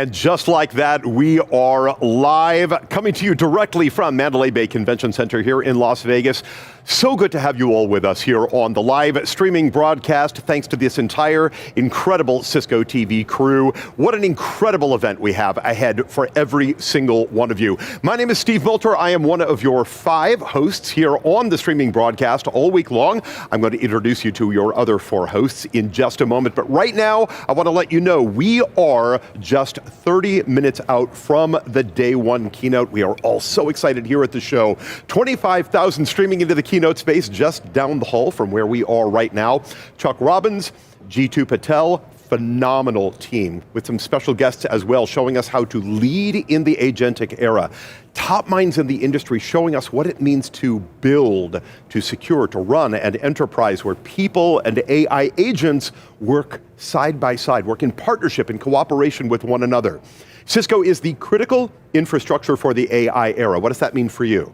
And just like that, we are live, coming to you directly from Mandalay Bay Convention Center here in Las Vegas. So good to have you all with us here on the live streaming broadcast. Thanks to this entire incredible Cisco TV crew. What an incredible event we have ahead for every single one of you. My name is Steve Moulter. I am one of your 5 hosts here on the streaming broadcast all week long. I'm going to introduce you to your other 4 hosts in just a moment. But right now, I want to let you know we are just 30 minutes out from the day 1 keynote. We are all so excited here at the show. 25,000 streaming into the keynote space just down the hall from where we are right now. Chuck Robbins, Jeetu Patel, phenomenal team with some special guests as well, showing us how to lead in the agentic era. Top minds in the industry showing us what it means to build, to secure, to run an enterprise where people and AI agents work side by side, work in partnership, in cooperation with one another. Cisco is the critical infrastructure for the AI era. What does that mean for you?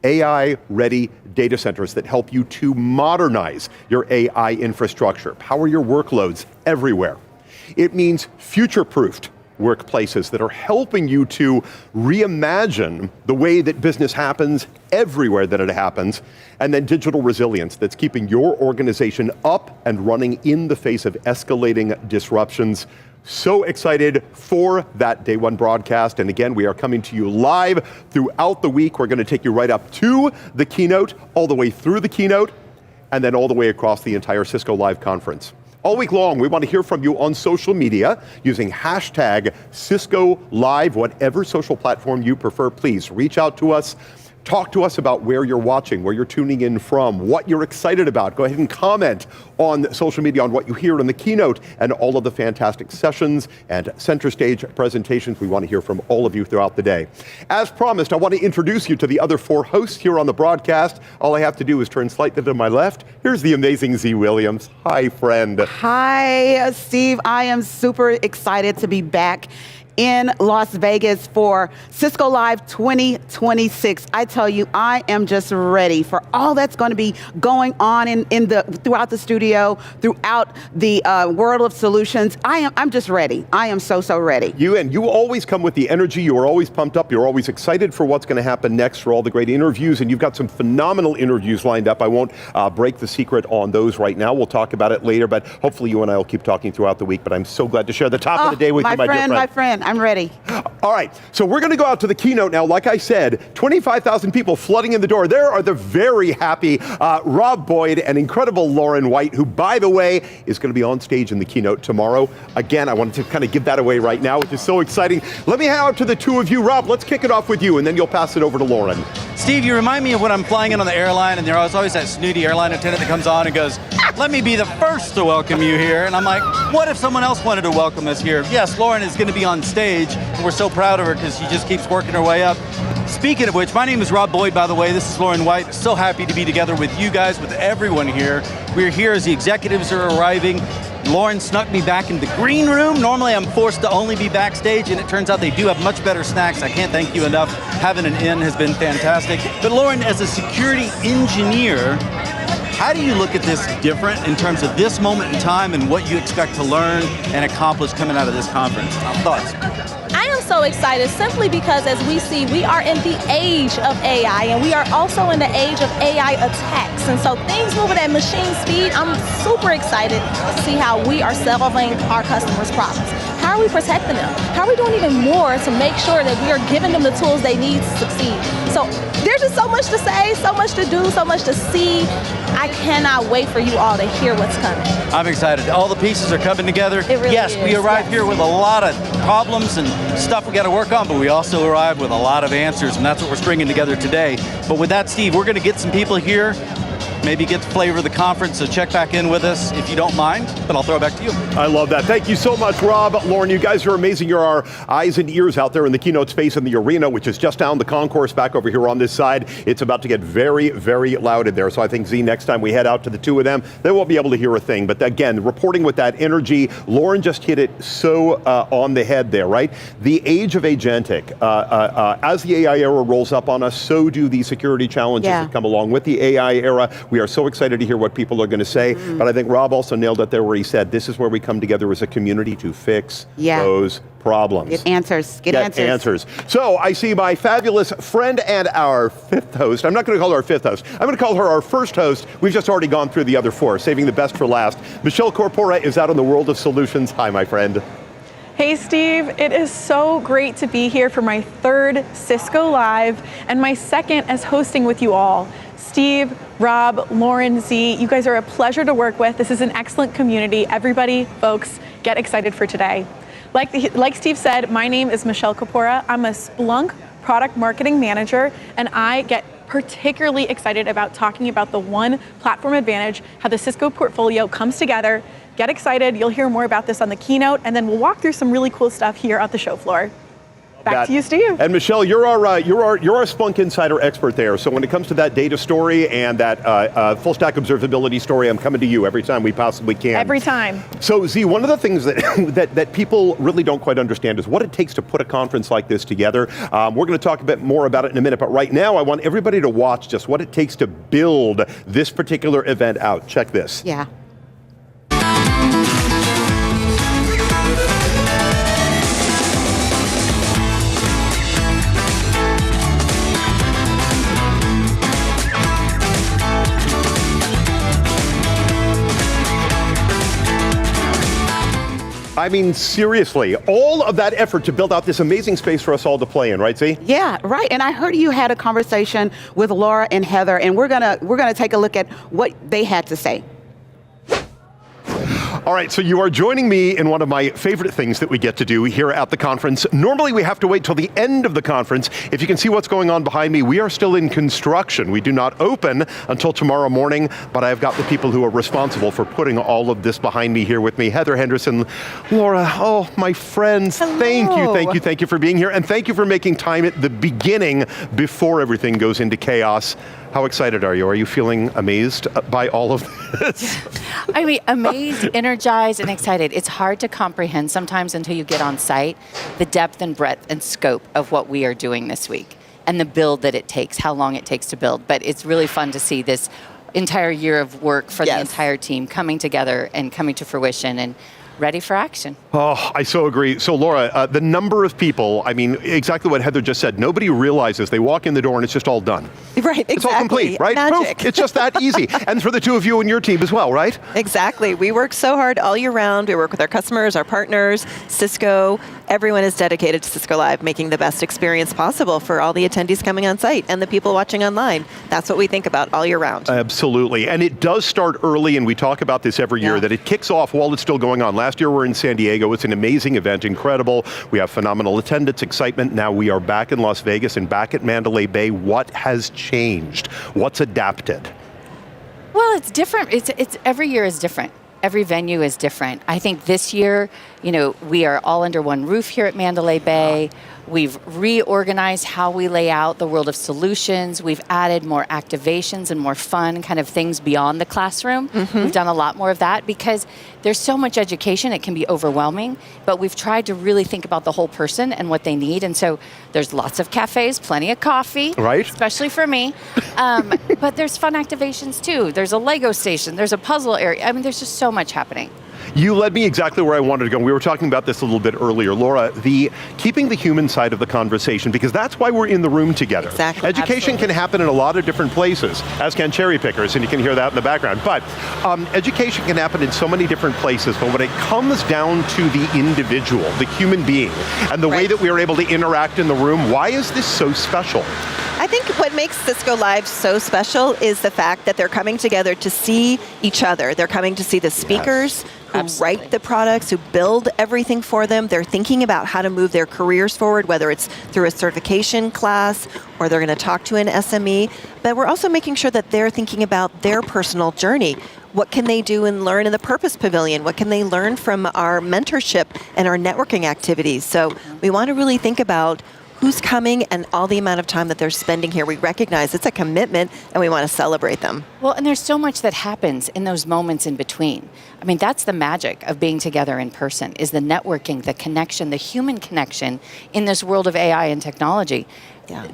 AI-ready data centers that help you to modernize your AI infrastructure, power your workloads everywhere. It means future-proofed workplaces that are helping you to reimagine the way that business happens everywhere that it happens, and then digital resilience that's keeping your organization up and running in the face of escalating disruptions. So excited for that day 1 broadcast. And again, we are coming to you live throughout the week. We're going to take you right up to the keynote, all the way through the keynote, and then all the way across the entire Cisco Live conference. All week long, we want to hear from you on social media using hashtag Cisco Live, whatever social platform you prefer. Please reach out to us. Talk to us about where you're watching, where you're tuning in from, what you're excited about. Go ahead and comment on social media on what you hear in the keynote and all of the fantastic sessions and center stage presentations. We want to hear from all of you throughout the day. As promised, I want to introduce you to the other 4 hosts here on the broadcast. All I have to do is turn slightly to my left. Here's the amazing Z Williams. Hi, friend. Hi, Steve. I am super excited to be back in Las Vegas for Cisco Live 2026. I tell you, I am just ready for all that's going to be going on throughout the studio, throughout the world of solutions. I'm just ready. I am so ready. You always come with the energy. You are always pumped up. You're always excited for what's going to happen next, for all the great interviews, and you've got some phenomenal interviews lined up. I won't break the secret on those right now. We'll talk about it later, but hopefully you and I will keep talking throughout the week. But I'm so glad to share the top of the day with you, my dear friend. My friend. I'm ready. All right, so we're going to go out to the keynote now. Like I said, 25,000 people flooding in the door. There are the very happy Rob Boyd and incredible Lauren White, who, by the way, is going to be on stage in the keynote tomorrow. Again, I wanted to kind of give that away right now, which is so exciting. Let me hand out to the 2 of you. Rob, let's kick it off with you, and then you'll pass it over to Lauren. Steve, you remind me of when I'm flying in on the airline, and there's always that snooty airline attendant that comes on and goes, "Let me be the first to welcome you here." And I'm like, what if someone else wanted to welcome us here? Yes, Lauren is going to be on stage, and we're so proud of her because she just keeps working her way up. Speaking of which, my name is Rob Boyd, by the way. This is Lauren White. So happy to be together with you guys, with everyone here. We're here as the executives are arriving. Lauren snuck me back in the green room. Normally I'm forced to only be backstage, and it turns out they do have much better snacks. I can't thank you enough. Having an inn has been fantastic. But Lauren, as a security engineer, how do you look at this different in terms of this moment in time and what you expect to learn and accomplish coming out of this conference? Thoughts? I am so excited simply because, as we see, we are in the age of AI, and we are also in the age of AI attacks. And so things moving at machine speed, I'm super excited to see how we are solving our customers' problems. How are we protecting them? How are we doing even more to make sure that we are giving them the tools they need to succeed? So there's just so much to say, so much to do, so much to see. I cannot wait for you all to hear what's coming. I'm excited. All the pieces are coming together. It really yes, is. we arrived here with a lot of problems and stuff we got to work on, but we also arrived with a lot of answers, and that's what we're stringing together today. But with that, Steve, we're going to get some people here, maybe get the flavor of the conference, so check back in with us if you don't mind, but I'll throw it back to you. I love that. Thank you so much, Rob. Lauren, you guys are amazing. You're our eyes and ears out there in the keynote space in the arena, which is just down the concourse back over here on this side. It's about to get very, very loud in there. So I think, Z, next time we head out to the 2 of them, they won't be able to hear a thing. But again, reporting with that energy, Lauren just hit it so on the head there, right? The age of agentic. As the AI era rolls up on us, so do the security challenges that come along with the AI era. We are so excited to hear what people are going to say, but I think Rob also nailed it there where he said, this is where we come together as a community to fix those problems. Get answers. Get answers. So I see my fabulous friend and our fifth host. I'm not going to call her our fifth host. I'm going to call her our first host. We've just already gone through the other four, saving the best for last. Michelle Corpora is out in the world of solutions. Hi, my friend. Hey Steve, it is so great to be here for my third Cisco Live and my second as hosting with you all. Steve, Rob, Lauren, Z, you guys are a pleasure to work with. This is an excellent community. Everybody, folks, get excited for today. Like Steve said, my name is Michelle Corpora. I'm a Splunk product marketing manager, and I get particularly excited about talking about the one platform advantage, how the Cisco portfolio comes together. Get excited, you'll hear more about this on the keynote, and then we'll walk through some really cool stuff here at the show floor. Back to you, Steve. And Michelle, you're our Splunk Insider expert there. So when it comes to that data story and that full stack observability story, I'm coming to you every time we possibly can. Every time. So Z, one of the things that people really don't quite understand is what it takes to put a conference like this together. We're going to talk a bit more about it in a minute, but right now I want everybody to watch just what it takes to build this particular event out. Check this. Yeah. I mean, seriously, all of that effort to build out this amazing space for us all to play in, right, Z? Yeah, right. And I heard you had a conversation with Laura and Heather, and we're gonna take a look at what they had to say. All right, so you are joining me in one of my favorite things that we get to do here at the conference. Normally we have to wait till the end of the conference. If you can see what's going on behind me, we are still in construction. We do not open until tomorrow morning, but I've got the people who are responsible for putting all of this behind me here with me. Heather Henderson, Laura, oh, my friends, hello. Thank you for being here, and thank you for making time at the beginning before everything goes into chaos. How excited are you? Are you feeling amazed by all of this? I mean, amazed, energized, and excited. It's hard to comprehend sometimes until you get on site the depth and breadth and scope of what we are doing this week and the build that it takes, how long it takes to build. But it's really fun to see this entire year of work for the entire team coming together and coming to fruition and ready for action. Oh, I so agree. So Laura, the number of people, I mean, exactly what Heather just said, nobody realizes they walk in the door and it's just all done. Right, exactly. It's all complete, right? Magic. Poof, it's just that easy. And for the two of you and your team as well, right? Exactly. We work so hard all year round. We work with our customers, our partners, Cisco. Everyone is dedicated to Cisco Live, making the best experience possible for all the attendees coming on site and the people watching online. That's what we think about all year round. Absolutely. And it does start early, and we talk about this every year, that it kicks off while it's still going on. Last year we're in San Diego. It's an amazing event, incredible. We have phenomenal attendance, excitement. Now we are back in Las Vegas and back at Mandalay Bay. What has changed? What's adapted? Well, it's different. It's every year is different. Every venue is different. I think this year, we are all under one roof here at Mandalay Bay. We've reorganized how we lay out the world of solutions. We've added more activations and more fun kind of things beyond the classroom. Mm-hmm. We've done a lot more of that because there's so much education, it can be overwhelming, but we've tried to really think about the whole person and what they need. And so there's lots of cafes, plenty of coffee, right? Especially for me. But there's fun activations too. There's a Lego station, there's a puzzle area. I mean, there's just so much happening. You led me exactly where I wanted to go. We were talking about this a little bit earlier. Laura, keeping the human side of the conversation, because that's why we're in the room together. Exactly. Education can happen in a lot of different places, as can cherry pickers, and you can hear that in the background. But education can happen in so many different places, but when it comes down to the individual, the human being, and the way that we are able to interact in the room, why is this so special? I think what makes Cisco Live so special is the fact that they're coming together to see each other. They're coming to see the speakers who write the products, who build everything for them. They're thinking about how to move their careers forward, whether it's through a certification class or they're going to talk to an SME. But we're also making sure that they're thinking about their personal journey. What can they do and learn in the Purpose Pavilion? What can they learn from our mentorship and our networking activities? So we want to really think about who's coming and all the amount of time that they're spending here. We recognize it's a commitment and we want to celebrate them. Well, and there's so much that happens in those moments in between. I mean, that's the magic of being together in person, is the networking, the connection, the human connection in this world of AI and technology.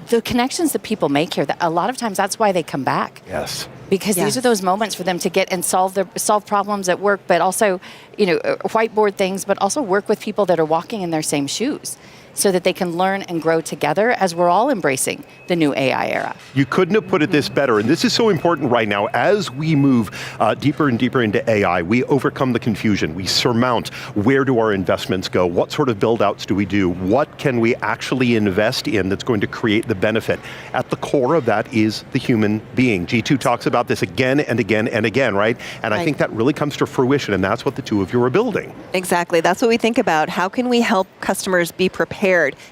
the connections that people make here, that a lot of times that's why they come back. Yes. Because these are those moments for them to get and solve problems at work, but also, whiteboard things, but also work with people that are walking in their same shoes, so that they can learn and grow together as we're all embracing the new AI era. You couldn't have put it this better, and this is so important right now. As we move deeper and deeper into AI, we overcome the confusion. We surmount, where do our investments go? What sort of build-outs do we do? What can we actually invest in that's going to create the benefit? At the core of that is the human being. G2 talks about this again and again and again, right? And I think that really comes to fruition, and that's what the two of you are building. Exactly, that's what we think about. How can we help customers be prepared?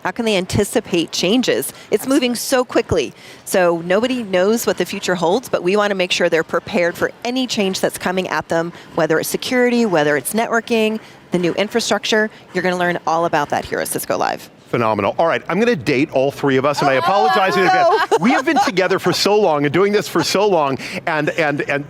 How can they anticipate changes? It's moving so quickly. So nobody knows what the future holds, but we want to make sure they're prepared for any change that's coming at them, whether it's security, whether it's networking, the new infrastructure. You're going to learn all about that here at Cisco Live. Phenomenal. All right, I'm going to date all three of us, and I apologize in advance. We have been together for so long and doing this for so long, and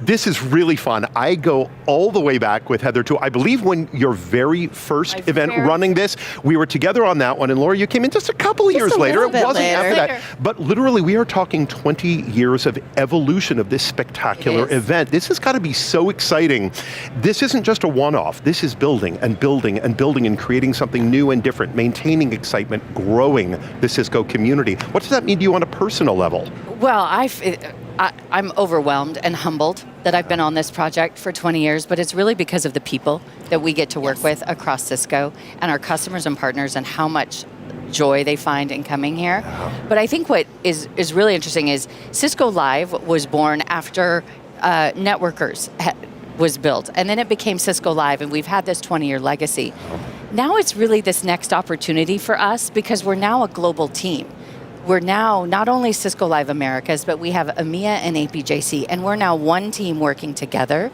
this is really fun. I go all the way back with Heather to, I believe, when your very first event running this, we were together on that one, and Laura, you came in just a couple of years later. It wasn't after that. But literally, we are talking 20 years of evolution of this spectacular event. This has got to be so exciting. This isn't just a one-off. This is building and building and building and creating something new and different, maintaining excitement, growing the Cisco community. What does that mean to you on a personal level? Well, I'm overwhelmed and humbled that I've been on this project for 20 years, but it's really because of the people that we get to work with across Cisco and our customers and partners, and how much joy they find in coming here. But I think what is really interesting is Cisco Live was born after Networkers was built, and then it became Cisco Live, and we've had this 20-year legacy. Now it's really this next opportunity for us, because we're now a global team. We're now not only Cisco Live Americas, but we have EMEA and APJC, and we're now one team working together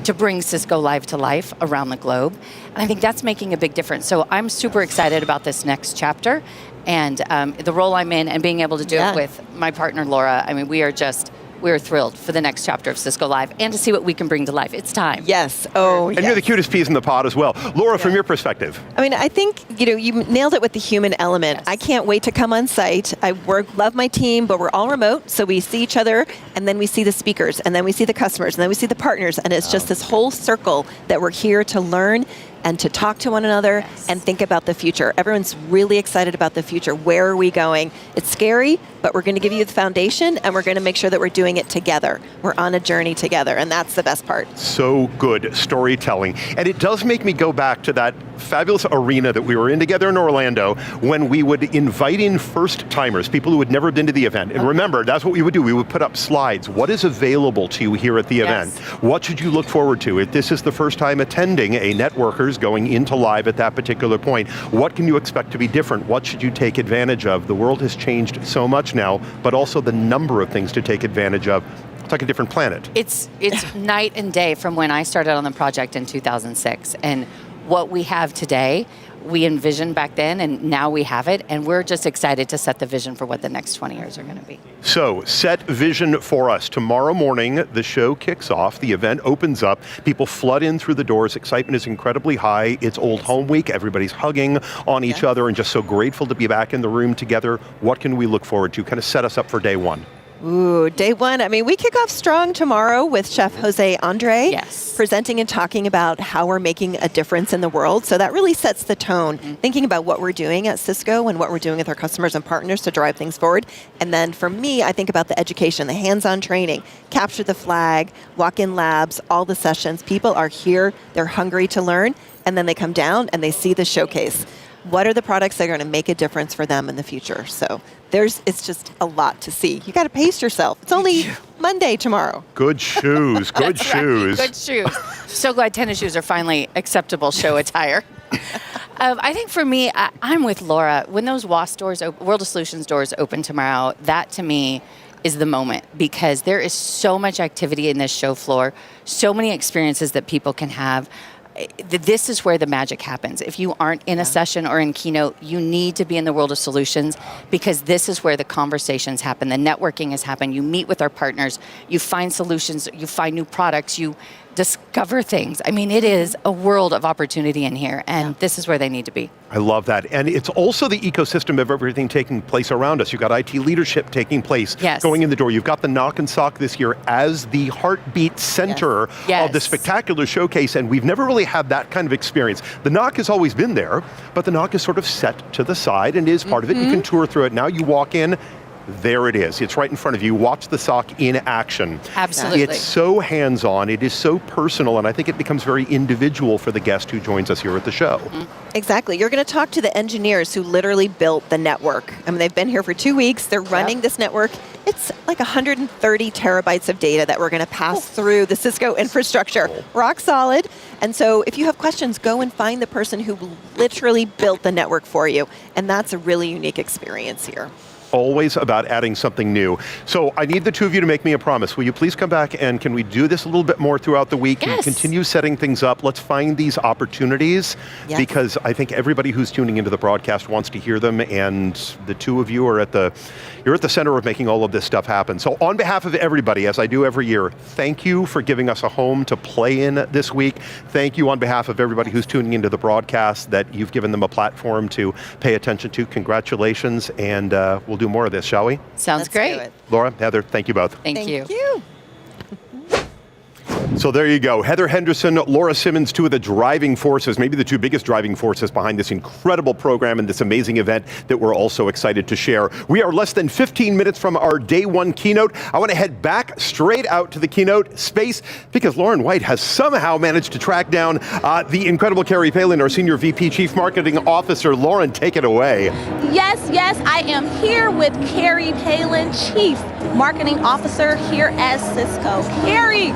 to bring Cisco Live to life around the globe. And I think that's making a big difference. So I'm super excited about this next chapter, and the role I'm in, and being able to do it with my partner, Laura. I mean, we're thrilled for the next chapter of Cisco Live, and to see what we can bring to life. It's time. Yes. And you're the cutest peas in the pod as well. Laura, from your perspective. I mean, I think, you nailed it with the human element. I can't wait to come on site. I love my team, but we're all remote, so we see each other, and then we see the speakers, and then we see the customers, and then we see the partners, and it's just this whole circle that we're here to learn and to talk to one another and think about the future. Everyone's really excited about the future. Where are we going? It's scary, but we're going to give you the foundation, and we're going to make sure that we're doing it together. We're on a journey together, and that's the best part. So good storytelling. And it does make me go back to that fabulous arena that we were in together in Orlando, when we would invite in first-timers, people who had never been to the event. And remember, that's what we would do. We would put up slides. What is available to you here at the event? What should you look forward to? If this is the first time attending a Networkers going into live at that particular point, what can you expect to be different? What should you take advantage of? The world has changed so much now, but also the number of things to take advantage of. It's like a different planet. It's night and day from when I started on the project in 2006. And what we have today, we envisioned back then, and now we have it, and we're just excited to set the vision for what the next 20 years are going to be. So, set vision for us. Tomorrow morning, the show kicks off, the event opens up, people flood in through the doors, excitement is incredibly high, it's Old Home Week, everybody's hugging on each other and just so grateful to be back in the room together. What can we look forward to? Kind of set us up for day one. Ooh, day one. I mean, we kick off strong tomorrow with Chef Jose Andre presenting and talking about how we're making a difference in the world. So that really sets the tone, thinking about what we're doing at Cisco and what we're doing with our customers and partners to drive things forward. And then for me, I think about the education, the hands-on training, capture the flag, walk-in labs, all the sessions. People are here, they're hungry to learn, and then they come down and they see the showcase. What are the products that are going to make a difference for them in the future? So it's just a lot to see. You got to pace yourself. It's only Monday tomorrow. Good shoes, good shoes. Good shoes. So glad tennis shoes are finally acceptable show attire. I think for me, I'm with Laura. When those WAS doors, World of Solutions doors open tomorrow, that to me is the moment, because there is so much activity in this show floor, so many experiences that people can have. This is where the magic happens. If you aren't in a session or in Keynote, you need to be in the World of Solutions, because this is where the conversations happen, the networking has happened. You meet with our partners, you find solutions, you find new products, you discover things. I mean, it is a world of opportunity in here, and this is where they need to be. I love that. And it's also the ecosystem of everything taking place around us. You've got IT leadership taking place, going in the door. You've got the Knock and Sock this year as the heartbeat center of the spectacular showcase, and we've never really had that kind of experience. The Knock has always been there, but the Knock is sort of set to the side and is part of it. You can tour through it. Now you walk in, there it is. It's right in front of you. Watch the sock in action. Absolutely. It's so hands-on, it is so personal, and I think it becomes very individual for the guest who joins us here at the show. Exactly. You're going to talk to the engineers who literally built the network. I mean, they've been here for 2 weeks. They're running this network. It's like 130 terabytes of data that we're going to pass through the Cisco infrastructure. Rock solid. And so if you have questions, go and find the person who literally built the network for you. And that's a really unique experience here. Always about adding something new. So I need the two of you to make me a promise. Will you please come back and can we do this a little bit more throughout the week and continue setting things up? Let's find these opportunities because I think everybody who's tuning into the broadcast wants to hear them, and the two of you are you're at the center of making all of this stuff happen. So on behalf of everybody, as I do every year, thank you for giving us a home to play in this week. Thank you on behalf of everybody who's tuning into the broadcast that you've given them a platform to pay attention to. Congratulations, and we'll do more of this, shall we? Sounds great. Laura, Heather, thank you both. Thank you. So there you go. Heather Henderson, Laura Simmons, two of the driving forces, maybe the two biggest driving forces behind this incredible program and this amazing event that we're also excited to share. We are less than 15 minutes from our day one keynote. I want to head back straight out to the keynote space because Lauren White has somehow managed to track down the incredible Carrie Palin, our Senior VP Chief Marketing Officer. Lauren, take it away. Yes, I am here with Carrie Palin, Chief Marketing Officer here at Cisco. Carrie,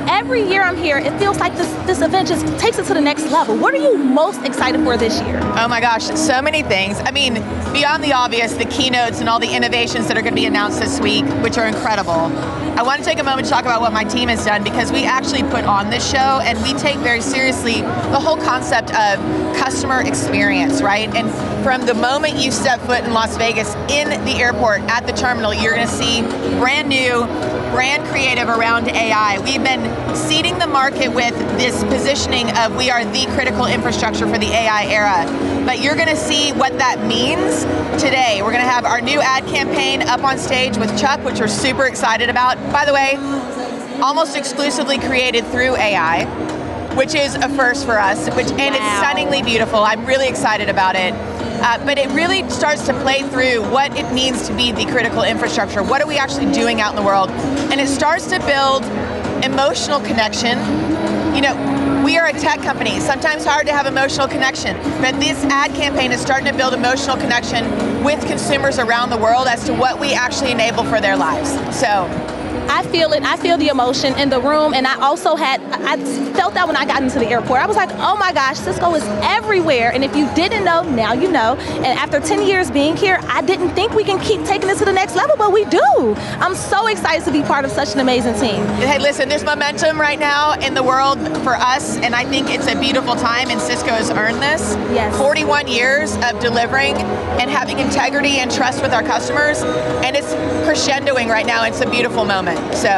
every year I'm here, it feels like this event just takes it to the next level. What are you most excited for this year? Oh my gosh, so many things. I mean, beyond the obvious, the keynotes and all the innovations that are going to be announced this week, which are incredible. I want to take a moment to talk about what my team has done because we actually put on this show and we take very seriously the whole concept of customer experience, right? And from the moment you step foot in Las Vegas, in the airport, at the terminal, you're going to see brand new, brand creative around AI. We've been seeding the market with this positioning of we are the critical infrastructure for the AI era. But you're going to see what that means today. We're going to have our new ad campaign up on stage with Chuck, which we're super excited about. By the way, almost exclusively created through AI, which is a first for us, and it's stunningly beautiful. I'm really excited about it. But it really starts to play through what it means to be the critical infrastructure. What are we actually doing out in the world? And it starts to build emotional connection. You know, we are a tech company. Sometimes hard to have emotional connection, but this ad campaign is starting to build emotional connection with consumers around the world as to what we actually enable for their lives. So I feel it. I feel the emotion in the room, and I felt that when I got into the airport. I was like, oh my gosh, Cisco is everywhere, and if you didn't know, now you know. And after 10 years being here, I didn't think we can keep taking this to the next level, but we do. I'm so excited to be part of such an amazing team. Hey, listen, there's momentum right now in the world for us, and I think it's a beautiful time, and Cisco has earned this. Yes. 41 years of delivering and having integrity and trust with our customers, and it's crescendoing right now. It's a beautiful moment. So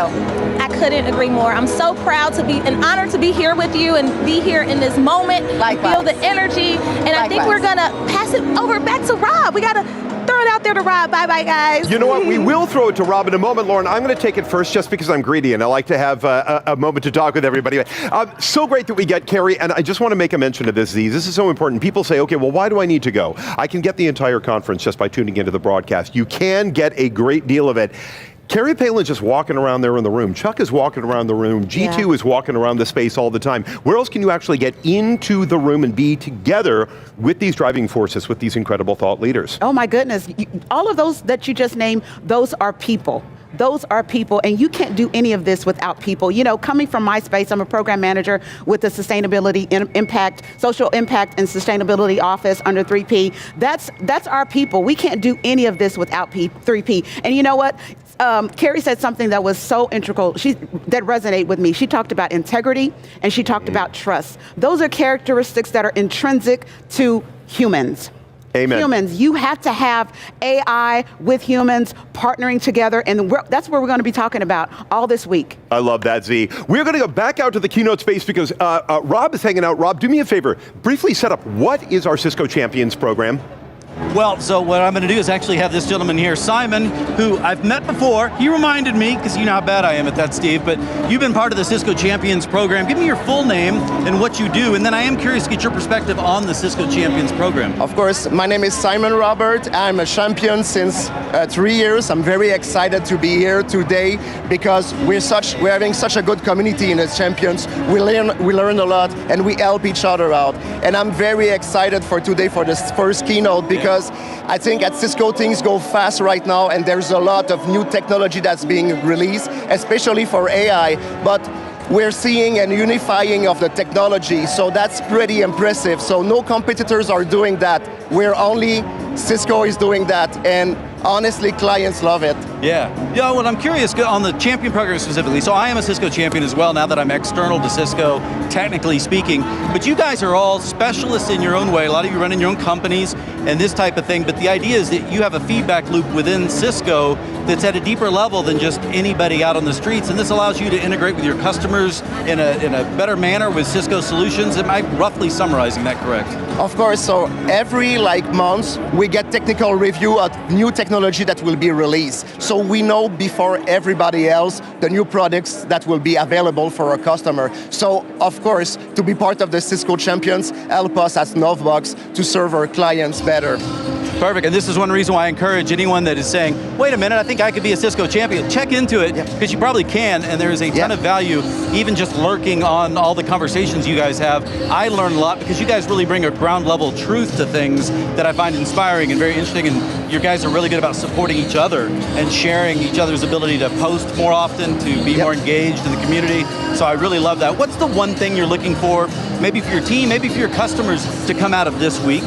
I couldn't agree more. I'm so proud to be, and honored to be here with you and be here in this moment. Likewise. Feel the energy, and I think we're gonna pass it over back to Rob. We gotta throw it out there to Rob. Bye-bye, guys. You know what? We will throw it to Rob in a moment, Lauren. I'm going to take it first just because I'm greedy and I like to have a moment to talk with everybody. So great that we get Carrie, and I just want to make a mention of this, Z. This is so important. People say, okay, well, why do I need to go? I can get the entire conference just by tuning into the broadcast. You can get a great deal of it. Carrie Palin's just walking around there in the room. Chuck is walking around the room. G2 is walking around the space all the time. Where else can you actually get into the room and be together with these driving forces, with these incredible thought leaders? Oh my goodness. All of those that you just named, those are people. Those are people, and you can't do any of this without people. You know, coming from my space, I'm a program manager with the Sustainability Impact, Social Impact and Sustainability Office under 3P. That's our people. We can't do any of this without 3P. And you know what? Carrie said something that was so integral, that resonated with me. She talked about integrity and she talked about trust. Those are characteristics that are intrinsic to humans. Amen. Humans. You have to have AI with humans partnering together, and that's where we're going to be talking about all this week. I love that, Z. We're going to go back out to the keynote space because Rob is hanging out. Rob, do me a favor. Briefly set up, what is our Cisco Champions program? Well, so what I'm going to do is actually have this gentleman here, Simon, who I've met before. He reminded me, because you know how bad I am at that, Steve, but you've been part of the Cisco Champions program. Give me your full name and what you do, and then I am curious to get your perspective on the Cisco Champions program. Of course, my name is Simon Robert. I'm a champion since 3 years. I'm very excited to be here today because we're having such a good community in the champions. We learn a lot and we help each other out. And I'm very excited for today for this first keynote because I think at Cisco things go fast right now and there's a lot of new technology that's being released, especially for AI. But we're seeing a unifying of the technology, so that's pretty impressive. So no competitors are doing that. Cisco is doing that, and honestly, clients love it. Yeah, well, I'm curious on the champion program specifically. So I am a Cisco champion as well now that I'm external to Cisco, technically speaking. But you guys are all specialists in your own way. A lot of you running your own companies and this type of thing. But the idea is that you have a feedback loop within Cisco that's at a deeper level than just anybody out on the streets. And this allows you to integrate with your customers in a better manner with Cisco solutions. Am I roughly summarizing that correct? Of course, so every month we get technical review of new technology that will be released. So we know before everybody else the new products that will be available for our customer. So of course, to be part of the Cisco Champions help us as Novbox to serve our clients better. Perfect, and this is one reason why I encourage anyone that is saying, wait a minute, I think I could be a Cisco champion. Check into it, because you probably can, and there is a ton of value, even just lurking on all the conversations you guys have. I learn a lot because you guys really bring a ground level truth to things that I find inspiring and very interesting, and you guys are really good about supporting each other and sharing each other's ability to post more often, to be more engaged in the community. So I really love that. What's the one thing you're looking for, maybe for your team, maybe for your customers, to come out of this week?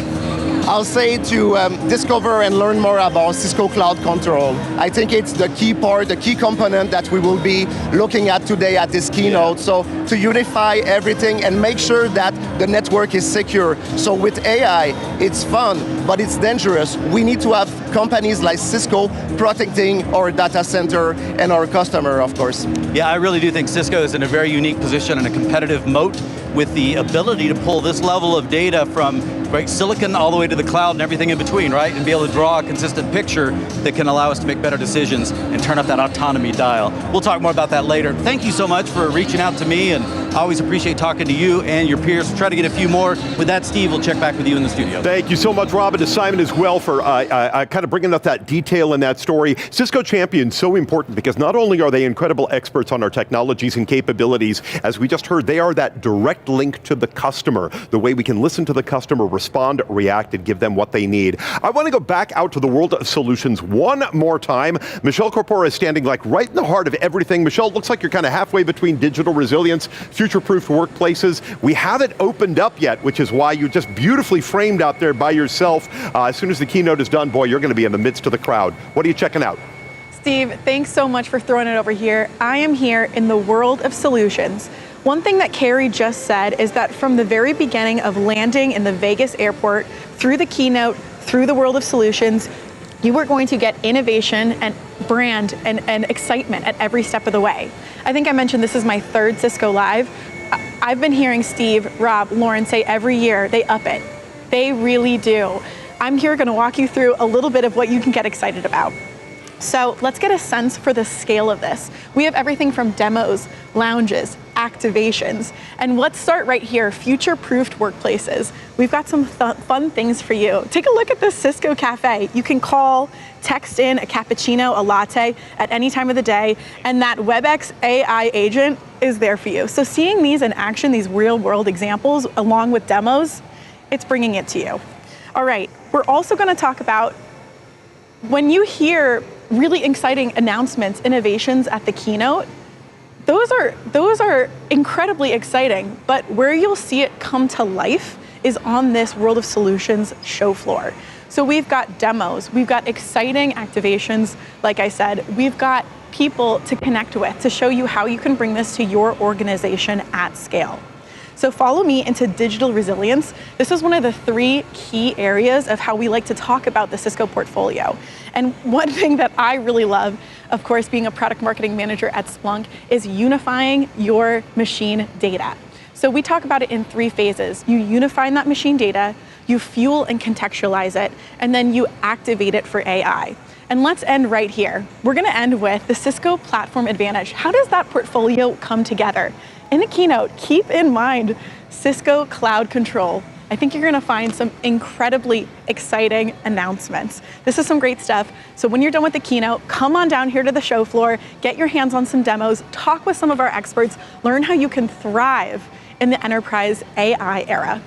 I'll say to discover and learn more about Cisco Cloud Control. I think it's the key part, the key component that we will be looking at today at this keynote. So to unify everything and make sure that the network is secure. So with AI, it's fun, but it's dangerous. We need to have companies like Cisco protecting our data center and our customer, of course. Yeah, I really do think Cisco is in a very unique position and a competitive moat with the ability to pull this level of data from silicon all the way to the cloud and everything in between, right? And be able to draw a consistent picture that can allow us to make better decisions and turn up that autonomy dial. We'll talk more about that later. Thank you so much for reaching out to me, and I always appreciate talking to you and your peers. We'll try to get a few more. With that, Steve, we'll check back with you in the studio. Thank you so much, Rob, and to Simon as well for kind of bringing up that detail in that story. Cisco Champions, so important because not only are they incredible experts on our technologies and capabilities, as we just heard, they are that direct link to the customer, the way we can listen to the customer, respond, react, and give them what they need. I want to go back out to the world of solutions one more time. Michelle Corpora is standing right in the heart of everything. Michelle, looks like you're kind of halfway between digital resilience, future-proof workplaces. We haven't opened up yet, which is why you're just beautifully framed out there by yourself. As soon as the keynote is done, boy, you're going to be in the midst of the crowd. What are you checking out? Steve, thanks so much for throwing it over here. I am here in the world of solutions. One thing that Carrie just said is that from the very beginning of landing in the Vegas airport, through the keynote, through the world of solutions, you are going to get innovation and brand and excitement at every step of the way. I think I mentioned this is my third Cisco Live. I've been hearing Steve, Rob, Lauren say every year they up it. They really do. I'm here going to walk you through a little bit of what you can get excited about. So let's get a sense for the scale of this. We have everything from demos, lounges, activations, and let's start right here, future-proofed workplaces. We've got some fun things for you. Take a look at this Cisco Cafe. You can call, text in a cappuccino, a latte at any time of the day, and that WebEx AI agent is there for you. So seeing these in action, these real-world examples, along with demos, it's bringing it to you. All right, we're also gonna talk about when you hear really exciting announcements, innovations at the keynote, those are incredibly exciting, but where you'll see it come to life is on this World of Solutions show floor. So we've got demos, we've got exciting activations, like I said, we've got people to connect with, to show you how you can bring this to your organization at scale. So follow me into digital resilience. This is one of the 3 key areas of how we like to talk about the Cisco portfolio. And one thing that I really love, of course, being a product marketing manager at Splunk, is unifying your machine data. So we talk about it in 3 phases. You unify that machine data, you fuel and contextualize it, and then you activate it for AI. And let's end right here. We're gonna end with the Cisco Platform Advantage. How does that portfolio come together? In the keynote, keep in mind Cisco Cloud Control. I think you're gonna find some incredibly exciting announcements. This is some great stuff. So when you're done with the keynote, come on down here to the show floor, get your hands on some demos, talk with some of our experts, learn how you can thrive in the enterprise AI era.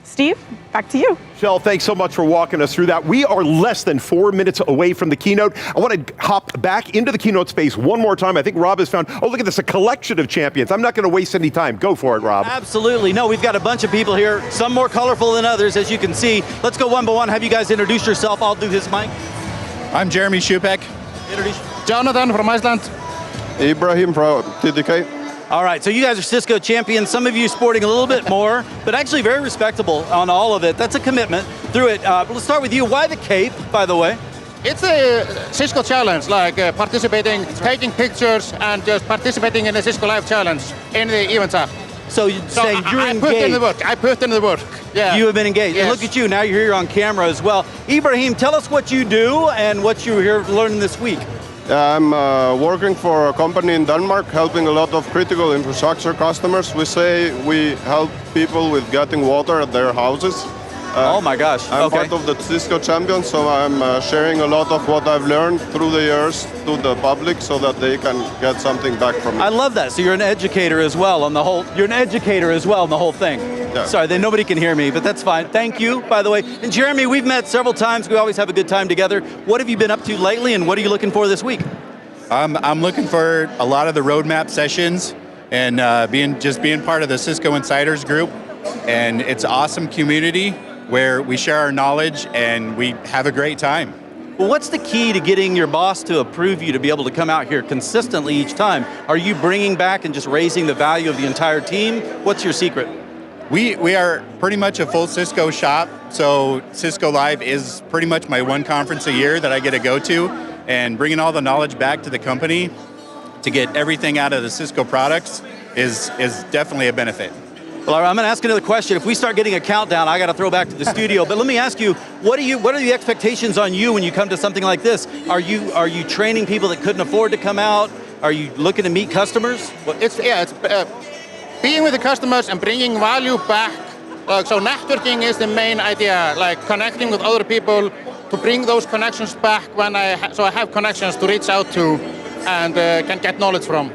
Steve, back to you. Michelle, thanks so much for walking us through that. We are less than 4 minutes away from the keynote. I want to hop back into the keynote space one more time. I think Rob has found, oh, look at this, a collection of champions. I'm not going to waste any time. Go for it, Rob. Absolutely. No, we've got a bunch of people here, some more colorful than others, as you can see. Let's go one by one. Have you guys introduce yourself. I'll do this mic. I'm Jeremy Shupek. Introduce. Jonathan from Iceland. Ibrahim from TDK. All right, so you guys are Cisco champions. Some of you sporting a little bit more, but actually very respectable on all of it. That's a commitment through it. Let's start with you. Why the cape, by the way? It's a Cisco challenge, like participating, taking pictures, and just participating in the Cisco Live challenge in the event app. So you're saying you're engaged. I put in the work. Yeah. You have been engaged. Yes. And look at you, now you're here on camera as well. Ibrahim, tell us what you do and what you're here learning this week. I'm working for a company in Denmark, helping a lot of critical infrastructure customers. We say we help people with getting water at their houses. Oh my gosh, I'm okay. part of the Cisco Champions, so I'm sharing a lot of what I've learned through the years to the public so that they can get something back from it. I love that. So you're an educator as well on the whole, you're an educator as well on the whole thing. Yeah. Sorry, then nobody can hear me, but that's fine. Thank you, by the way. And Jeremy, we've met several times. We always have a good time together. What have you been up to lately, and what are you looking for this week? I'm looking for a lot of the roadmap sessions and being part of the Cisco Insiders group. And it's an awesome community where we share our knowledge and we have a great time. Well, what's the key to getting your boss to approve you to be able to come out here consistently each time? Are you bringing back and just raising the value of the entire team? What's your secret? We are pretty much a full Cisco shop, so Cisco Live is pretty much my one conference a year that I get to go to, and bringing all the knowledge back to the company to get everything out of the Cisco products is definitely a benefit. Well, I'm going to ask another question. If we start getting a countdown, I got to throw back to the studio. But let me ask you, what are the expectations on you when you come to something like this? Are you training people that couldn't afford to come out? Are you looking to meet customers? It's being with the customers and bringing value back. So networking is the main idea, like connecting with other people to bring those connections back so I have connections to reach out to and can get knowledge from.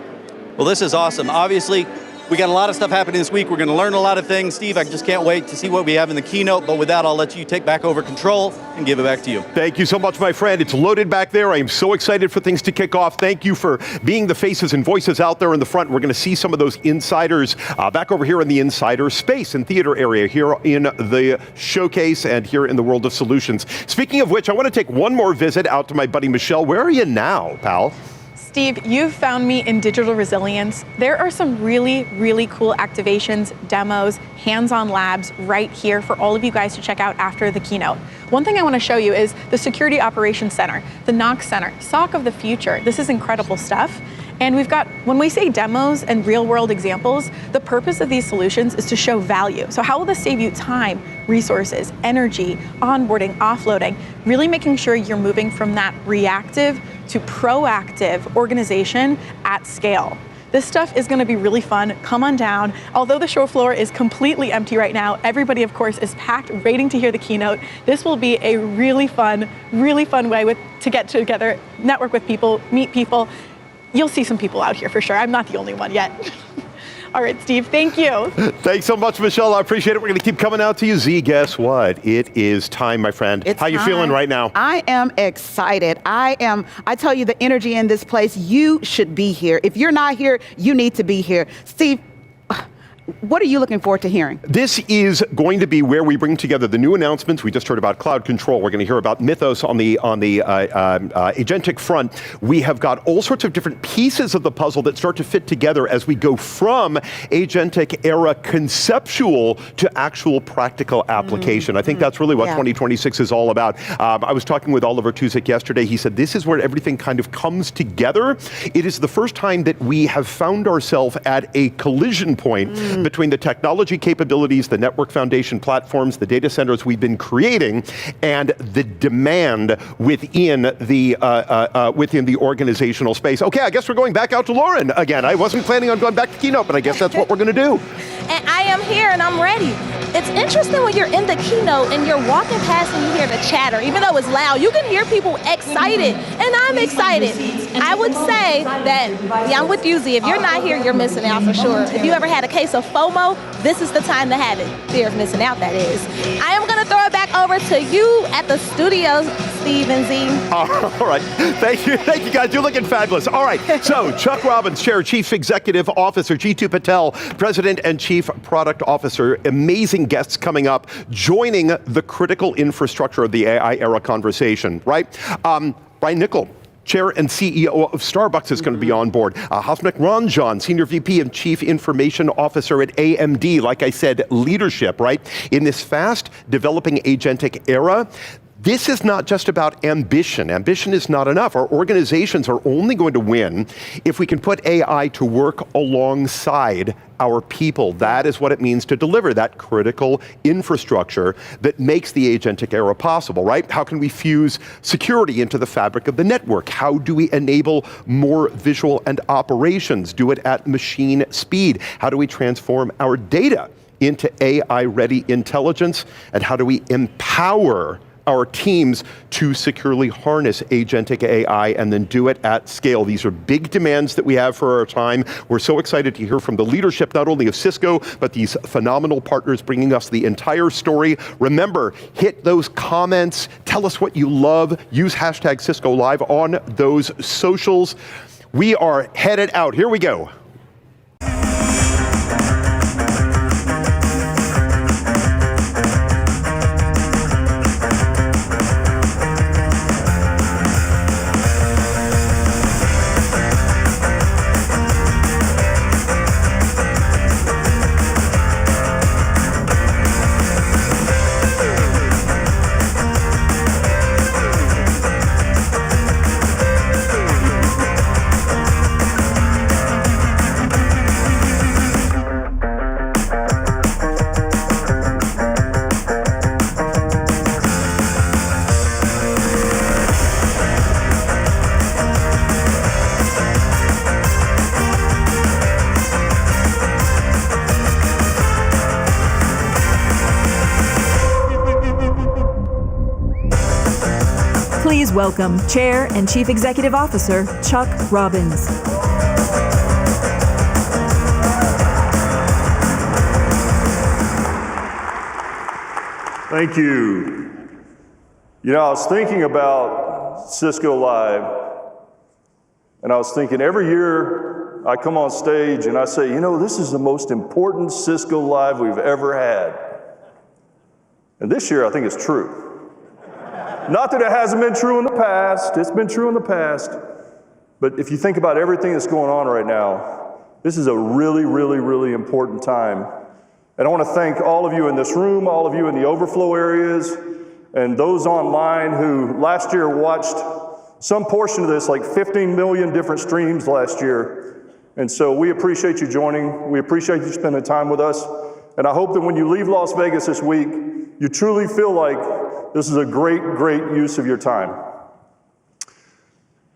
Well, this is awesome. Obviously, we got a lot of stuff happening this week. We're going to learn a lot of things. Steve, I just can't wait to see what we have in the keynote. But with that, I'll let you take back over control and give it back to you. Thank you so much, my friend. It's loaded back there. I am so excited for things to kick off. Thank you for being the faces and voices out there in the front. We're going to see some of those insiders back over here in the insider space and theater area here in the showcase and here in the world of solutions. Speaking of which, I want to take one more visit out to my buddy Michelle. Where are you now, pal? Steve, you've found me in digital resilience. There are some really, really cool activations, demos, hands-on labs right here for all of you guys to check out after the keynote. One thing I want to show you is the Security Operations Center, the NOC Center, SOC of the future. This is incredible stuff. And we've got, when we say demos and real-world examples, the purpose of these solutions is to show value. So how will this save you time, resources, energy, onboarding, offloading, really making sure you're moving from that reactive to proactive organization at scale. This stuff is going to be really fun. Come on down. Although the show floor is completely empty right now, everybody, of course, is packed, waiting to hear the keynote. This will be a really fun way to get together, network with people, meet people. You'll see some people out here for sure. I'm not the only one yet. All right, Steve, thank you. Thanks so much, Michelle. I appreciate it. We're going to keep coming out to you. Z, guess what? It is time, my friend. It's How you time. feeling right now? I am excited. I tell you, the energy in this place, you should be here. If you're not here, you need to be here. Steve, what are you looking forward to hearing? This is going to be where we bring together the new announcements. We just heard about cloud control. We're going to hear about Mythos on the agentic front. We have got all sorts of different pieces of the puzzle that start to fit together as we go from agentic era conceptual to actual practical application. I think that's really what 2026 is all about. I was talking with Oliver Tuzik yesterday. He said this is where everything kind of comes together. It is the first time that we have found ourselves at a collision point between the technology capabilities, the network foundation platforms, the data centers we've been creating, and the demand within the organizational space. Okay, I guess we're going back out to Lauren again. I wasn't planning on going back to Keynote, but I guess that's what we're going to do. And I am here and I'm ready. It's interesting when you're in the keynote and you're walking past and you hear the chatter, even though it's loud, you can hear people excited, and I'm excited. I would say that, I'm with you, Z, if you're not here, you're missing out for sure. If you ever had a case of FOMO, this is the time to have it. Fear of missing out, that is. I am going to throw it back over to you at the studio, Steve and Z. All right, thank you guys, you're looking fabulous. All right, so Chuck Robbins, Chair, Chief Executive Officer, Jeetu Patel, President and Chief Product Officer, amazing guests coming up, joining the critical infrastructure of the AI era conversation, right? Brian Niccol, Chair and CEO of Starbucks, is going to be on board. Hasmukh Ranjan, Senior VP and Chief Information Officer at AMD. Like I said, leadership, right? In this fast developing agentic era, this is not just about ambition. Ambition is not enough. Our organizations are only going to win if we can put AI to work alongside our people. That is what it means to deliver that critical infrastructure that makes the agentic era possible, right? How can we fuse security into the fabric of the network? How do we enable more visual and operations? Do it at machine speed? How do we transform our data into AI-ready intelligence? And how do we empower our teams to securely harness agentic AI and then do it at scale? These are big demands that we have for our time. We're so excited to hear from the leadership, not only of Cisco, but these phenomenal partners bringing us the entire story. Remember, hit those comments, tell us what you love, use hashtag Cisco Live on those socials. We are headed out. Here we go. Please welcome Chair and Chief Executive Officer, Chuck Robbins. Thank you. You know, I was thinking about Cisco Live, and I was thinking every year I come on stage and I say, you know, this is the most important Cisco Live we've ever had. And this year I think it's true. Not that it hasn't been true in the past, it's been true in the past, but if you think about everything that's going on right now, this is a really, really, really important time. And I want to thank all of you in this room, all of you in the overflow areas, and those online who last year watched some portion of this, like 15 million different streams last year. And so we appreciate you joining, we appreciate you spending time with us, and I hope that when you leave Las Vegas this week, you truly feel like this is a great, great use of your time.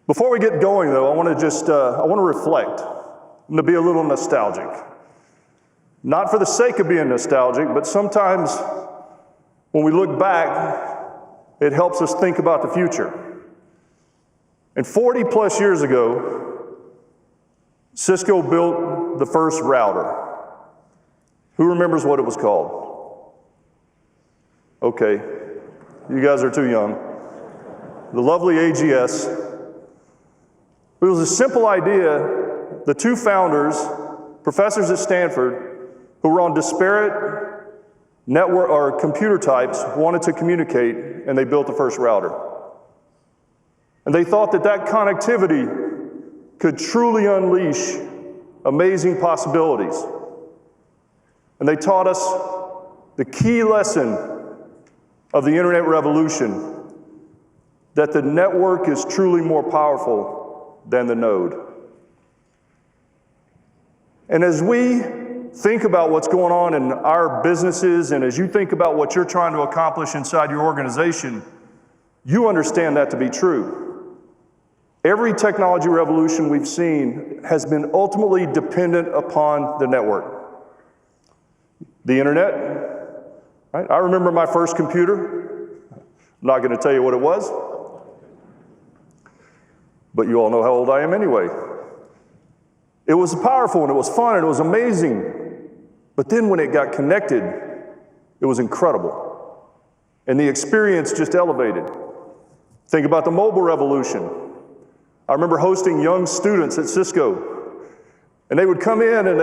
Before we get going, though, I want to reflect. I'm going to be a little nostalgic. Not for the sake of being nostalgic, but sometimes when we look back, it helps us think about the future. And 40 plus years ago, Cisco built the first router. Who remembers what it was called? Okay. You guys are too young. The lovely AGS. It was a simple idea. The two founders, professors at Stanford, who were on disparate network or computer types wanted to communicate, and they built the first router. And they thought that that connectivity could truly unleash amazing possibilities. And they taught us the key lesson of the internet revolution, that the network is truly more powerful than the node. And as we think about what's going on in our businesses, and as you think about what you're trying to accomplish inside your organization, you understand that to be true. Every technology revolution we've seen has been ultimately dependent upon the network. The internet, right? I remember my first computer. I'm not going to tell you what it was, but you all know how old I am anyway. It was powerful and it was fun and it was amazing. But then when it got connected, it was incredible. And the experience just elevated. Think about the mobile revolution. I remember hosting young students at Cisco, and they would come in and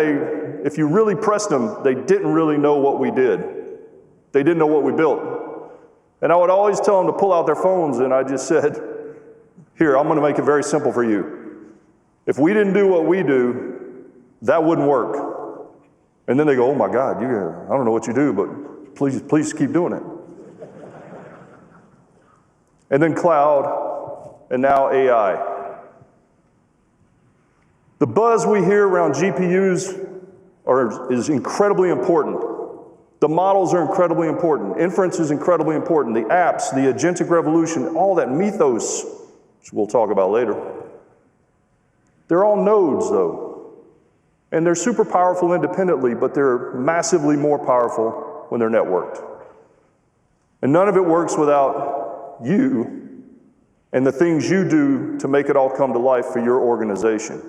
if you really pressed them, they didn't really know what we did. They didn't know what we built. And I would always tell them to pull out their phones, and I just said, here, I'm gonna make it very simple for you. If we didn't do what we do, that wouldn't work. And then they go, oh my God, I don't know what you do, but please keep doing it. And then cloud, and now AI. The buzz we hear around GPUs is incredibly important. The models are incredibly important. Inference is incredibly important. The apps, the agentic revolution, all that mythos, which we'll talk about later. They're all nodes, though. And they're super powerful independently, but they're massively more powerful when they're networked. And none of it works without you and the things you do to make it all come to life for your organization.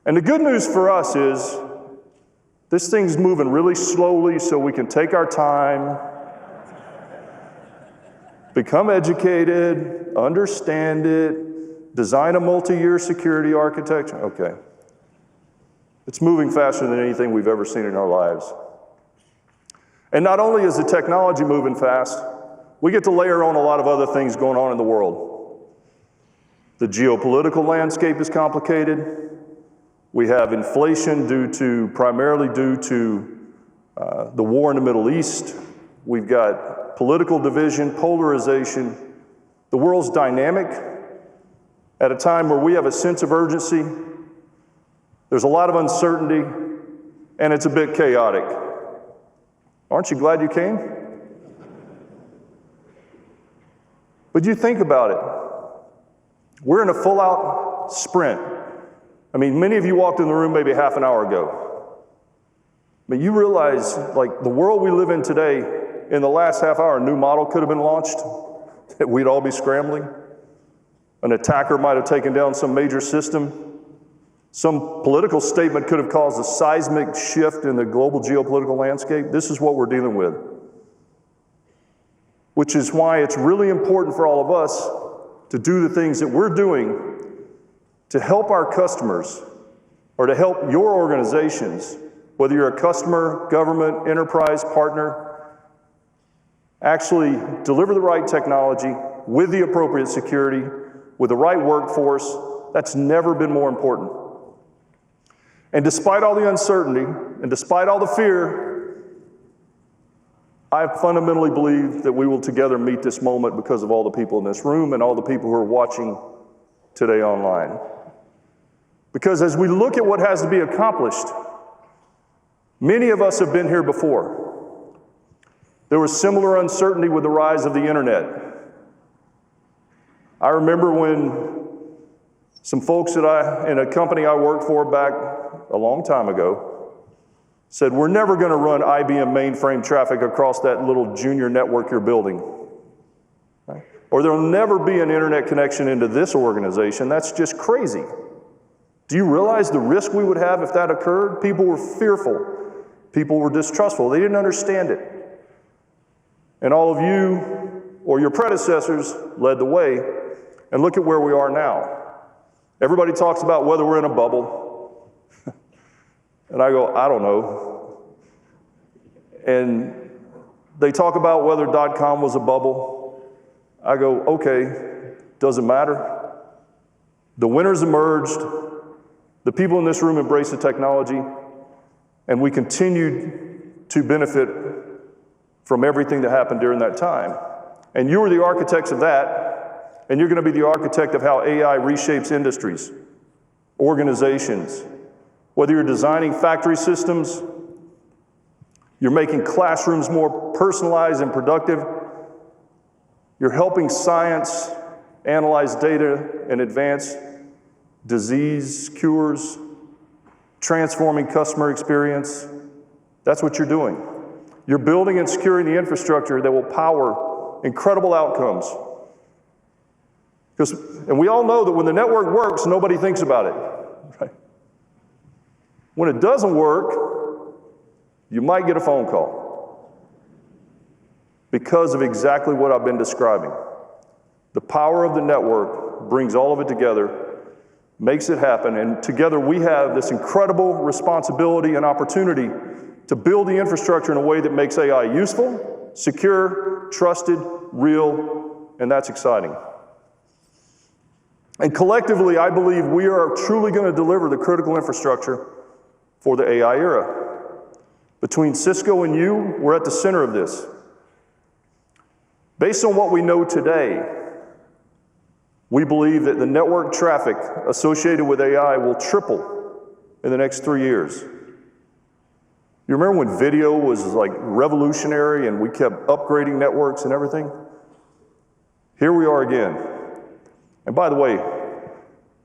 And the good news for us is this thing's moving really slowly so we can take our time, become educated, understand it, design a multi-year security architecture. Okay. It's moving faster than anything we've ever seen in our lives. And not only is the technology moving fast, we get to layer on a lot of other things going on in the world. The geopolitical landscape is complicated. We have inflation primarily due to the war in the Middle East. We've got political division, polarization. The world's dynamic at a time where we have a sense of urgency. There's a lot of uncertainty, and it's a bit chaotic. Aren't you glad you came? But you think about it. We're in a full-out sprint. I mean, many of you walked in the room maybe half an hour ago. But you realize, like, the world we live in today, in the last half hour, a new model could have been launched, that we'd all be scrambling. An attacker might have taken down some major system. Some political statement could have caused a seismic shift in the global geopolitical landscape. This is what we're dealing with. Which is why it's really important for all of us to do the things that we're doing to help our customers or to help your organizations, whether you're a customer, government, enterprise, partner, actually deliver the right technology with the appropriate security, with the right workforce. That's never been more important. And despite all the uncertainty and despite all the fear, I fundamentally believe that we will together meet this moment because of all the people in this room and all the people who are watching today online. Because as we look at what has to be accomplished, many of us have been here before. There was similar uncertainty with the rise of the internet. I remember when some folks in a company I worked for back a long time ago said, we're never going to run IBM mainframe traffic across that little junior network you're building. Right? Or there'll never be an internet connection into this organization. That's just crazy. Do you realize the risk we would have if that occurred? People were fearful. People were distrustful. They didn't understand it. And all of you or your predecessors led the way. And look at where we are now. Everybody talks about whether we're in a bubble. And I go, I don't know. And they talk about whether .com was a bubble. I go, okay, doesn't matter. The winners emerged. The people in this room embraced the technology, and we continued to benefit from everything that happened during that time. And you were the architects of that, and you're going to be the architect of how AI reshapes industries, organizations. Whether you're designing factory systems, you're making classrooms more personalized and productive, you're helping science analyze data and advance disease cures, transforming customer experience. That's what you're doing. You're building and securing the infrastructure that will power incredible outcomes. And we all know that when the network works, nobody thinks about it. Right? When it doesn't work, you might get a phone call because of exactly what I've been describing. The power of the network brings all of it together, makes it happen, and together we have this incredible responsibility and opportunity to build the infrastructure in a way that makes AI useful, secure, trusted, real, and that's exciting. And collectively, I believe we are truly going to deliver the critical infrastructure for the AI era. Between Cisco and you, we're at the center of this. Based on what we know today, we believe that the network traffic associated with AI will triple in the next 3 years. You remember when video was like revolutionary and we kept upgrading networks and everything? Here we are again. And by the way,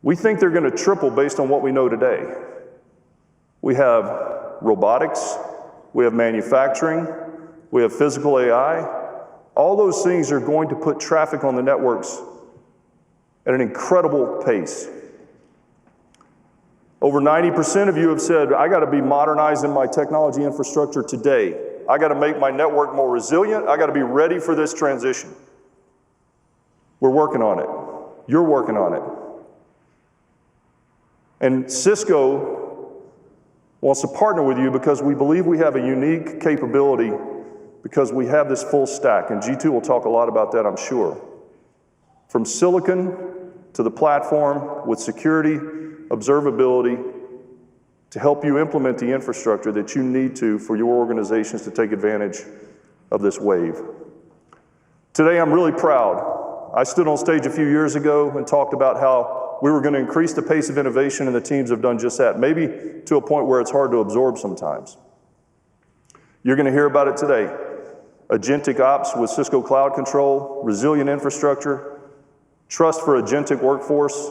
we think they're going to triple based on what we know today. We have robotics, we have manufacturing, we have physical AI. All those things are going to put traffic on the networks at an incredible pace. Over 90% of you have said, I got to be modernizing my technology infrastructure today. I got to make my network more resilient. I got to be ready for this transition. We're working on it. You're working on it. And Cisco wants to partner with you because we believe we have a unique capability because we have this full stack. And G2 will talk a lot about that, I'm sure. From silicon to the platform with security, observability, to help you implement the infrastructure that you need to for your organizations to take advantage of this wave. Today, I'm really proud. I stood on stage a few years ago and talked about how we were going to increase the pace of innovation, and the teams have done just that, maybe to a point where it's hard to absorb sometimes. You're going to hear about it today. Agentic ops with Cisco Cloud Control, resilient infrastructure, trust for agentic workforce.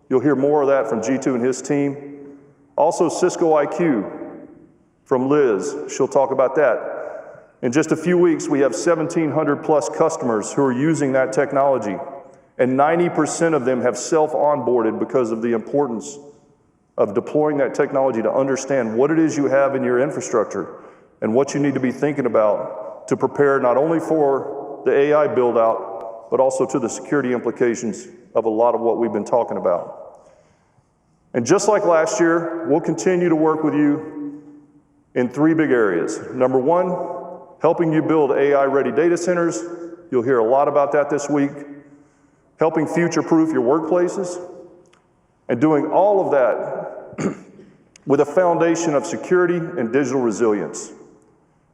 You'll hear more of that from G2 and his team. Also Cisco IQ from Liz. She'll talk about that. In just a few weeks, we have 1,700 plus customers who are using that technology, and 90% of them have self-onboarded because of the importance of deploying that technology to understand what it is you have in your infrastructure and what you need to be thinking about to prepare not only for the AI build-out, but also to the security implications of a lot of what we've been talking about. And just like last year, we'll continue to work with you in 3 big areas. Number 1, helping you build AI-ready data centers. You'll hear a lot about that this week. Helping future-proof your workplaces. And doing all of that with a foundation of security and digital resilience.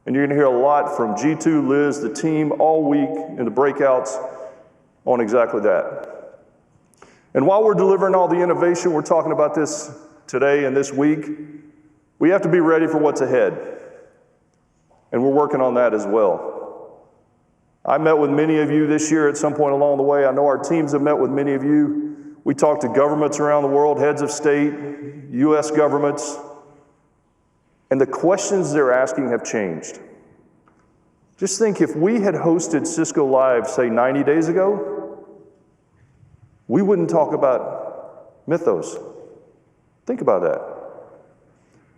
And you're going to hear a lot from G2, Liz, the team, all week in the breakouts on exactly that. And while we're delivering all the innovation, we're talking about this today and this week, we have to be ready for what's ahead. And we're working on that as well. I met with many of you this year at some point along the way. I know our teams have met with many of you. We talked to governments around the world, heads of state, US governments, and the questions they're asking have changed. Just think if we had hosted Cisco Live, say 90 days ago, we wouldn't talk about Mythos. Think about that.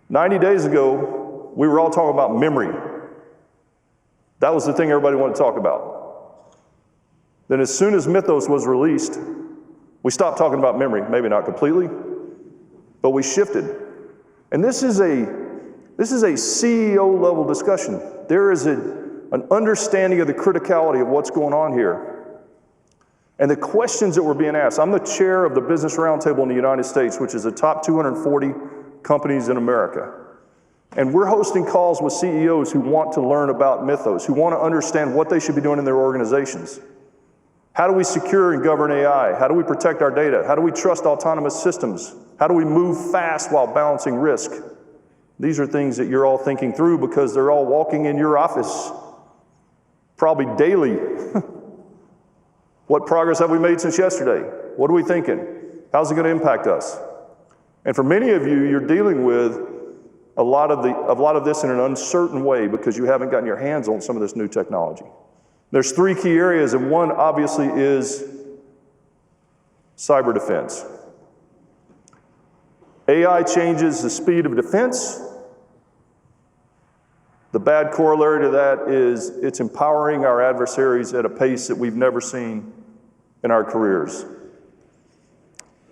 90 days ago, we were all talking about memory. That was the thing everybody wanted to talk about. Then as soon as Mythos was released, we stopped talking about memory, maybe not completely, but we shifted. And this is a This is a CEO level discussion. There is an understanding of the criticality of what's going on here. And the questions that were being asked. I'm the chair of the Business Roundtable in the United States, which is the top 240 companies in America. And we're hosting calls with CEOs who want to learn about Mythos, who want to understand what they should be doing in their organizations. How do we secure and govern AI? How do we protect our data? How do we trust autonomous systems? How do we move fast while balancing risk? These are things that you're all thinking through because they're all walking in your office, probably daily. What progress have we made since yesterday? What are we thinking? How's it going to impact us? And for many of you, you're dealing with a lot of this in an uncertain way because you haven't gotten your hands on some of this new technology. There's 3 key areas, and one obviously is cyber defense. AI changes the speed of defense. The bad corollary to that is it's empowering our adversaries at a pace that we've never seen in our careers.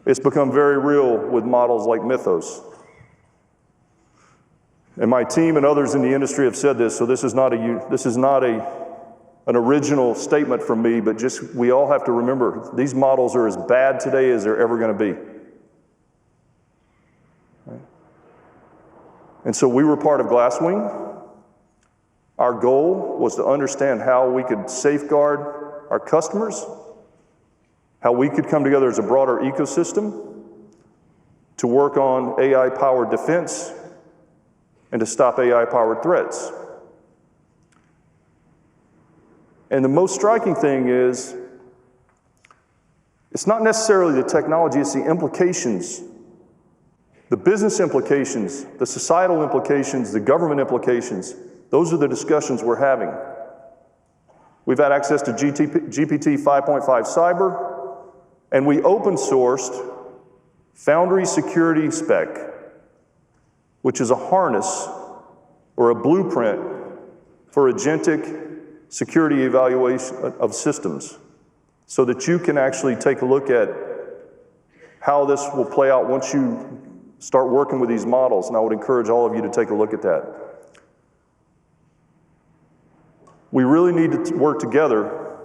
It's become very real with models like Mythos. And my team and others in the industry have said this, so this is not an original statement from me, but just we all have to remember these models are as bad today as they're ever going to be. Right? And so we were part of Glasswing. Our goal was to understand how we could safeguard our customers, how we could come together as a broader ecosystem to work on AI-powered defense and to stop AI-powered threats. And the most striking thing is, it's not necessarily the technology, it's the implications, the business implications, the societal implications, the government implications. Those are the discussions we're having. We've had access to GPT 5.5 Cyber, and we open sourced Foundry Security Spec, which is a harness or a blueprint for agentic security evaluation of systems so that you can actually take a look at how this will play out once you start working with these models. And I would encourage all of you to take a look at that. We really need to work together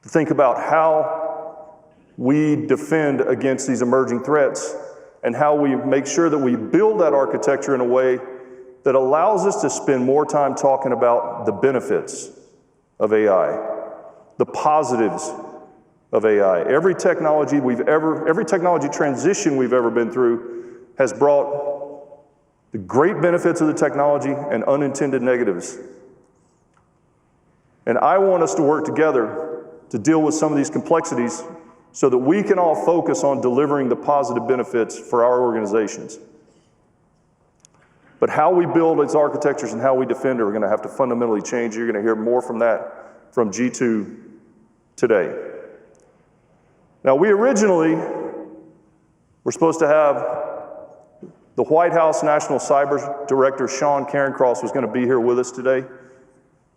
to think about how we defend against these emerging threats and how we make sure that we build that architecture in a way that allows us to spend more time talking about the benefits of AI, the positives of AI. Every technology transition we've ever been through has brought the great benefits of the technology and unintended negatives. And I want us to work together to deal with some of these complexities so that we can all focus on delivering the positive benefits for our organizations. But how we build these architectures and how we defend are going to have to fundamentally change. You're going to hear more from that from G2 today. Now, we originally were supposed to have the White House National Cyber Director, Sean Cairncross, was going to be here with us today.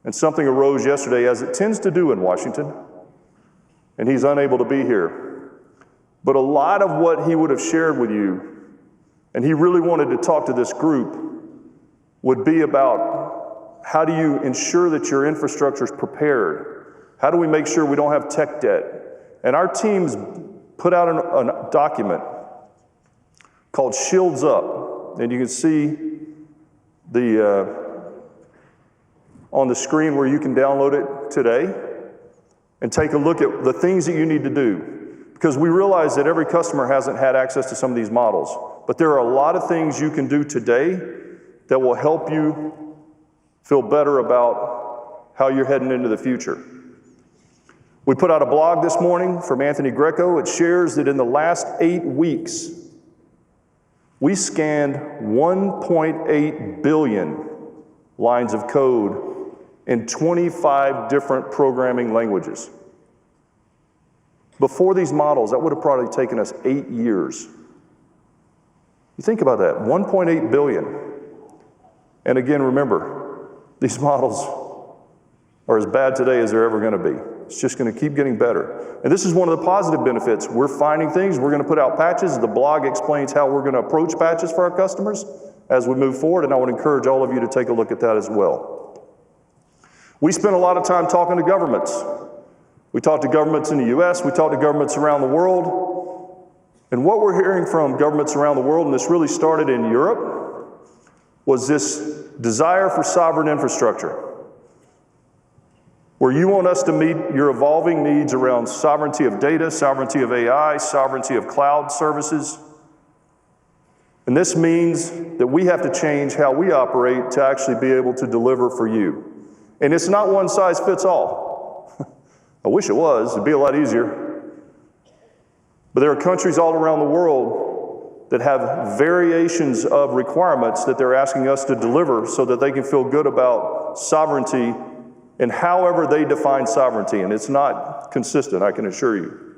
And something arose yesterday, as it tends to do in Washington, and he's unable to be here. But a lot of what he would have shared with you, and he really wanted to talk to this group, would be about how do you ensure that your infrastructure is prepared? How do we make sure we don't have tech debt? And our teams put out a document called Shields Up, and you can see on the screen where you can download it today and take a look at the things that you need to do. Because we realize that every customer hasn't had access to some of these models, but there are a lot of things you can do today that will help you feel better about how you're heading into the future. We put out a blog this morning from Anthony Greco. It shares that in the last 8 weeks, we scanned 1.8 billion lines of code in 25 different programming languages. Before these models, that would have probably taken us 8 years. You think about that, 1.8 billion. And again, remember, these models are as bad today as they're ever going to be. It's just going to keep getting better. And this is one of the positive benefits. We're finding things. We're going to put out patches. The blog explains how we're going to approach patches for our customers. as we move forward, and I would encourage all of you to take a look at that as well. We spend a lot of time talking to governments. We talk to governments in the US, we talk to governments around the world, and what we're hearing from governments around the world, and this really started in Europe, was this desire for sovereign infrastructure, where you want us to meet your evolving needs around sovereignty of data, sovereignty of AI, sovereignty of cloud services. And this means that we have to change how we operate to actually be able to deliver for you. And it's not one size fits all. I wish it was, it'd be a lot easier. But there are countries all around the world that have variations of requirements that they're asking us to deliver so that they can feel good about sovereignty and however they define sovereignty. And it's not consistent, I can assure you.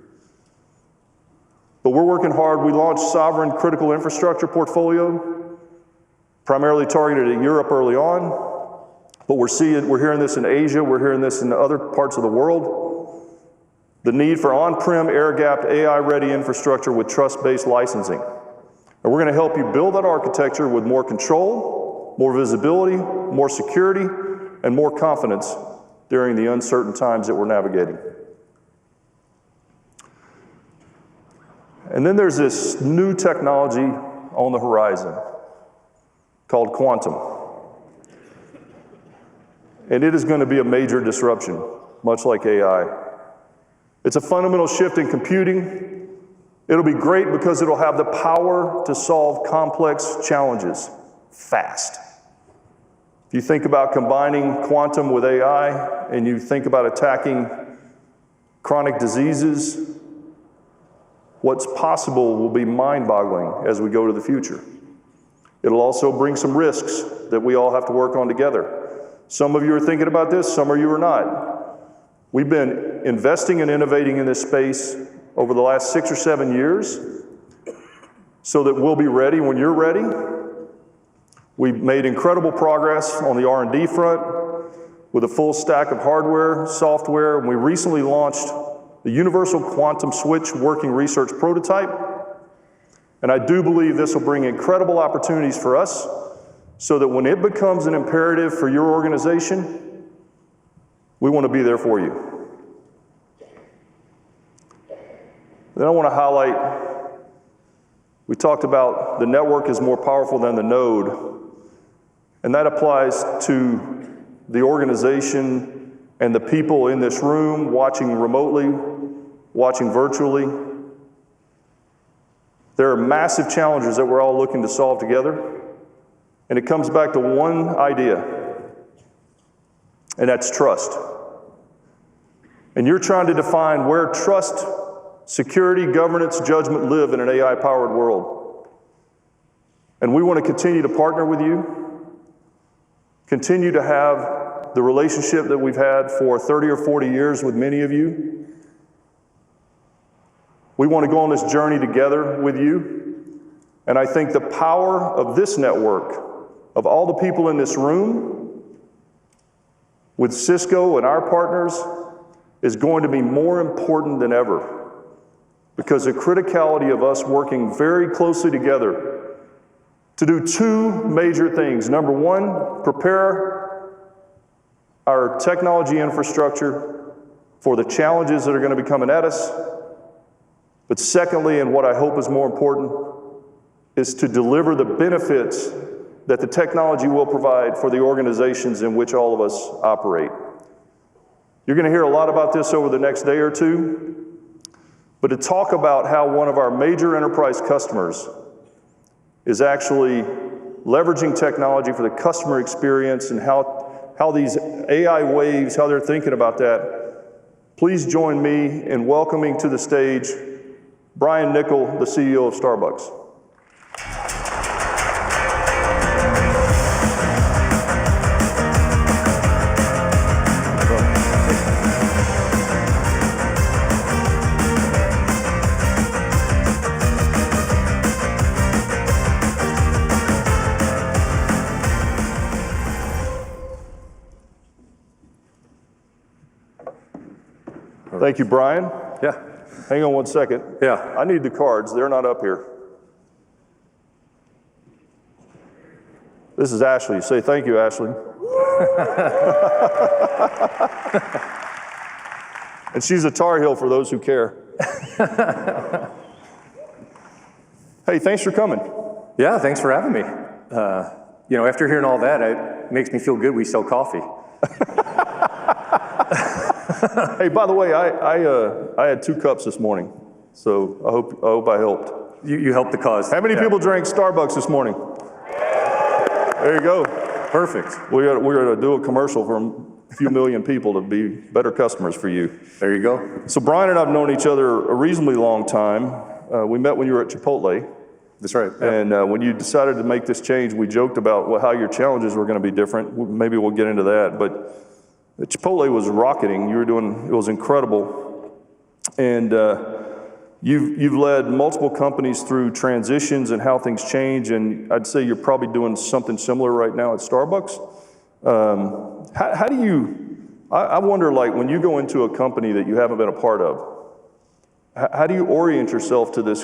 But we're working hard. We launched Sovereign Critical Infrastructure Portfolio, primarily targeted at Europe early on. But we're hearing this in Asia, we're hearing this in other parts of the world. The need for on-prem, air-gapped, AI-ready infrastructure with trust-based licensing. And we're going to help you build that architecture with more control, more visibility, more security, and more confidence during the uncertain times that we're navigating. And then there's this new technology on the horizon called quantum. And it is going to be a major disruption, much like AI. It's a fundamental shift in computing. It'll be great because it'll have the power to solve complex challenges fast. If you think about combining quantum with AI and you think about attacking chronic diseases, what's possible will be mind-boggling as we go to the future. It'll also bring some risks that we all have to work on together. Some of you are thinking about this, some of you are not. We've been investing and innovating in this space over the last 6 or 7 years so that we'll be ready when you're ready. We've made incredible progress on the R&D front with a full stack of hardware, software, and we recently launched the Universal Quantum Switch Working Research Prototype. And I do believe this will bring incredible opportunities for us so that when it becomes an imperative for your organization, we want to be there for you. Then I want to highlight, we talked about the network is more powerful than the node, and that applies to the organization and the people in this room watching remotely, watching virtually. There are massive challenges that we're all looking to solve together, and it comes back to one idea, and that's trust. And you're trying to define where trust, security, governance, judgment live in an AI-powered world. And we want to continue to partner with you, continue to have the relationship that we've had for 30 or 40 years with many of you. We want to go on this journey together with you. And I think the power of this network, of all the people in this room, with Cisco and our partners, is going to be more important than ever. Because the criticality of us working very closely together to do two major things. Number one, prepare our technology infrastructure for the challenges that are going to be coming at us. But secondly, and what I hope is more important, is to deliver the benefits that the technology will provide for the organizations in which all of us operate. You're going to hear a lot about this over the next day or two, but to talk about how one of our major enterprise customers is actually leveraging technology for the customer experience and how these AI waves, how they're thinking about that, please join me in welcoming to the stage Brian Niccol, the CEO of Starbucks. Thank you, Brian. Yeah. Hang on one second. Yeah. I need the cards. They're not up here. This is Ashley. Say thank you, Ashley. And she's a Tar Heel for those who care. Hey, thanks for coming. Yeah, thanks for having me. After hearing all that, it makes me feel good we sell coffee. Hey, by the way, I had 2 cups this morning, so I hope I helped. You helped the cause. How many people drank Starbucks this morning? There you go. Perfect. We're going to do a commercial for a few million people to be better customers for you. There you go. So Brian and I have known each other a reasonably long time. We met when you were at Chipotle. That's right. Yeah. And when you decided to make this change, we joked about how your challenges were going to be different. Maybe we'll get into that. But Chipotle was rocketing. It was incredible. And you've led multiple companies through transitions and how things change. And I'd say you're probably doing something similar right now at Starbucks. How do you, I wonder, like, when you go into a company that you haven't been a part of, how do you orient yourself to this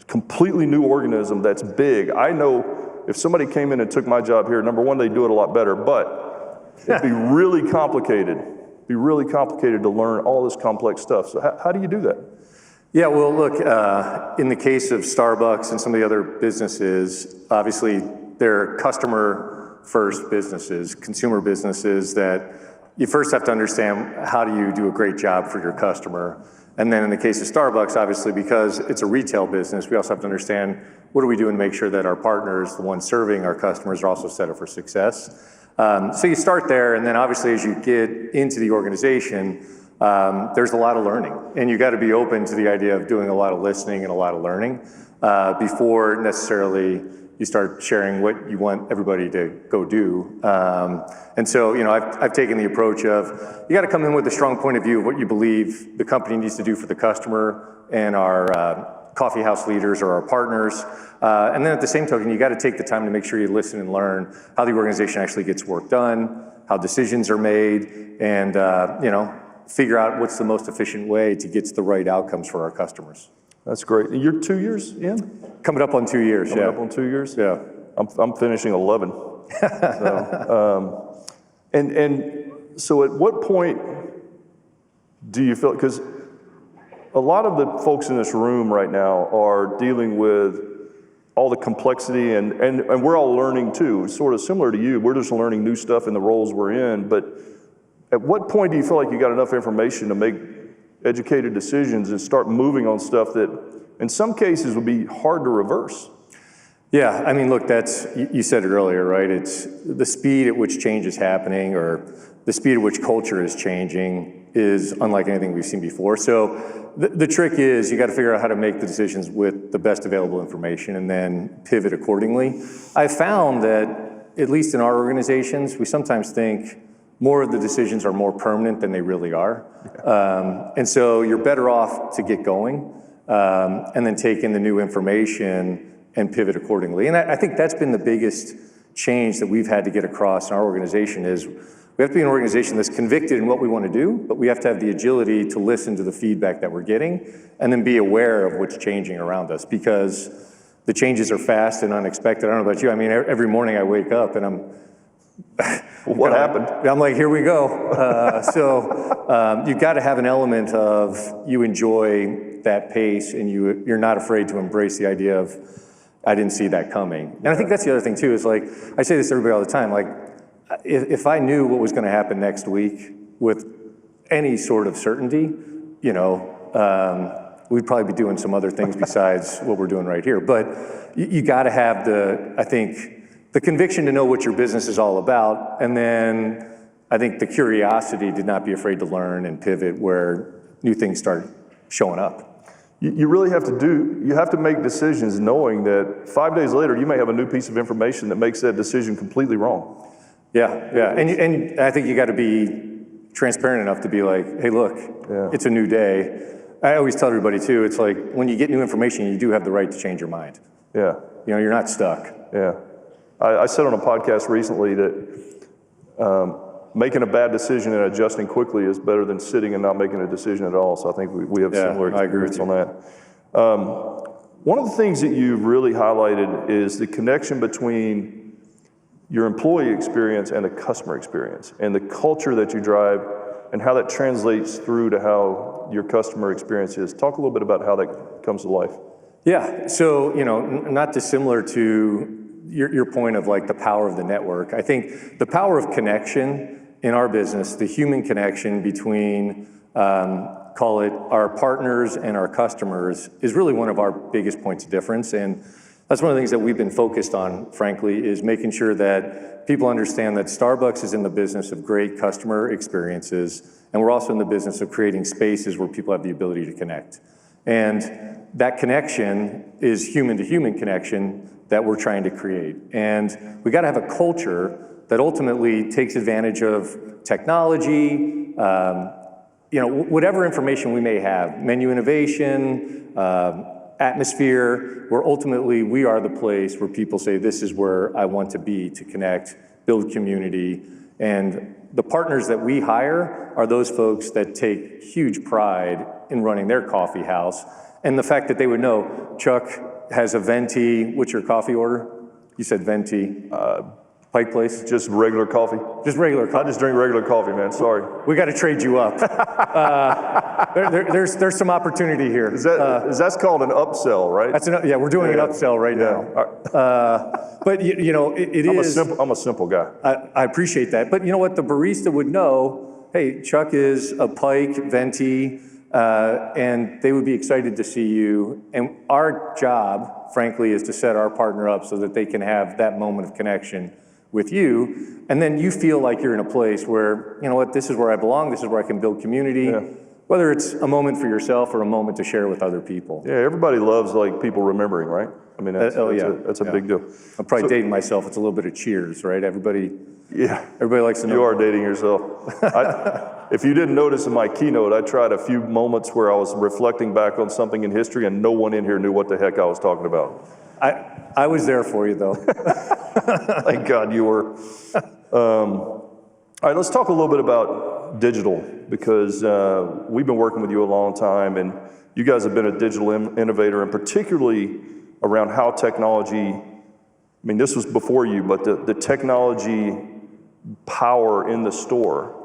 completely new organism that's big? I know if somebody came in and took my job here, number one, they'd do it a lot better, but it'd be really complicated. It'd be really complicated to learn all this complex stuff. So how do you do that? Yeah, well, look, in the case of Starbucks and some of the other businesses, obviously they're customer-first businesses, consumer businesses that you first have to understand how do you do a great job for your customer. And then in the case of Starbucks, obviously, because it's a retail business, we also have to understand what are we doing to make sure that our partners, the ones serving our customers, are also set up for success. So you start there, and then obviously as you get into the organization, there's a lot of learning. And you got to be open to the idea of doing a lot of listening and a lot of learning before necessarily you start sharing what you want everybody to go do. And so, I've taken the approach of, you got to come in with a strong point of view of what you believe the company needs to do for the customer and our coffee house leaders or our partners. And then at the same token, you got to take the time to make sure you listen and learn how the organization actually gets work done, how decisions are made, and, figure out what's the most efficient way to get to the right outcomes for our customers. That's great. You're 2 years in? Coming up on 2 years, Coming up on 2 years? Yeah. I'm finishing 11. So at what point do you feel, because a lot of the folks in this room right now are dealing with all the complexity and we're all learning too. It's sort of similar to you. We're just learning new stuff in the roles we're in. But at what point do you feel like you got enough information to make educated decisions and start moving on stuff that in some cases would be hard to reverse? Yeah, I mean, look, you said it earlier, right? It's the speed at which change is happening or the speed at which culture is changing is unlike anything we've seen before. So the trick is you got to figure out how to make the decisions with the best available information and then pivot accordingly. I found that, at least in our organizations, we sometimes think more of the decisions are more permanent than they really are. And so you're better off to get going and then take in the new information and pivot accordingly. And I think that's been the biggest change that we've had to get across in our organization is we have to be an organization that's convicted in what we want to do, but we have to have the agility to listen to the feedback that we're getting and then be aware of what's changing around us because the changes are fast and unexpected. I don't know about you. I mean, every morning I wake up and I'm what happened? I'm like, here we go. So you've got to have an element of you enjoy that pace and you're not afraid to embrace the idea of, I didn't see that coming. And I think that's the other thing too, is like, I say this to everybody all the time, like, if I knew what was going to happen next week with any sort of certainty, we'd probably be doing some other things besides what we're doing right here. But you got to have the conviction to know what your business is all about, and then I think the curiosity to not be afraid to learn and pivot where new things start showing up. You really have to make decisions knowing that 5 days later you may have a new piece of information that makes that decision completely wrong. Yeah, and I think you got to be transparent enough to be like, hey, look, It's a new day. I always tell everybody too, it's like when you get new information, you do have the right to change your mind. Yeah. You're not stuck. Yeah. I said on a podcast recently that making a bad decision and adjusting quickly is better than sitting and not making a decision at all. So I think we have similar experience on that. One of the things that you've really highlighted is the connection between your employee experience and the customer experience, and the culture that you drive, and how that translates through to how your customer experience is. Talk a little bit about how that comes to life. Yeah, so, not dissimilar to your point of like the power of the network. I think the power of connection in our business, the human connection between, call it our partners and our customers, is really one of our biggest points of difference. And that's one of the things that we've been focused on, frankly, is making sure that people understand that Starbucks is in the business of great customer experiences, and we're also in the business of creating spaces where people have the ability to connect. And that connection is human-to-human connection that we're trying to create. And we got to have a culture that ultimately takes advantage of technology, whatever information we may have, menu innovation, atmosphere, where ultimately we are the place where people say, this is where I want to be to connect, build community. And the partners that we hire are those folks that take huge pride in running their coffee house. And the fact that they would know, Chuck has a venti, what's your coffee order? You said venti. Pike Place? Just regular coffee. Just regular coffee. I just drink regular coffee, man, sorry. We got to trade you up. There's some opportunity here. That's called an upsell, right? Yeah, we're doing an upsell right now. But it is. I'm a simple guy. I appreciate that. But you know what? The barista would know, hey, Chuck is a Pike, venti, and they would be excited to see you. And our job, frankly, is to set our partner up so that they can have that moment of connection with you, and then you feel like you're in a place where, you know what, this is where I belong, this is where I can build community, whether it's a moment for yourself or a moment to share with other people. Yeah, everybody loves like people remembering, right? I mean, that's a big deal. I'm probably dating myself. It's a little bit of Cheers, right? Everybody likes to know. You are dating yourself. If you didn't notice in my keynote, I tried a few moments where I was reflecting back on something in history, and no one in here knew what the heck I was talking about. I was there for you, though. Thank God you were. All right, let's talk a little bit about digital, because we've been working with you a long time, and you guys have been a digital innovator, and particularly around how technology, I mean, this was before you, but the technology power in the store.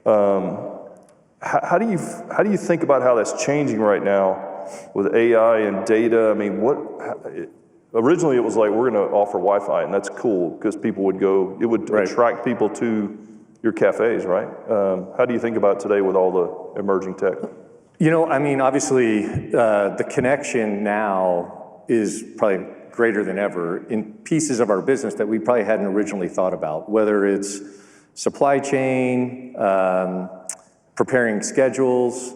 How do you think about how that's changing right now with AI and data? I mean, originally it was like, we're going to offer Wi-Fi, and that's cool because people would go, it would attract people to your cafes, right? How do you think about today with all the emerging tech? I mean, obviously, the connection now is probably greater than ever in pieces of our business that we probably hadn't originally thought about, whether it's supply chain, preparing schedules,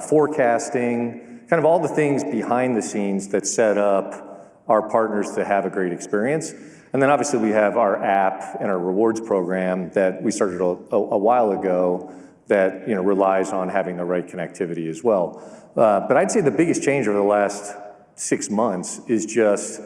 forecasting, kind of all the things behind the scenes that set up our partners to have a great experience. And then obviously we have our app and our rewards program that we started a while ago that relies on having the right connectivity as well. But I'd say the biggest change over the last 6 months is just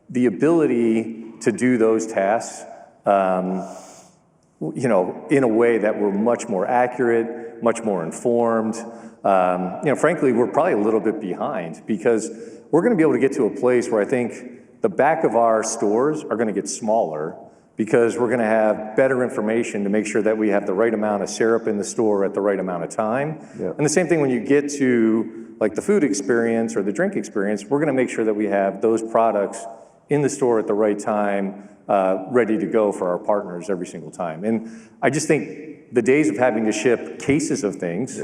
the ability to do those tasks in a way that we're much more accurate, much more informed. Frankly, we're probably a little bit behind because we're going to be able to get to a place where I think the back of our stores are going to get smaller because we're going to have better information to make sure that we have the right amount of syrup in the store at the right amount of time. Yeah. And the same thing when you get to like the food experience or the drink experience, we're going to make sure that we have those products in the store at the right time, ready to go for our partners every single time. And I just think the days of having to ship cases of things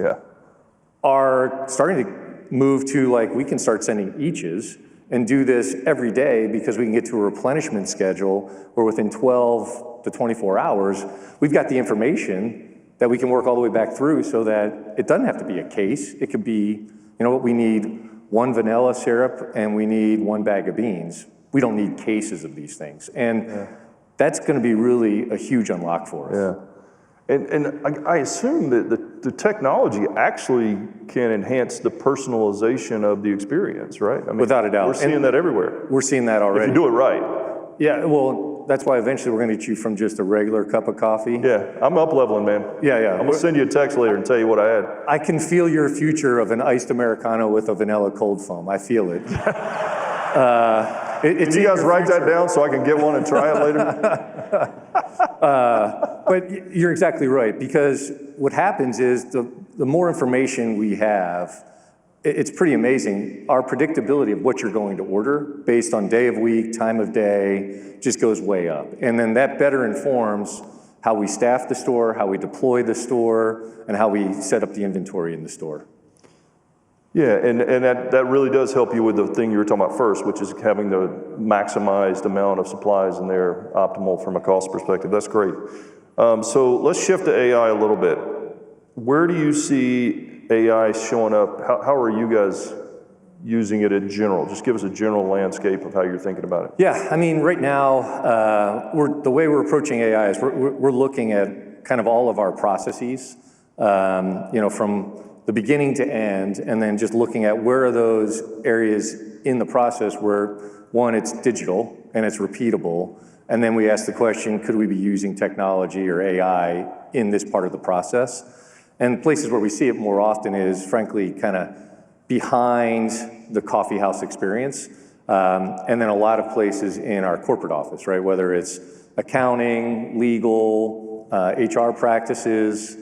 are starting to move to like we can start sending eaches and do this every day because we can get to a replenishment schedule where within 12 to 24 hours, we've got the information that we can work all the way back through so that it doesn't have to be a case. It could be, we need 1 vanilla syrup and we need 1 bag of beans. We don't need cases of these things. And that's going to be really a huge unlock for us. Yeah. And I assume that the technology actually can enhance the personalization of the experience, right? I mean, without a doubt. We're seeing that everywhere. We're seeing that already. If you do it right. Yeah, well, that's why eventually we're going to get you from just a regular cup of coffee. Yeah, I'm up-leveling, man. Yeah. I'm going to send you a text later and tell you what I had. I can feel your future of an iced Americano with a vanilla cold foam. I feel it. Can you guys write that down so I can get one and try it later? But you're exactly right, because what happens is the more information we have, it's pretty amazing. Our predictability of what you're going to order based on day of week, time of day, just goes way up. And then that better informs how we staff the store, how we deploy the store, and how we set up the inventory in the store. Yeah, and that really does help you with the thing you were talking about first, which is having the maximized amount of supplies in there, optimal from a cost perspective. That's great. So let's shift to AI a little bit. Where do you see AI showing up? How are you guys using it in general? Just give us a general landscape of how you're thinking about it. Yeah, I mean, right now, the way we're approaching AI is we're looking at kind of all of our processes, from the beginning to end, and then just looking at where are those areas in the process where, one, it's digital and it's repeatable, and then we ask the question, could we be using technology or AI in this part of the process? And places where we see it more often is, frankly, kind of behind the coffee house experience, and then a lot of places in our corporate office, right? Whether it's accounting, legal, HR practices,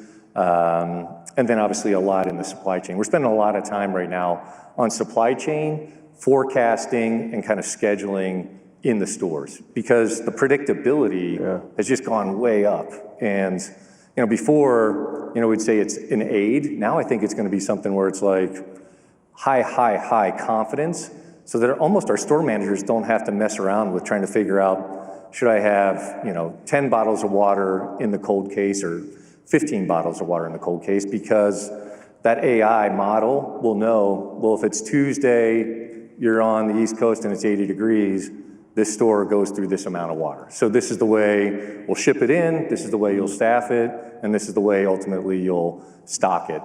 and then obviously a lot in the supply chain. We're spending a lot of time right now on supply chain, forecasting, and kind of scheduling in the stores, because the predictability has just gone way up. And before, we'd say it's an aid. Now I think it's going to be something where it's like high confidence, so that almost our store managers don't have to mess around with trying to figure out, should I have 10 bottles of water in the cold case or 15 bottles of water in the cold case, because that AI model will know, well, if it's Tuesday, you're on the East Coast and it's 80 degrees, this store goes through this amount of water. So this is the way we'll ship it in, this is the way you'll staff it, and this is the way ultimately you'll stock it.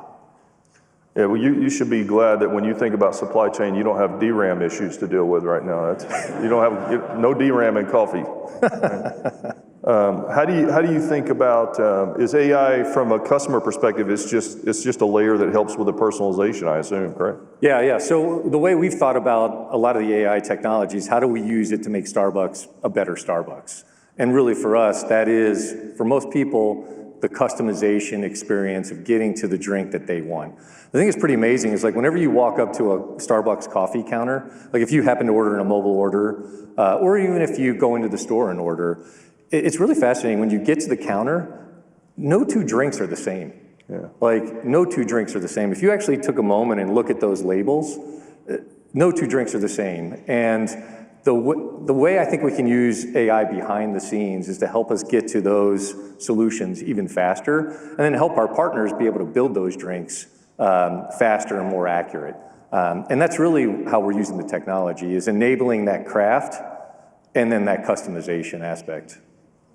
Yeah, well, you should be glad that when you think about supply chain, you don't have DRAM issues to deal with right now. You don't have no DRAM in coffee. How do you think about is AI from a customer perspective? It's just a layer that helps with the personalization, I assume, correct? Yeah. So the way we've thought about a lot of the AI technologies, how do we use it to make Starbucks a better Starbucks? And really for us, that is, for most people, the customization experience of getting to the drink that they want. The thing that's pretty amazing is, like, whenever you walk up to a Starbucks coffee counter, like if you happen to order in a mobile order, or even if you go into the store and order, it's really fascinating. When you get to the counter, no two drinks are the same. Yeah. Like, no two drinks are the same. If you actually took a moment and look at those labels, no two drinks are the same. And the way I think we can use AI behind the scenes is to help us get to those solutions even faster, and then help our partners be able to build those drinks faster and more accurate. And that's really how we're using the technology, is enabling that craft and then that customization aspect.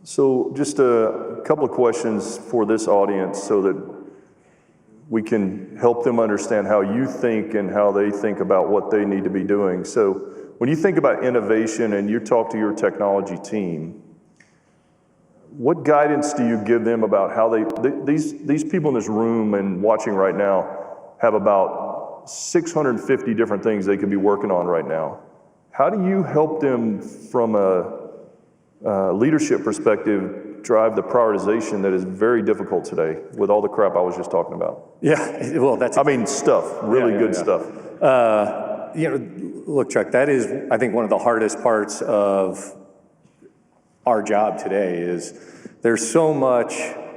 So just a couple of questions for this audience so that we can help them understand how you think and how they think about what they need to be doing. So when you think about innovation and you talk to your technology team, what guidance do you give them about how these people in this room and watching right now have about 650 different things they could be working on right now? How do you help them from a leadership perspective drive the prioritization that is very difficult today with all the crap I was just talking about? Yeah, well, that's... stuff, really good stuff. Look, Chuck, that is, I think, one of the hardest parts of our job today is there's so much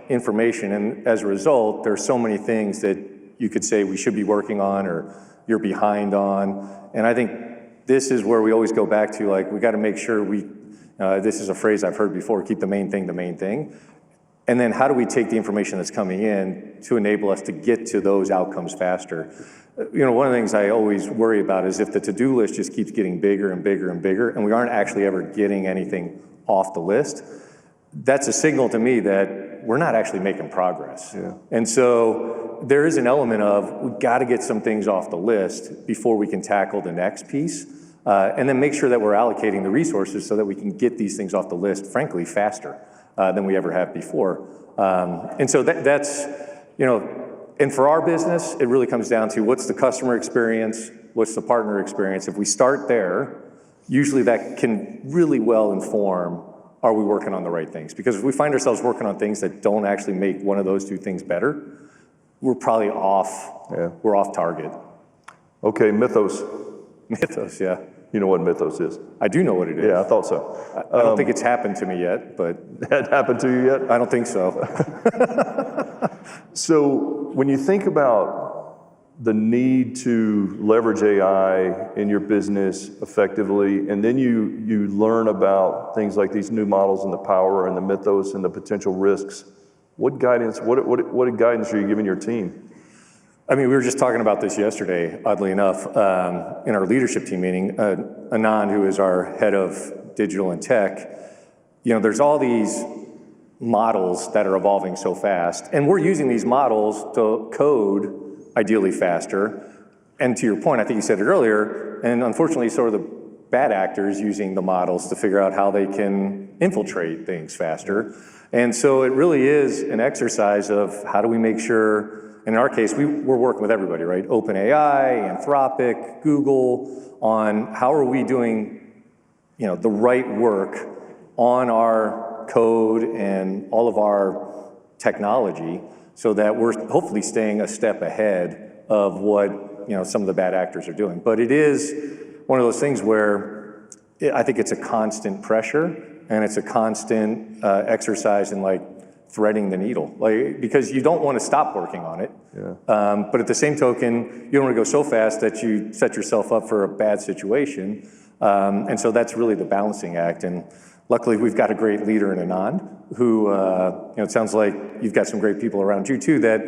information, and as a result, there's so many things that you could say we should be working on or you're behind on. And I think this is where we always go back to, like, we got to make sure this is a phrase I've heard before, keep the main thing. And then how do we take the information that's coming in to enable us to get to those outcomes faster? One of the things I always worry about is if the to-do list just keeps getting bigger and bigger and bigger, and we aren't actually ever getting anything off the list, that's a signal to me that we're not actually making progress. Yeah. And so there is an element of, we've got to get some things off the list before we can tackle the next piece, and then make sure that we're allocating the resources so that we can get these things off the list, frankly, faster than we ever have before. And so that's, and for our business, it really comes down to what's the customer experience, what's the partner experience. If we start there, usually that can really well inform, are we working on the right things? Because if we find ourselves working on things that don't actually make one of those two things better, we're probably off, we're off target. Okay, mythos. Mythos, yeah. You know what mythos is? I do know what it is. Yeah, I thought so. I don't think it's happened to me yet, but. It happened to you yet? I don't think so. So when you think about the need to leverage AI in your business effectively, and then you learn about things like these new models and the power and the mythos and the potential risks, what guidance are you giving your team? I mean, we were just talking about this yesterday, oddly enough, in our leadership team meeting. Anand, who is our head of digital and tech, there's all these models that are evolving so fast, and we're using these models to code ideally faster. And to your point, I think you said it earlier, and unfortunately, so are the bad actors using the models to figure out how they can infiltrate things faster. And so it really is an exercise of how do we make sure, in our case, we're working with everybody, right? OpenAI, Anthropic, Google, on how are we doing, the right work on our code and all of our technology so that we're hopefully staying a step ahead of what, some of the bad actors are doing. But it is one of those things where I think it's a constant pressure and it's a constant exercise in threading the needle, because you don't want to stop working on it. Yeah. But at the same token, you don't want to go so fast that you set yourself up for a bad situation. And so that's really the balancing act. And luckily, we've got a great leader in Anand, who, it sounds like you've got some great people around you too, that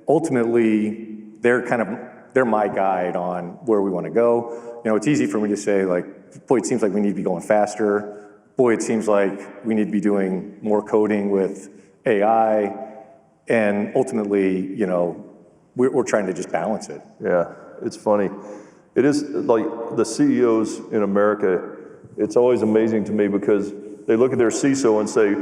ultimately they're my guide on where we want to go. It's easy for me to say boy, it seems like we need to be going faster. Boy, it seems like we need to be doing more coding with AI, and ultimately, we're trying to just balance it. Yeah, it's funny. It is like the CEOs in America, it's always amazing to me because they look at their CISO and say,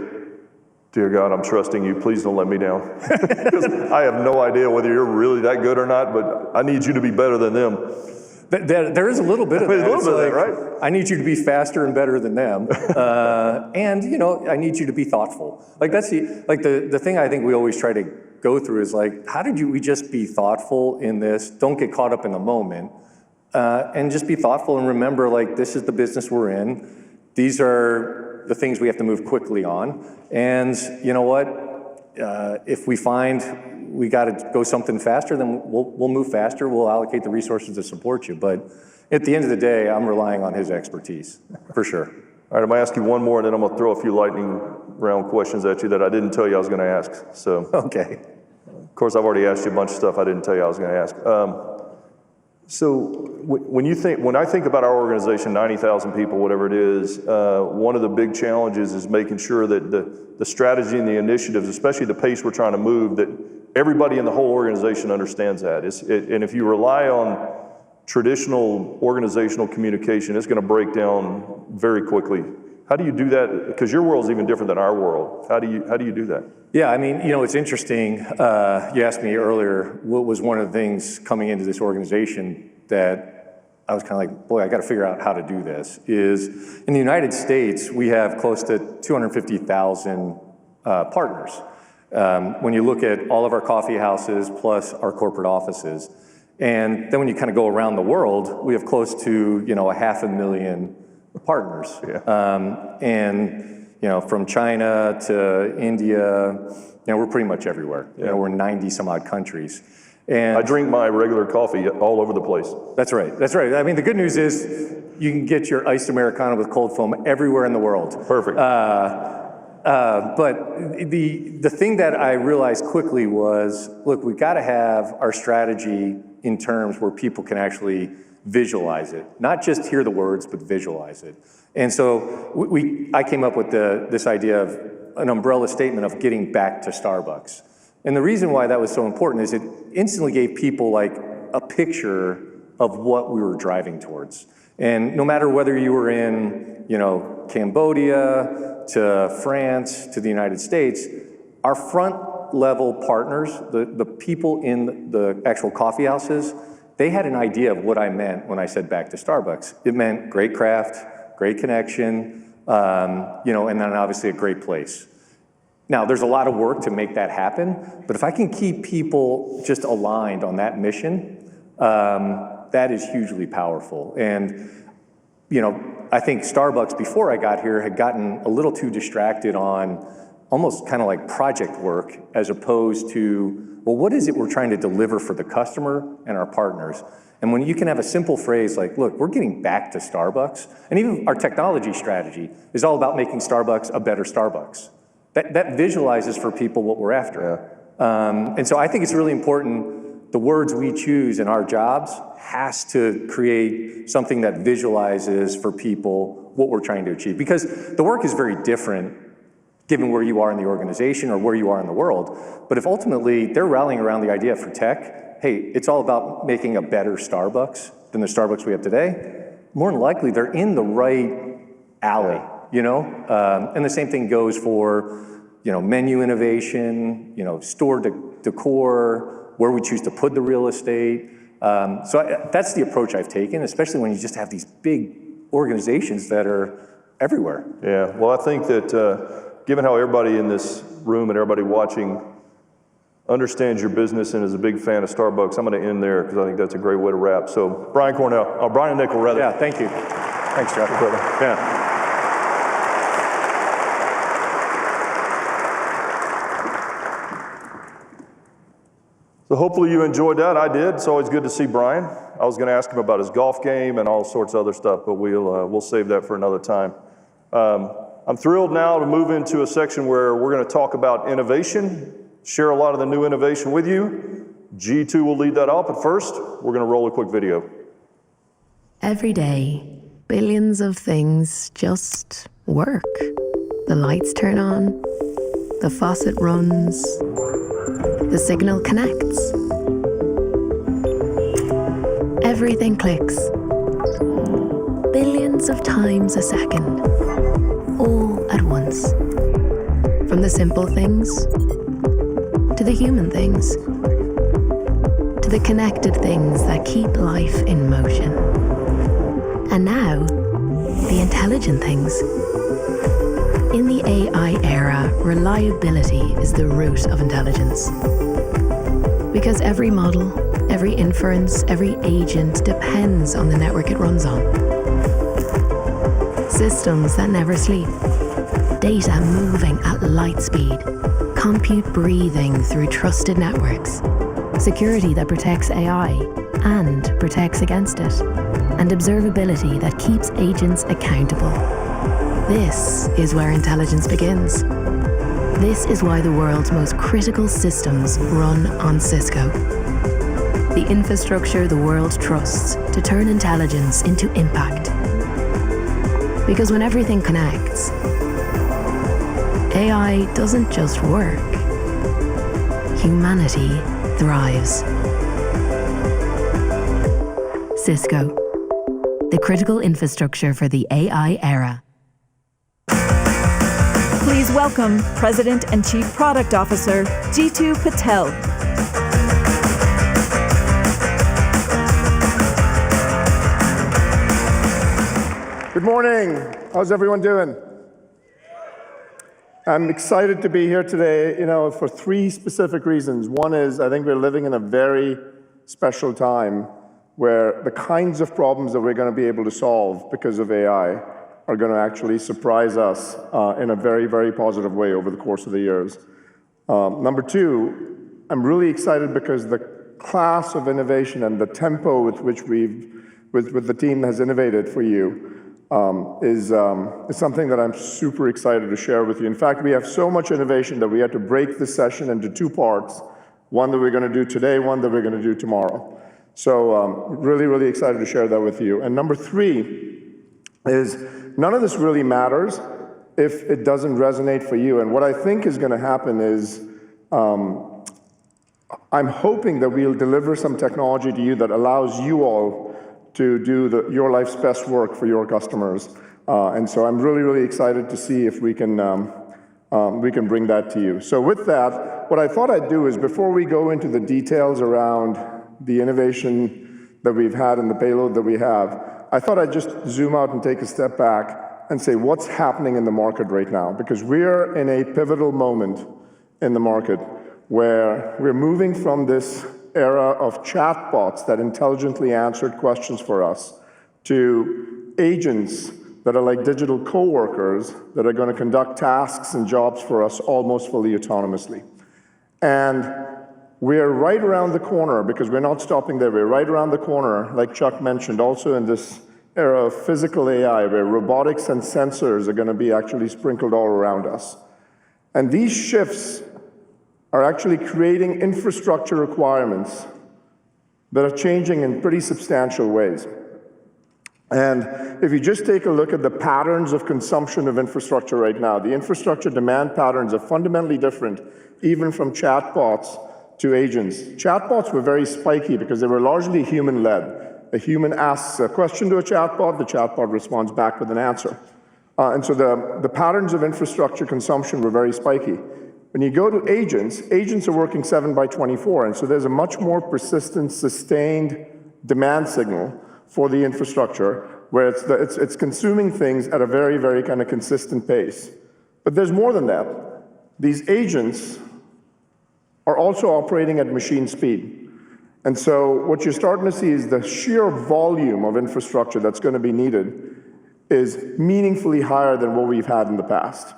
dear God, I'm trusting you, please don't let me down. Because I have no idea whether you're really that good or not, but I need you to be better than them. There is a little bit of that. A little bit of that, right? I need you to be faster and better than them, and I need you to be thoughtful. That's the thing I think we always try to go through is how did we just be thoughtful in this? Don't get caught up in the moment, and just be thoughtful and remember this is the business we're in. These are the things we have to move quickly on, and you know what? If we find we got to go something faster, then we'll move faster. We'll allocate the resources to support you. But at the end of the day, I'm relying on his expertise, for sure. All right, I'm going to ask you one more, and then I'm going to throw a few lightning round questions at you that I didn't tell you I was going to ask. So, okay. Of course, I've already asked you a bunch of stuff I didn't tell you I was going to ask. So when I think about our organization, 90,000 people, whatever it is, one of the big challenges is making sure that the strategy and the initiatives, especially the pace we're trying to move, that everybody in the whole organization understands that. And if you rely on traditional organizational communication, it's going to break down very quickly. How do you do that? Because your world's even different than our world. How do you do that? Yeah, I mean, it's interesting. You asked me earlier what was one of the things coming into this organization that I was kind of boy, I got to figure out how to do this. Is in the United States, we have close to 250,000 partners. When you look at all of our coffee houses plus our corporate offices, and then when you kind of go around the world, we have close to 500,000 partners. Yeah. And from China to India, we're pretty much everywhere. Yeah. We're in 90 some odd countries. And I drink my regular coffee all over the place. That's right. That's right. I mean, the good news is you can get your iced Americano with cold foam everywhere in the world. Perfect. But the thing that I realized quickly was, look, we've got to have our strategy in terms where people can actually visualize it, not just hear the words, but visualize it. And so I came up with this idea of an umbrella statement of getting back to Starbucks. And the reason why that was so important is it instantly gave people a picture of what we were driving towards. And no matter whether you were in, Cambodia to France to the United States, our front level partners, the people in the actual coffee houses, they had an idea of what I meant when I said back to Starbucks. It meant great craft, great connection, and then obviously a great place. Now, there's a lot of work to make that happen, but if I can keep people just aligned on that mission, that is hugely powerful. And, I think Starbucks, before I got here, had gotten a little too distracted on almost kind of like project work as opposed to, well, what is it we're trying to deliver for the customer and our partners? And when you can have a simple phrase like, look, we're getting back to Starbucks, and even our technology strategy is all about making Starbucks a better Starbucks. That visualizes for people what we're after. Yeah. And so I think it's really important, the words we choose in our jobs has to create something that visualizes for people what we're trying to achieve. Because the work is very different given where you are in the organization or where you are in the world. But if ultimately they're rallying around the idea for tech, hey, it's all about making a better Starbucks than the Starbucks we have today, more than likely they're in the right alley, and the same thing goes for, menu innovation, store decor, where we choose to put the real estate. So that's the approach I've taken, especially when you just have these big organizations that are everywhere. Yeah, well, I think that given how everybody in this room and everybody watching understands your business and is a big fan of Starbucks, I'm going to end there because I think that's a great way to wrap. So Brian Nickel, rather. Yeah, thank you. Thanks, Jeff. Yeah. So hopefully you enjoyed that. I did. It's always good to see Brian. I was going to ask him about his golf game and all sorts of other stuff, but we'll save that for another time. I'm thrilled now to move into a section where we're going to talk about innovation, share a lot of the new innovation with you. G2 will lead that off, but first, we're going to roll a quick video. Every day, billions of things just work. The lights turn on, the faucet runs, the signal connects. Everything clicks. Billions of times a second, all at once. From the simple things, to the human things, to the connected things that keep life in motion. And now, the intelligent things. In the AI era, reliability is the root of intelligence. Because every model, every inference, every agent depends on the network it runs on. Systems that never sleep, data moving at light speed, compute breathing through trusted networks, security that protects AI and protects against it, and observability that keeps agents accountable. This is where intelligence begins. This is why the world's most critical systems run on Cisco. The infrastructure the world trusts to turn intelligence into impact. Because when everything connects, AI doesn't just work. Humanity thrives. Cisco, the critical infrastructure for the AI era. Please welcome President and Chief Product Officer, Jeetu Patel. Good morning. How's everyone doing? I'm excited to be here today, for three specific reasons. One is I think we're living in a very special time where the kinds of problems that we're going to be able to solve because of AI are going to actually surprise us in a very, very positive way over the course of the years. Number two, I'm really excited because the class of innovation and the tempo with which with the team has innovated for you is something that I'm super excited to share with you. In fact, we have so much innovation that we had to break this session into two parts, one that we're going to do today, one that we're going to do tomorrow. So really, really excited to share that with you. And number three is none of this really matters if it doesn't resonate for you. And what I think is going to happen is I'm hoping that we'll deliver some technology to you that allows you all to do your life's best work for your customers. And so I'm really, really excited to see if we can bring that to you. So with that, what I thought I'd do is before we go into the details around the innovation that we've had and the payload that we have, I thought I'd just zoom out and take a step back and say what's happening in the market right now, because we're in a pivotal moment in the market where we're moving from this era of chatbots that intelligently answered questions for us to agents that are like digital coworkers that are going to conduct tasks and jobs for us almost fully autonomously. And we're right around the corner, because we're not stopping there, we're right around the corner, like Chuck mentioned, also in this era of physical AI, where robotics and sensors are going to be actually sprinkled all around us. And these shifts are actually creating infrastructure requirements that are changing in pretty substantial ways. And if you just take a look at the patterns of consumption of infrastructure right now, the infrastructure demand patterns are fundamentally different, even from chatbots to agents. Chatbots were very spiky because they were largely human-led. A human asks a question to a chatbot, the chatbot responds back with an answer. And so the patterns of infrastructure consumption were very spiky. When you go to agents, agents are working 7/24, and so there's a much more persistent, sustained demand signal for the infrastructure, where it's consuming things at a very, very kind of consistent pace. But there's more than that. These agents are also operating at machine speed. And so what you're starting to see is the sheer volume of infrastructure that's going to be needed is meaningfully higher than what we've had in the past.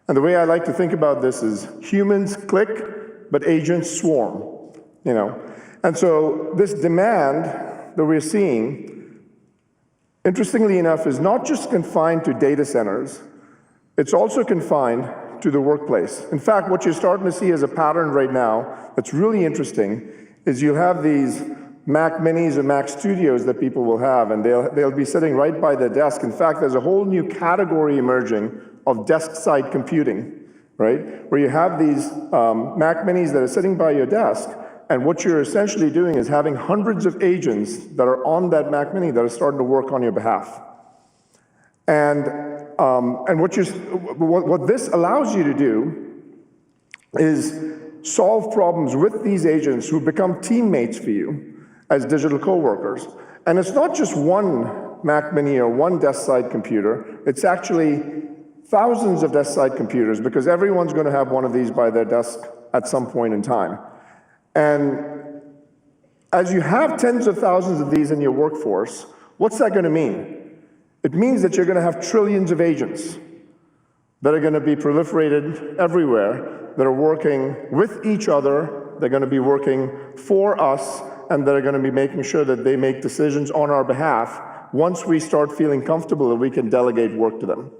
And the way I like to think about this is humans click, but agents swarm, you know. And so this demand that we're seeing, interestingly enough, is not just confined to data centers, it's also confined to the workplace. In fact, what you're starting to see as a pattern right now that's really interesting is you'll have these Mac Minis or Mac Studios that people will have, and they'll be sitting right by their desk. In fact, there's a whole new category emerging of desk-side computing, right? Where you have these Mac Minis that are sitting by your desk, and what you're essentially doing is having hundreds of agents that are on that Mac Mini that are starting to work on your behalf. And what this allows you to do is solve problems with these agents who become teammates for you as digital coworkers. And it's not just one Mac Mini or one desk-side computer, it's actually thousands of desk-side computers, because everyone's going to have one of these by their desk at some point in time. And as you have tens of thousands of these in your workforce, what's that going to mean? It means that you're going to have trillions of agents that are going to be proliferated everywhere, that are working with each other, they're going to be working for us, and that are going to be making sure that they make decisions on our behalf once we start feeling comfortable that we can delegate work to them.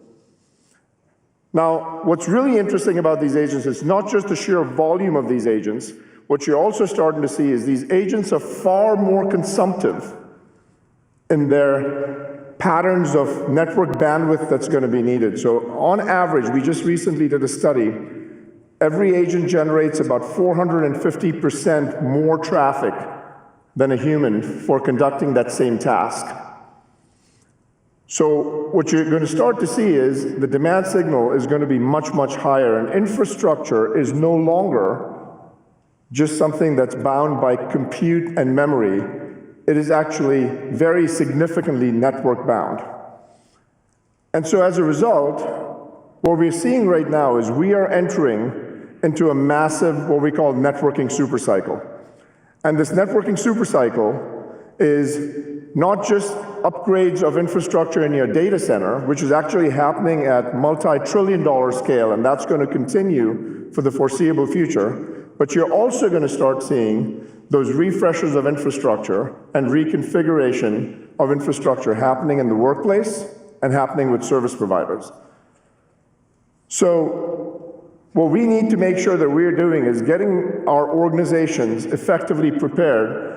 Now, what's really interesting about these agents is not just the sheer volume of these agents. What you're also starting to see is these agents are far more consumptive in their patterns of network bandwidth that's going to be needed. So on average, we just recently did a study, every agent generates about 450% more traffic than a human for conducting that same task. So what you're going to start to see is the demand signal is going to be much, much higher, and infrastructure is no longer just something that's bound by compute and memory. It is actually very significantly network bound. And so as a result, what we're seeing right now is we are entering into a massive, what we call networking supercycle. And this networking supercycle is not just upgrades of infrastructure in your data center, which is actually happening at multi-trillion-dollar scale, and that's going to continue for the foreseeable future, but you're also going to start seeing those refreshes of infrastructure and reconfiguration of infrastructure happening in the workplace and happening with service providers. So what we need to make sure that we're doing is getting our organizations effectively prepared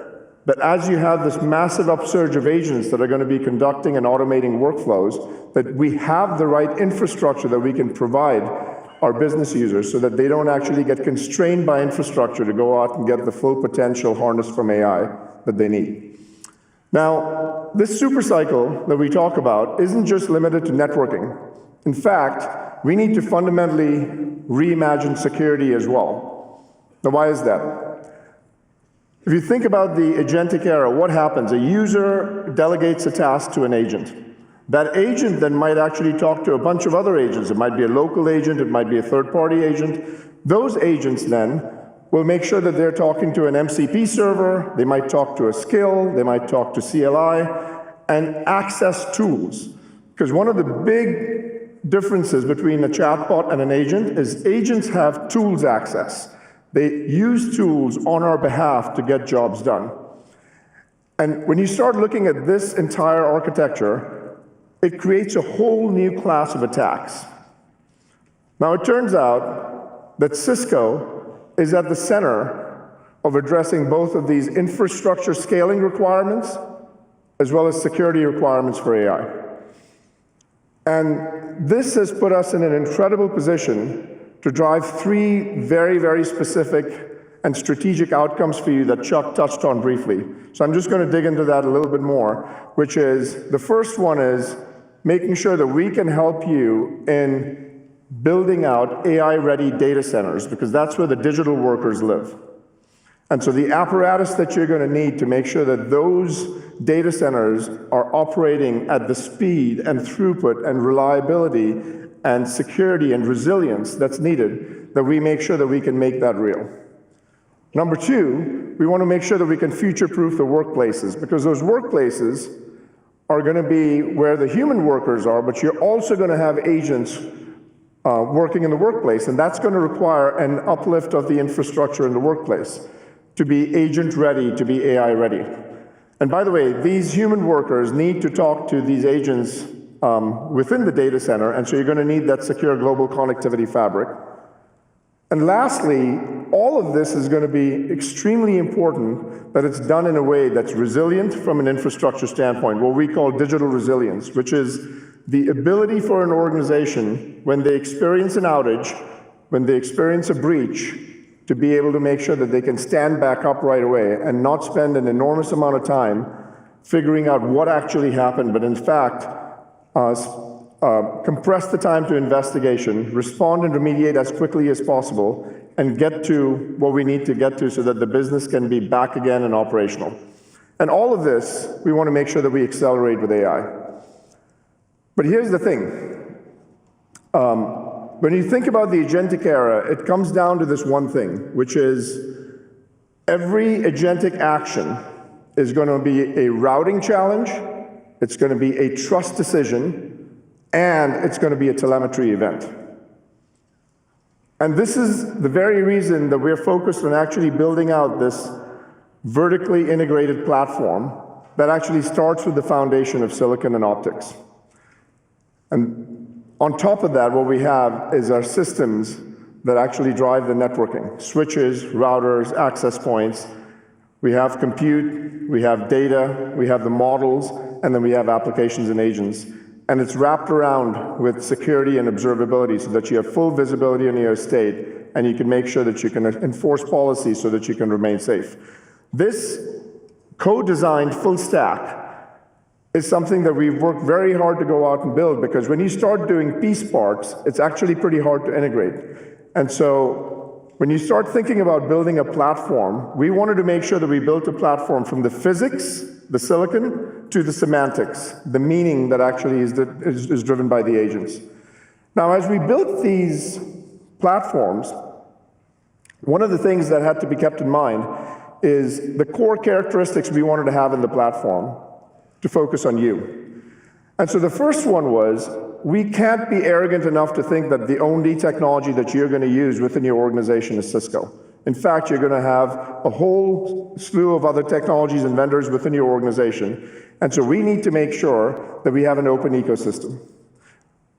that as you have this massive upsurge of agents that are going to be conducting and automating workflows, that we have the right infrastructure that we can provide our business users so that they don't actually get constrained by infrastructure to go out and get the full potential harnessed from AI that they need. Now, this supercycle that we talk about isn't just limited to networking. In fact, we need to fundamentally reimagine security as well. Now, why is that? If you think about the agentic era, what happens? A user delegates a task to an agent. That agent then might actually talk to a bunch of other agents. It might be a local agent, it might be a third-party agent. Those agents then will make sure that they're talking to an MCP server, they might talk to a skill, they might talk to CLI, and access tools. Because one of the big differences between a chatbot and an agent is agents have tools access. They use tools on our behalf to get jobs done. And when you start looking at this entire architecture, it creates a whole new class of attacks. Now, it turns out that Cisco is at the center of addressing both of these infrastructure scaling requirements as well as security requirements for AI. And this has put us in an incredible position to drive three very, very specific and strategic outcomes for you that Chuck touched on briefly. So I'm just going to dig into that a little bit more, which is, the first one is making sure that we can help you in building out AI-ready data centers, because that's where the digital workers live. And so the apparatus that you're going to need to make sure that those data centers are operating at the speed and throughput and reliability and security and resilience that's needed, that we make sure that we can make that real. Number two, we want to make sure that we can future-proof the workplaces, because those workplaces are going to be where the human workers are, but you're also going to have agents working in the workplace, and that's going to require an uplift of the infrastructure in the workplace to be agent-ready, to be AI-ready. And by the way, these human workers need to talk to these agents within the data center, and so you're going to need that secure global connectivity fabric. And lastly, all of this is going to be extremely important that it's done in a way that's resilient from an infrastructure standpoint, what we call digital resilience, which is the ability for an organization, when they experience an outage, when they experience a breach, to be able to make sure that they can stand back up right away and not spend an enormous amount of time figuring out what actually happened, but in fact, compress the time to investigation, respond and remediate as quickly as possible, and get to what we need to get to so that the business can be back again and operational. And all of this, we want to make sure that we accelerate with AI. But here's the thing. When you think about the agentic era, it comes down to this one thing, which is every agentic action is going to be a routing challenge, it's going to be a trust decision, and it's going to be a telemetry event. And this is the very reason that we're focused on actually building out this vertically integrated platform that actually starts with the foundation of silicon and optics. And on top of that, what we have is our systems that actually drive the networking. Switches, routers, access points. We have compute, we have data, we have the models, and then we have applications and agents. And it's wrapped around with security and observability so that you have full visibility in your estate, and you can make sure that you can enforce policy so that you can remain safe. This co-designed full stack is something that we've worked very hard to go out and build, because when you start doing piece parts, it's actually pretty hard to integrate. And so when you start thinking about building a platform, we wanted to make sure that we built a platform from the physics, the silicon, to the semantics, the meaning that actually is driven by the agents. Now, as we built these platforms, one of the things that had to be kept in mind is the core characteristics we wanted to have in the platform to focus on you. And so the first one was, we can't be arrogant enough to think that the only technology that you're going to use within your organization is Cisco. In fact, you're going to have a whole slew of other technologies and vendors within your organization. And so we need to make sure that we have an open ecosystem.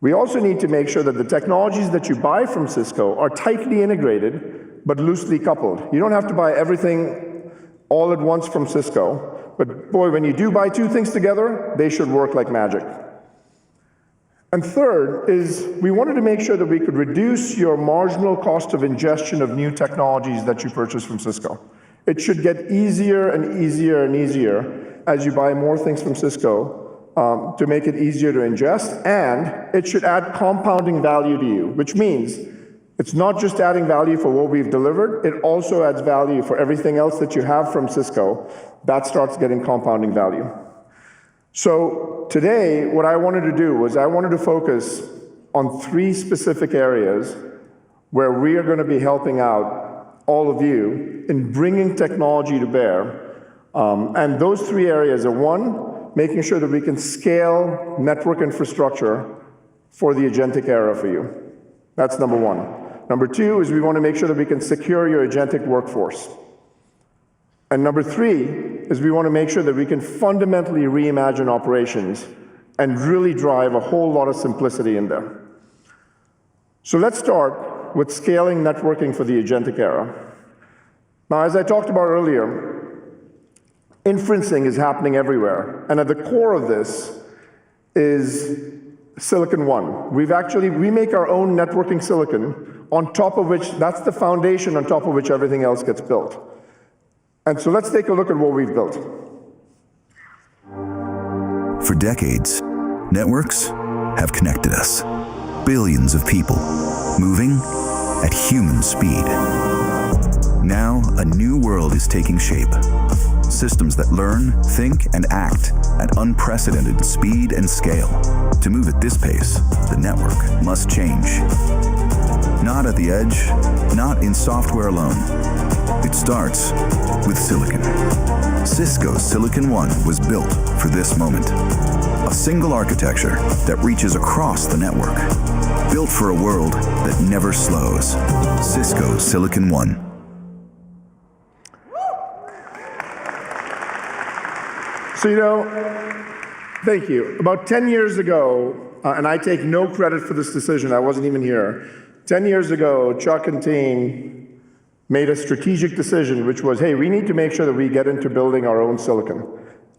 We also need to make sure that the technologies that you buy from Cisco are tightly integrated, but loosely coupled. You don't have to buy everything all at once from Cisco. But boy, when you do buy two things together, they should work like magic. And third is, we wanted to make sure that we could reduce your marginal cost of ingestion of new technologies that you purchase from Cisco. It should get easier and easier and easier as you buy more things from Cisco to make it easier to ingest, and it should add compounding value to you, which means It's not just adding value for what we've delivered, it also adds value for everything else that you have from Cisco. That starts getting compounding value. So today, what I wanted to do was I wanted to focus on 3 specific areas where we are going to be helping out all of you in bringing technology to bear. And those 3 areas are: 1, making sure that we can scale network infrastructure for the agentic era for you. That's number 1. Number 2 is we want to make sure that we can secure your agentic workforce. And number 3 is we want to make sure that we can fundamentally reimagine operations and really drive a whole lot of simplicity in there. So let's start with scaling networking for the agentic era. Now, as I talked about earlier, inferencing is happening everywhere. And at the core of this is Silicon One. We make our own networking silicon on top of which, that's the foundation on top of which everything else gets built. And so let's take a look at what we've built. For decades, networks have connected us. Billions of people moving at human speed. Now, a new world is taking shape. Systems that learn, think, and act at unprecedented speed and scale. To move at this pace, the network must change. Not at the edge, not in software alone. It starts with silicon. Cisco's Silicon One was built for this moment. A single architecture that reaches across the network. Built for a world that never slows. Cisco Silicon One. So, thank you. About 10 years ago, and I take no credit for this decision, I wasn't even here. 10 years ago, Chuck and team made a strategic decision, which was, hey, we need to make sure that we get into building our own silicon.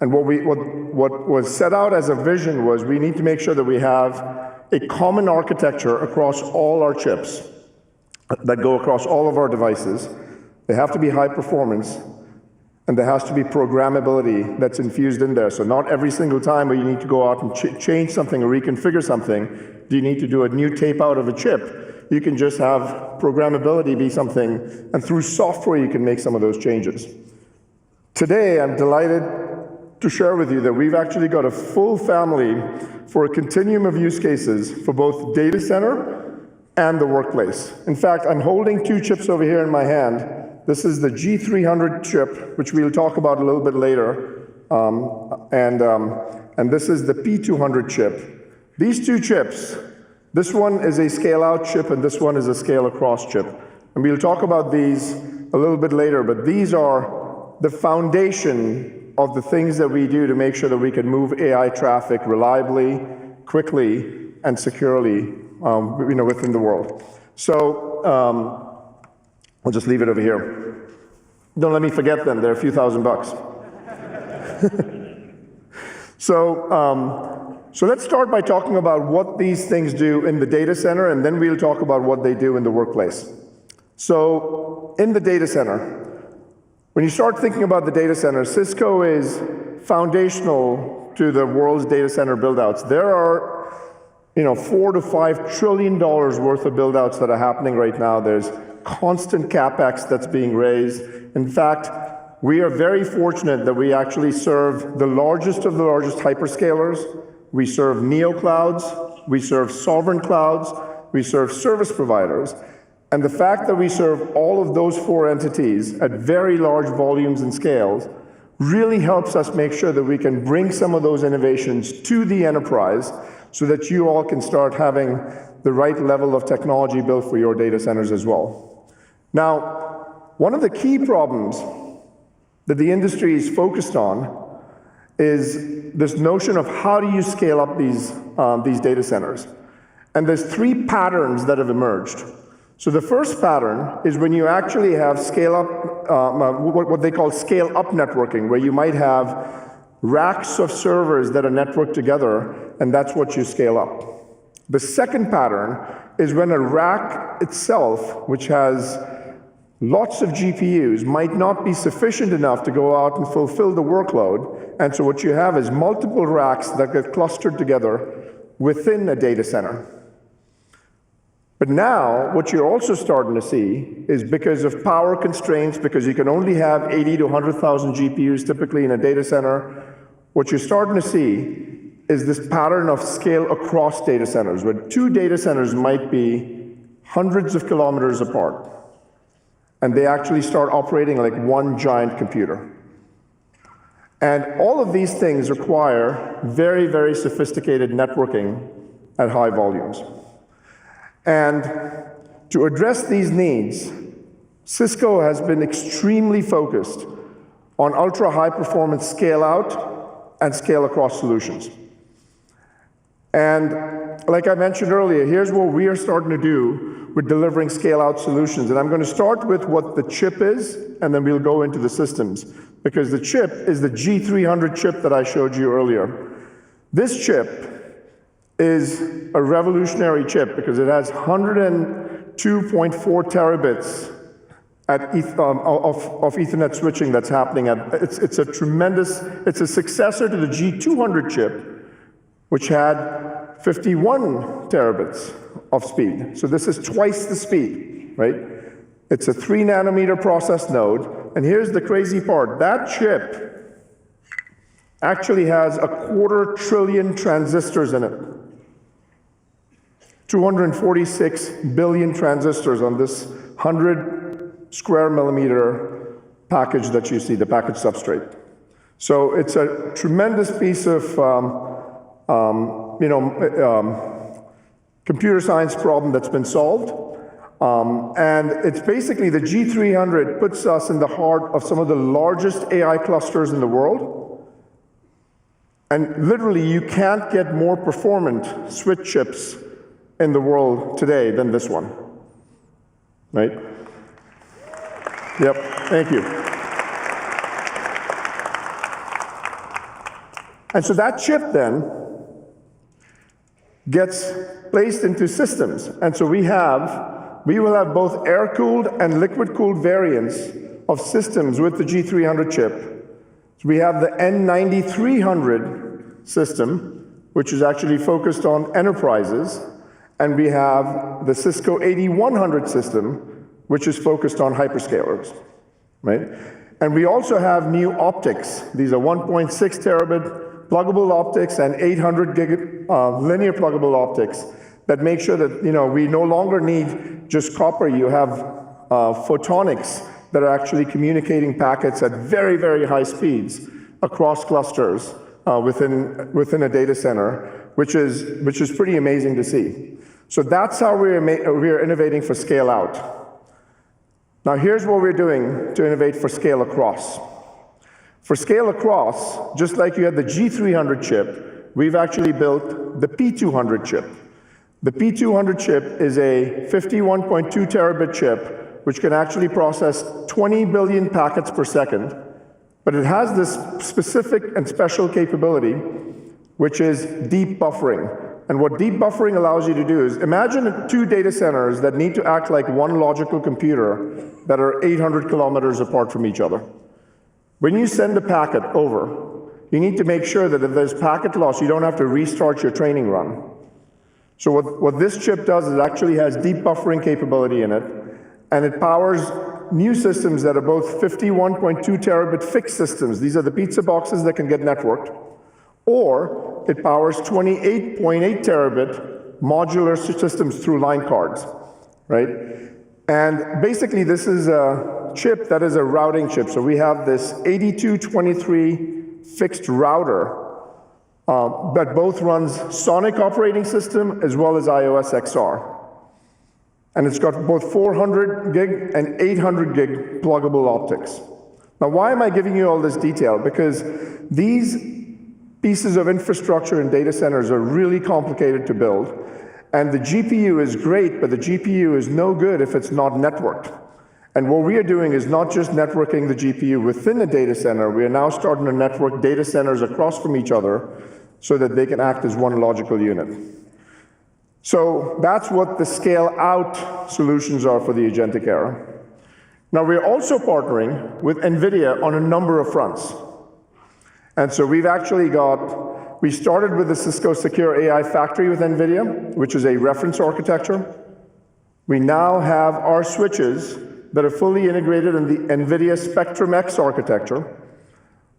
And what was set out as a vision was we need to make sure that we have a common architecture across all our chips that go across all of our devices. They have to be high performance, and there has to be programmability that's infused in there. So not every single time where you need to go out and change something or reconfigure something, do you need to do a new tape out of a chip. You can just have programmability be something, and through software you can make some of those changes. Today, I'm delighted to share with you that we've actually got a full family for a continuum of use cases for both data center and the workplace. In fact, I'm holding 2 chips over here in my hand. This is the G300 chip, which we'll talk about a little bit later, and this is the P200 chip. These 2 chips, this one is a scale-out chip, and this one is a scale-across chip. And we'll talk about these a little bit later, but these are the foundation of the things that we do to make sure that we can move AI traffic reliably, quickly, and securely within the world. So I'll just leave it over here. Don't let me forget them, they're a few $1,000. So let's start by talking about what these things do in the data center, and then we'll talk about what they do in the workplace. So in the data center, when you start thinking about the data center, Cisco is foundational to the world's data center buildouts. There are $4 to $5 trillion worth of buildouts that are happening right now. There's constant CapEx that's being raised. In fact, we are very fortunate that we actually serve the largest of the largest hyperscalers. We serve neoclouds, we serve sovereign clouds, we serve service providers. And the fact that we serve all of those 4 entities at very large volumes and scales really helps us make sure that we can bring some of those innovations to the enterprise so that you all can start having the right level of technology built for your data centers as well. Now, one of the key problems that the industry is focused on is this notion of how do you scale up these data centers. And there's 3 patterns that have emerged. So the first pattern is when you actually have scale up, what they call scale up networking, where you might have racks of servers that are networked together, and that's what you scale up. The second pattern is when a rack itself, which has lots of GPUs, might not be sufficient enough to go out and fulfill the workload. And so what you have is multiple racks that get clustered together within a data center. But now, what you're also starting to see is because of power constraints, because you can only have 80 to 100,000 GPUs typically in a data center, what you're starting to see is this pattern of scale across data centers, where two data centers might be hundreds of kilometers apart, and they actually start operating like one giant computer. And all of these things require very, very sophisticated networking at high volumes. And to address these needs, Cisco has been extremely focused on ultra-high performance scale-out and scale-across solutions. And like I mentioned earlier, here's what we are starting to do with delivering scale-out solutions. And I'm going to start with what the chip is, and then we'll go into the systems, because the chip is the G300 chip that I showed you earlier. This chip is a revolutionary chip because it has 102.4 terabits of Ethernet switching that's happening. It's a tremendous, it's a successor to the G200 chip, which had 51 terabits of speed. So this is twice the speed, right? It's a 3 nanometer process node. And here's the crazy part. That chip actually has 250 billion transistors in it. 246 billion transistors on this 100 square millimeter package that you see, the package substrate. So it's a tremendous piece of computer science problem that's been solved. And it's basically the G300 puts us in the heart of some of the largest AI clusters in the world. And literally, you can't get more performant switch chips in the world today than this one, right? Yep, thank you. And so that chip then gets placed into systems. And so we will have both air-cooled and liquid-cooled variants of systems with the G300 chip. So we have the N9300 system, which is actually focused on enterprises. And we have the Cisco 8100 system, which is focused on hyperscalers, right? And we also have new optics. These are 1.6 terabit pluggable optics and 800 gig linear pluggable optics that make sure that we no longer need just copper. You have photonics that are actually communicating packets at very, very high speeds across clusters within a data center, which is pretty amazing to see. So that's how we're innovating for scale out. Now here's what we're doing to innovate for scale across. For scale across, just like you had the G300 chip, we've actually built the P200 chip. The P200 chip is a 51.2 terabit chip, which can actually process 20 billion packets per second, but it has this specific and special capability, which is deep buffering. And what deep buffering allows you to do is imagine two data centers that need to act like one logical computer that are 800 kilometers apart from each other. When you send a packet over, you need to make sure that if there's packet loss, you don't have to restart your training run. So what this chip does is it actually has deep buffering capability in it, and it powers new systems that are both 51.2 terabit fixed systems. These are the pizza boxes that can get networked. Or it powers 28.8 terabit modular systems through line cards, right? And basically, this is a chip that is a routing chip. So we have this 8223 fixed router that both runs Sonic operating system as well as iOS XR. And it's got both 400 gig and 800 gig pluggable optics. Now, why am I giving you all this detail? Because these pieces of infrastructure in data centers are really complicated to build. And the GPU is great, but the GPU is no good if it's not networked. And what we are doing is not just networking the GPU within a data center, we are now starting to network data centers across from each other so that they can act as one logical unit. So that's what the scale-out solutions are for the agentic era. Now we're also partnering with NVIDIA on a number of fronts. And so we started with the Cisco Secure AI Factory with NVIDIA, which is a reference architecture. We now have our switches that are fully integrated in the NVIDIA Spectrum-X architecture.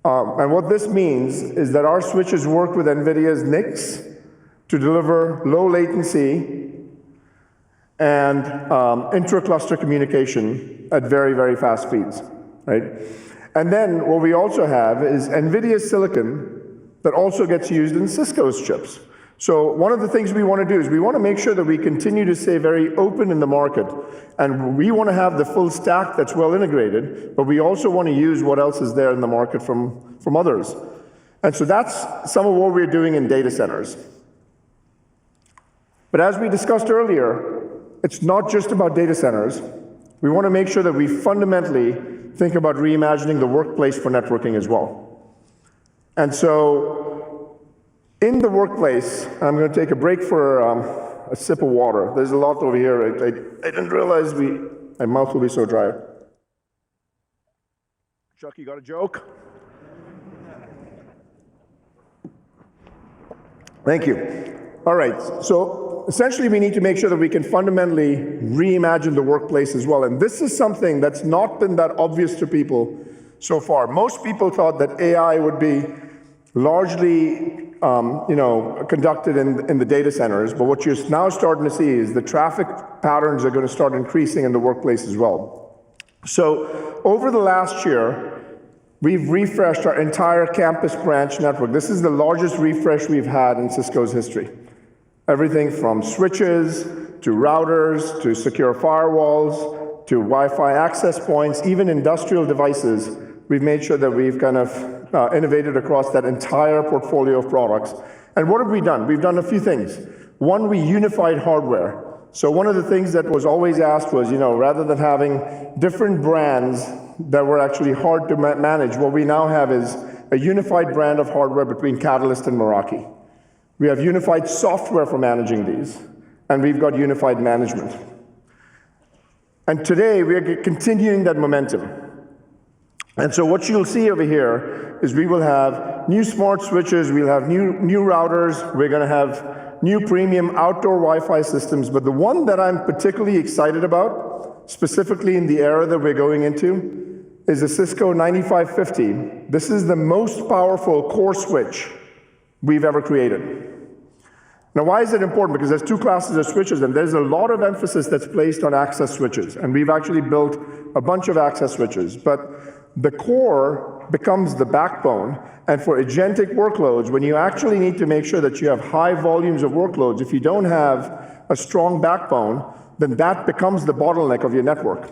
And what this means is that our switches work with NVIDIA's NICs to deliver low latency and intra-cluster communication at very, very fast speeds, right? And then what we also have is NVIDIA silicon that also gets used in Cisco's chips. So one of the things we want to do is we want to make sure that we continue to stay very open in the market, and we want to have the full stack that's well integrated, but we also want to use what else is there in the market from others. And so that's some of what we're doing in data centers. But as we discussed earlier, it's not just about data centers. We want to make sure that we fundamentally think about reimagining the workplace for networking as well. And so in the workplace, I'm going to take a break for a sip of water. There's a lot over here. I didn't realize my mouth will be so dry. Chuck, you got a joke? Thank you. All right, so essentially we need to make sure that we can fundamentally reimagine the workplace as well. And this is something that's not been that obvious to people so far. Most people thought that AI would be largely conducted in the data centers, but what you're now starting to see is the traffic patterns are going to start increasing in the workplace as well. So over the last year, we've refreshed our entire campus branch network. This is the largest refresh we've had in Cisco's history. Everything from switches, to routers, to secure firewalls, to Wi-Fi access points, even industrial devices. We've made sure that we've kind of innovated across that entire portfolio of products. And what have we done? We've done a few things. One, we unified hardware. So one of the things that was always asked was, rather than having different brands that were actually hard to manage, what we now have is a unified brand of hardware between Catalyst and Meraki. We have unified software for managing these, and we've got unified management. And today, we are continuing that momentum. And so what you'll see over here is we will have new smart switches, we'll have new routers, we're going to have new premium outdoor Wi-Fi systems, but the one that I'm particularly excited about, specifically in the era that we're going into, is the Cisco 9550. This is the most powerful core switch we've ever created. Now, why is it important? Because there's two classes of switches, and there's a lot of emphasis that's placed on access switches, and we've actually built a bunch of access switches, but the core becomes the backbone, and for agentic workloads, when you actually need to make sure that you have high volumes of workloads, if you don't have a strong backbone, then that becomes the bottleneck of your network.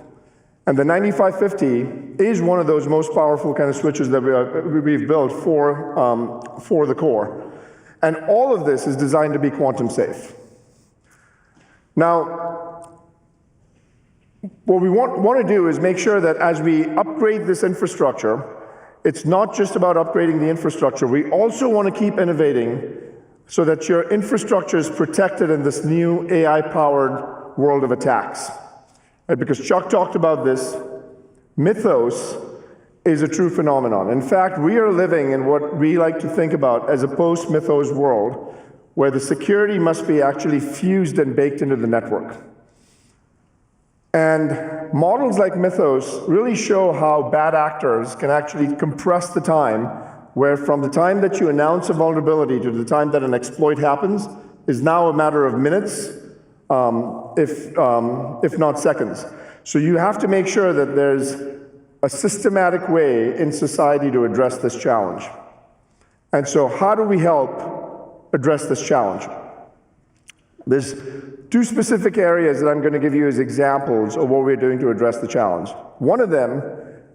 And the 9550 is one of those most powerful kind of switches that we've built for the core. And all of this is designed to be quantum safe. Now, what we want to do is make sure that as we upgrade this infrastructure, it's not just about upgrading the infrastructure. We also want to keep innovating so that your infrastructure is protected in this new AI-powered world of attacks. Right? Because Chuck talked about this, Mythos is a true phenomenon. In fact, we are living in what we like to think about as a post-Mythos world, where the security must be actually fused and baked into the network. And models like Mythos really show how bad actors can actually compress the time, where from the time that you announce a vulnerability to the time that an exploit happens is now a matter of minutes, if not seconds. So you have to make sure that there's a systematic way in society to address this challenge. And so how do we help address this challenge? There's two specific areas that I'm going to give you as examples of what we're doing to address the challenge. One of them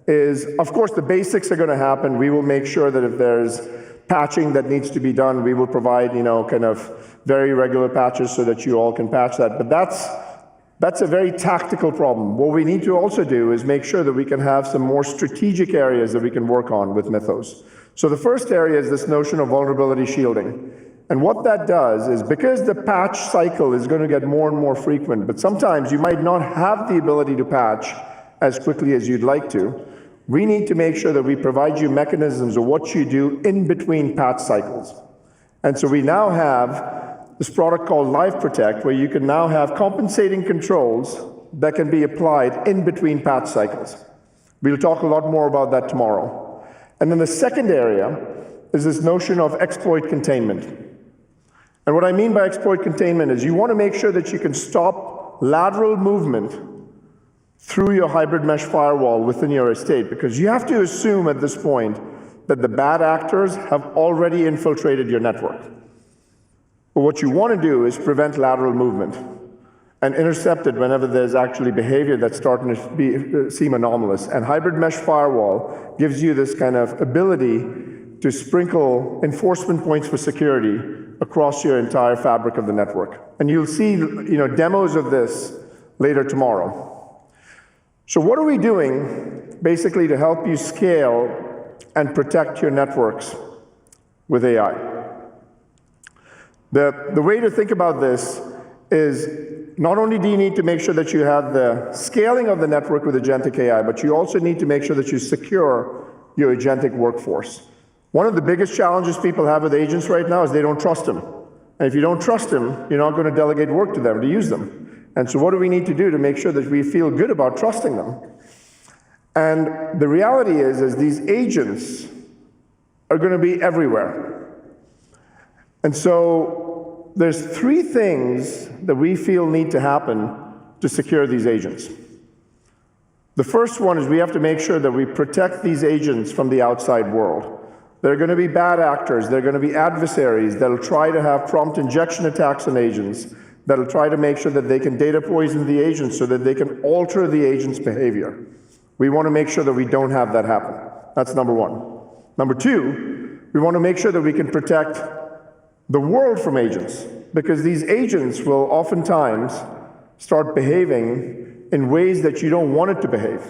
is, of course, the basics are going to happen. We will make sure that if there's patching that needs to be done, we will provide, kind of very regular patches so that you all can patch that. But that's a very tactical problem. What we need to also do is make sure that we can have some more strategic areas that we can work on with Mythos. So the first area is this notion of vulnerability shielding. And what that does is, because the patch cycle is going to get more and more frequent, but sometimes you might not have the ability to patch as quickly as you'd like to, we need to make sure that we provide you mechanisms of what you do in between patch cycles. And so we now have this product called Live Protect, where you can now have compensating controls that can be applied in between patch cycles. We'll talk a lot more about that tomorrow. And then the second area is this notion of exploit containment. And what I mean by exploit containment is you want to make sure that you can stop lateral movement through your hybrid mesh firewall within your estate, because you have to assume at this point that the bad actors have already infiltrated your network. But what you want to do is prevent lateral movement and intercept it whenever there's actually behavior that's starting to seem anomalous. And hybrid mesh firewall gives you this kind of ability to sprinkle enforcement points for security across your entire fabric of the network. And you'll see, demos of this later tomorrow. So what are we doing basically to help you scale and protect your networks with AI? The way to think about this is not only do you need to make sure that you have the scaling of the network with agentic AI, but you also need to make sure that you secure your agentic workforce. One of the biggest challenges people have with agents right now is they don't trust them. And if you don't trust them, you're not going to delegate work to them to use them. And so what do we need to do to make sure that we feel good about trusting them? And the reality is these agents are going to be everywhere. And so there's three things that we feel need to happen to secure these agents. The first one is we have to make sure that we protect these agents from the outside world. There are going to be bad actors, there are going to be adversaries that'll try to have prompt injection attacks on agents, that'll try to make sure that they can data poison the agents so that they can alter the agent's behavior. We want to make sure that we don't have that happen. That's number one. Number two, we want to make sure that we can protect the world from agents, because these agents will oftentimes start behaving in ways that you don't want it to behave.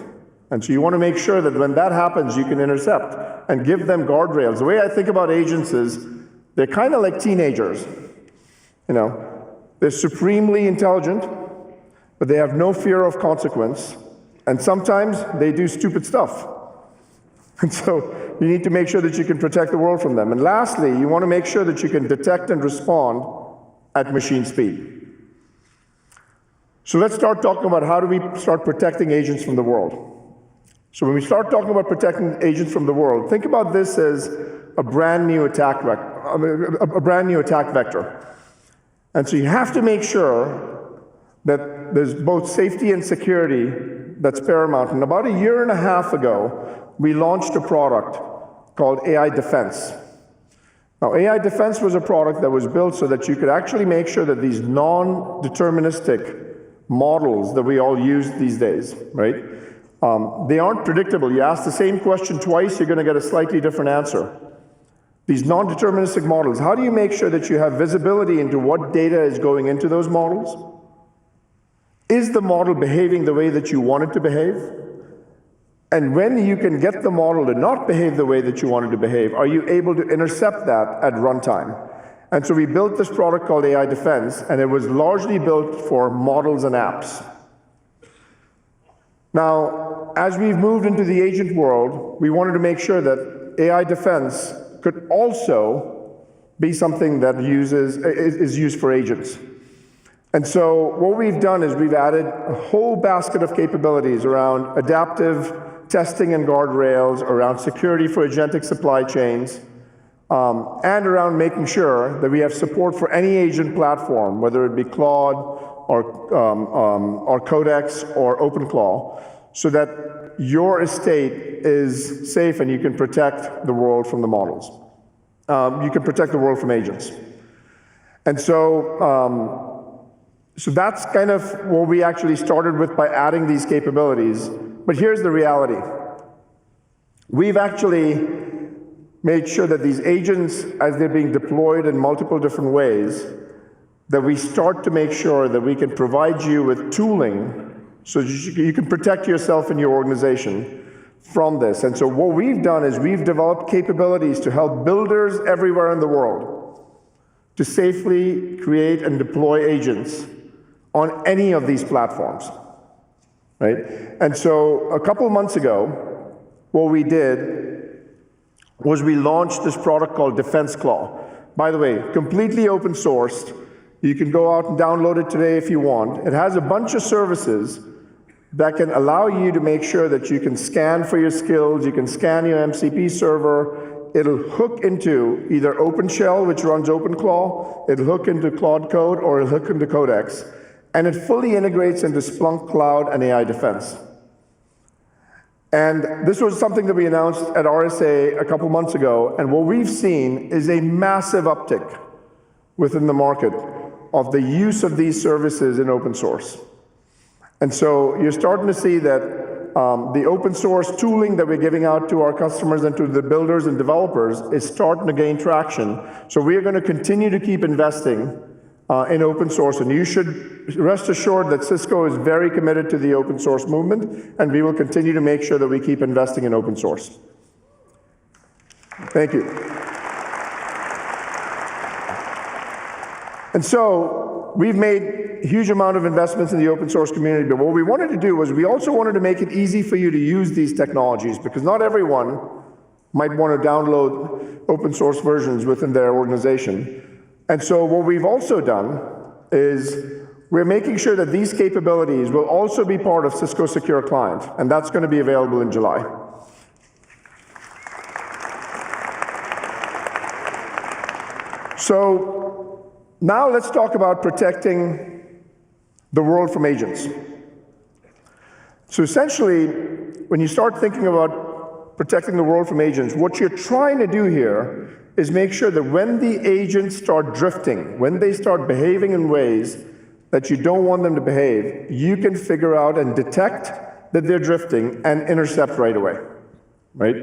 And so you want to make sure that when that happens, you can intercept and give them guardrails. The way I think about agents is they're kind of like teenagers. They're supremely intelligent, but they have no fear of consequence. And sometimes they do stupid stuff. And so you need to make sure that you can protect the world from them. And lastly, you want to make sure that you can detect and respond at machine speed. So let's start talking about how do we start protecting agents from the world. So when we start talking about protecting agents from the world, think about this as a brand new attack vector. And so you have to make sure that there's both safety and security that's paramount. And about a year and a half ago, we launched a product called AI Defense. Now, AI Defense was a product that was built so that you could actually make sure that these non-deterministic models that we all use these days, right? They aren't predictable. You ask the same question twice, you're going to get a slightly different answer. These non-deterministic models, how do you make sure that you have visibility into what data is going into those models? Is the model behaving the way that you want it to behave? And when you can get the model to not behave the way that you want it to behave, are you able to intercept that at runtime? And so we built this product called AI Defense, and it was largely built for models and apps. Now, as we've moved into the agent world, we wanted to make sure that AI Defense could also be something that is used for agents. And so what we've done is we've added a whole basket of capabilities around adaptive testing and guardrails, around security for agentic supply chains, and around making sure that we have support for any agent platform, whether it be Claude or Codex or OpenClaw, so that your estate is safe and you can protect the world from the models. You can protect the world from agents. And so that's kind of what we actually started with by adding these capabilities. But here's the reality. We've actually made sure that these agents, as they're being deployed in multiple different ways, that we start to make sure that we can provide you with tooling so you can protect yourself and your organization from this. And so what we've done is we've developed capabilities to help builders everywhere in the world to safely create and deploy agents on any of these platforms, right? And so a couple months ago, what we did was we launched this product called Defense Claw. By the way, completely open sourced. You can go out and download it today if you want. It has a bunch of services that can allow you to make sure that you can scan for your skills, you can scan your MCP server. It'll hook into either OpenShell, which runs OpenClaw, it'll hook into Claude Code, or it'll hook into Codex, and it fully integrates into Splunk Cloud and AI Defense. And this was something that we announced at RSA a couple months ago, and what we've seen is a massive uptick within the market of the use of these services in open source. And so you're starting to see that the open source tooling that we're giving out to our customers and to the builders and developers is starting to gain traction. So we are going to continue to keep investing in open source, and you should rest assured that Cisco is very committed to the open source movement, and we will continue to make sure that we keep investing in open source. Thank you. And so we've made a huge amount of investments in the open source community, but what we wanted to do was we also wanted to make it easy for you to use these technologies, because not everyone might want to download open source versions within their organization. And so what we've also done is we're making sure that these capabilities will also be part of Cisco Secure Client, and that's going to be available in July. So now let's talk about protecting the world from agents. So essentially, when you start thinking about protecting the world from agents, what you're trying to do here is make sure that when the agents start drifting, when they start behaving in ways that you don't want them to behave, you can figure out and detect that they're drifting and intercept right away, right?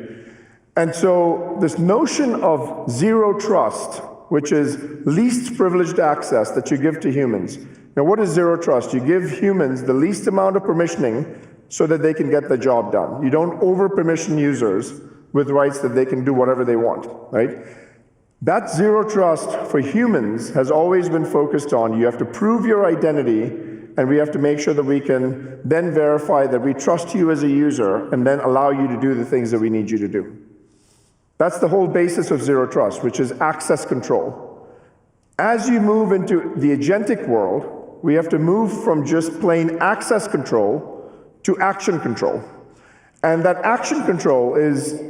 And so this notion of zero trust, which is least privileged access that you give to humans. Now, what is zero trust? You give humans the least amount of permissioning so that they can get the job done. You don't over-permission users with rights that they can do whatever they want, right? That zero trust for humans has always been focused on you have to prove your identity, and we have to make sure that we can then verify that we trust you as a user and then allow you to do the things that we need you to do. That's the whole basis of zero trust, which is access control. As you move into the agentic world, we have to move from just plain access control to action control. And that action control is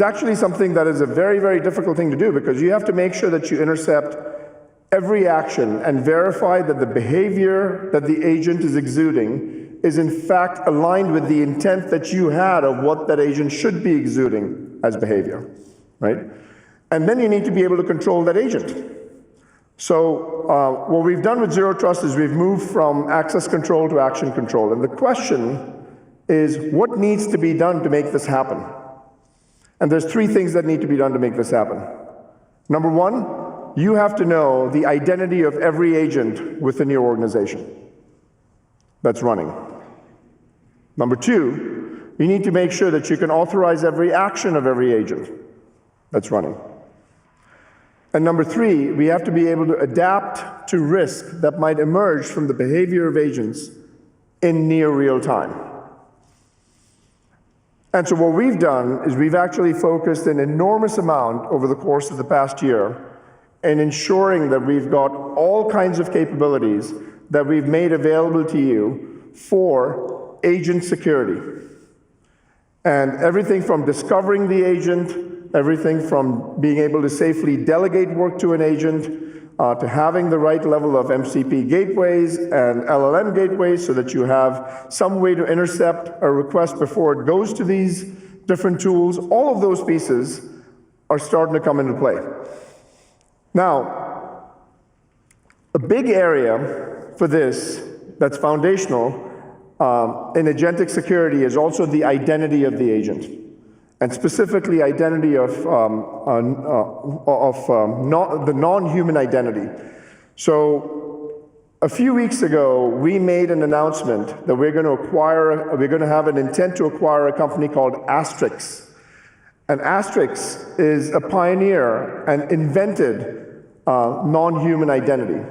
actually something that is a very, very difficult thing to do, because you have to make sure that you intercept every action and verify that the behavior that the agent is exuding is in fact aligned with the intent that you had of what that agent should be exuding as behavior, right? And then you need to be able to control that agent. So what we've done with zero trust is we've moved from access control to action control. And the question is, what needs to be done to make this happen? And there's three things that need to be done to make this happen. Number one, you have to know the identity of every agent within your organization that's running. Number two, you need to make sure that you can authorize every action of every agent that's running. And number three, we have to be able to adapt to risk that might emerge from the behavior of agents in near real time. And so what we've done is we've actually focused an enormous amount over the course of the past year in ensuring that we've got all kinds of capabilities that we've made available to you for agent security. And everything from discovering the agent, everything from being able to safely delegate work to an agent, to having the right level of MCP gateways and LLM gateways so that you have some way to intercept a request before it goes to these different tools. All of those pieces are starting to come into play. Now, a big area for this that's foundational in agentic security is also the identity of the agent, and specifically identity of the non-human identity. So a few weeks ago, we made an announcement that we're going to have an intent to acquire a company called Astrix. And Astrix is a pioneer and invented non-human identity.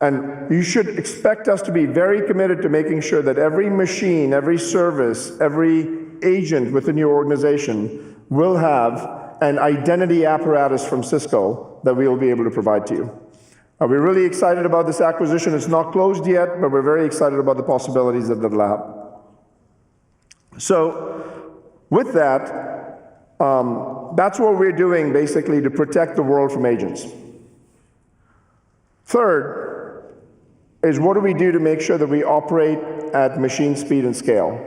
And you should expect us to be very committed to making sure that every machine, every service, every agent within your organization will have an identity apparatus from Cisco that we will be able to provide to you. We're really excited about this acquisition. It's not closed yet, but we're very excited about the possibilities that that'll have. So with that, that's what we're doing basically to protect the world from agents. Third is what do we do to make sure that we operate at machine speed and scale?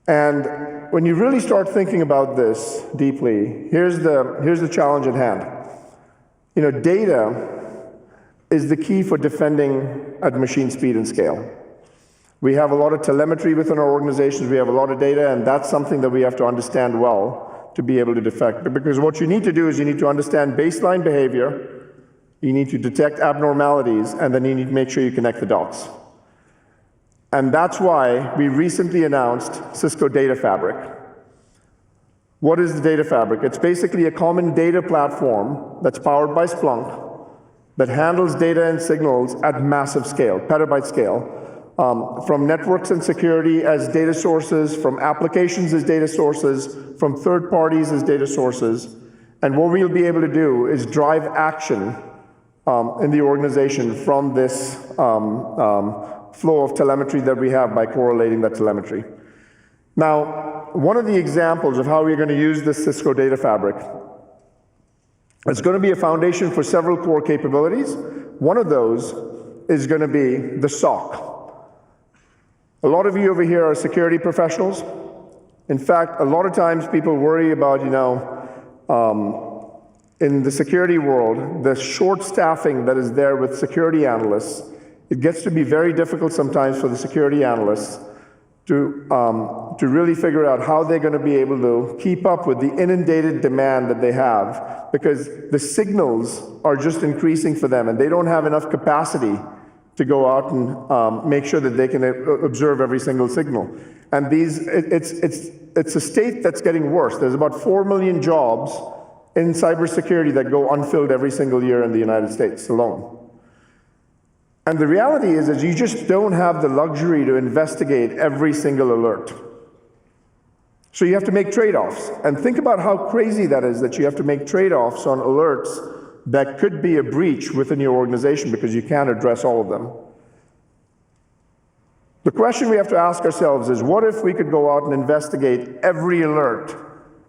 And when you really start thinking about this deeply, here's the challenge at hand. You know, data is the key for defending at machine speed and scale. We have a lot of telemetry within our organizations, we have a lot of data, and that's something that we have to understand well to be able to defect. Because what you need to do is you need to understand baseline behavior, you need to detect abnormalities, and then you need to make sure you connect the dots. And that's why we recently announced Cisco Data Fabric. What is the Data Fabric? It's basically a common data platform that's powered by Splunk that handles data and signals at massive scale, petabyte scale, from networks and security as data sources, from applications as data sources, from third parties as data sources. And what we'll be able to do is drive action in the organization from this flow of telemetry that we have by correlating that telemetry. Now, one of the examples of how we're going to use this Cisco Data Fabric, it's going to be a foundation for several core capabilities. One of those is going to be the SOC. A lot of you over here are security professionals. In fact, a lot of times people worry about, in the security world, the short staffing that is there with security analysts. It gets to be very difficult sometimes for the security analysts to really figure out how they're going to be able to keep up with the inundated demand that they have, because the signals are just increasing for them and they don't have enough capacity to go out and make sure that they can observe every single signal. And it's a state that's getting worse. There's about 4 million jobs in cybersecurity that go unfilled every single year in the United States alone. And the reality is you just don't have the luxury to investigate every single alert. So you have to make trade-offs. And think about how crazy that is, that you have to make trade-offs on alerts that could be a breach within your organization because you can't address all of them. The question we have to ask ourselves is, what if we could go out and investigate every alert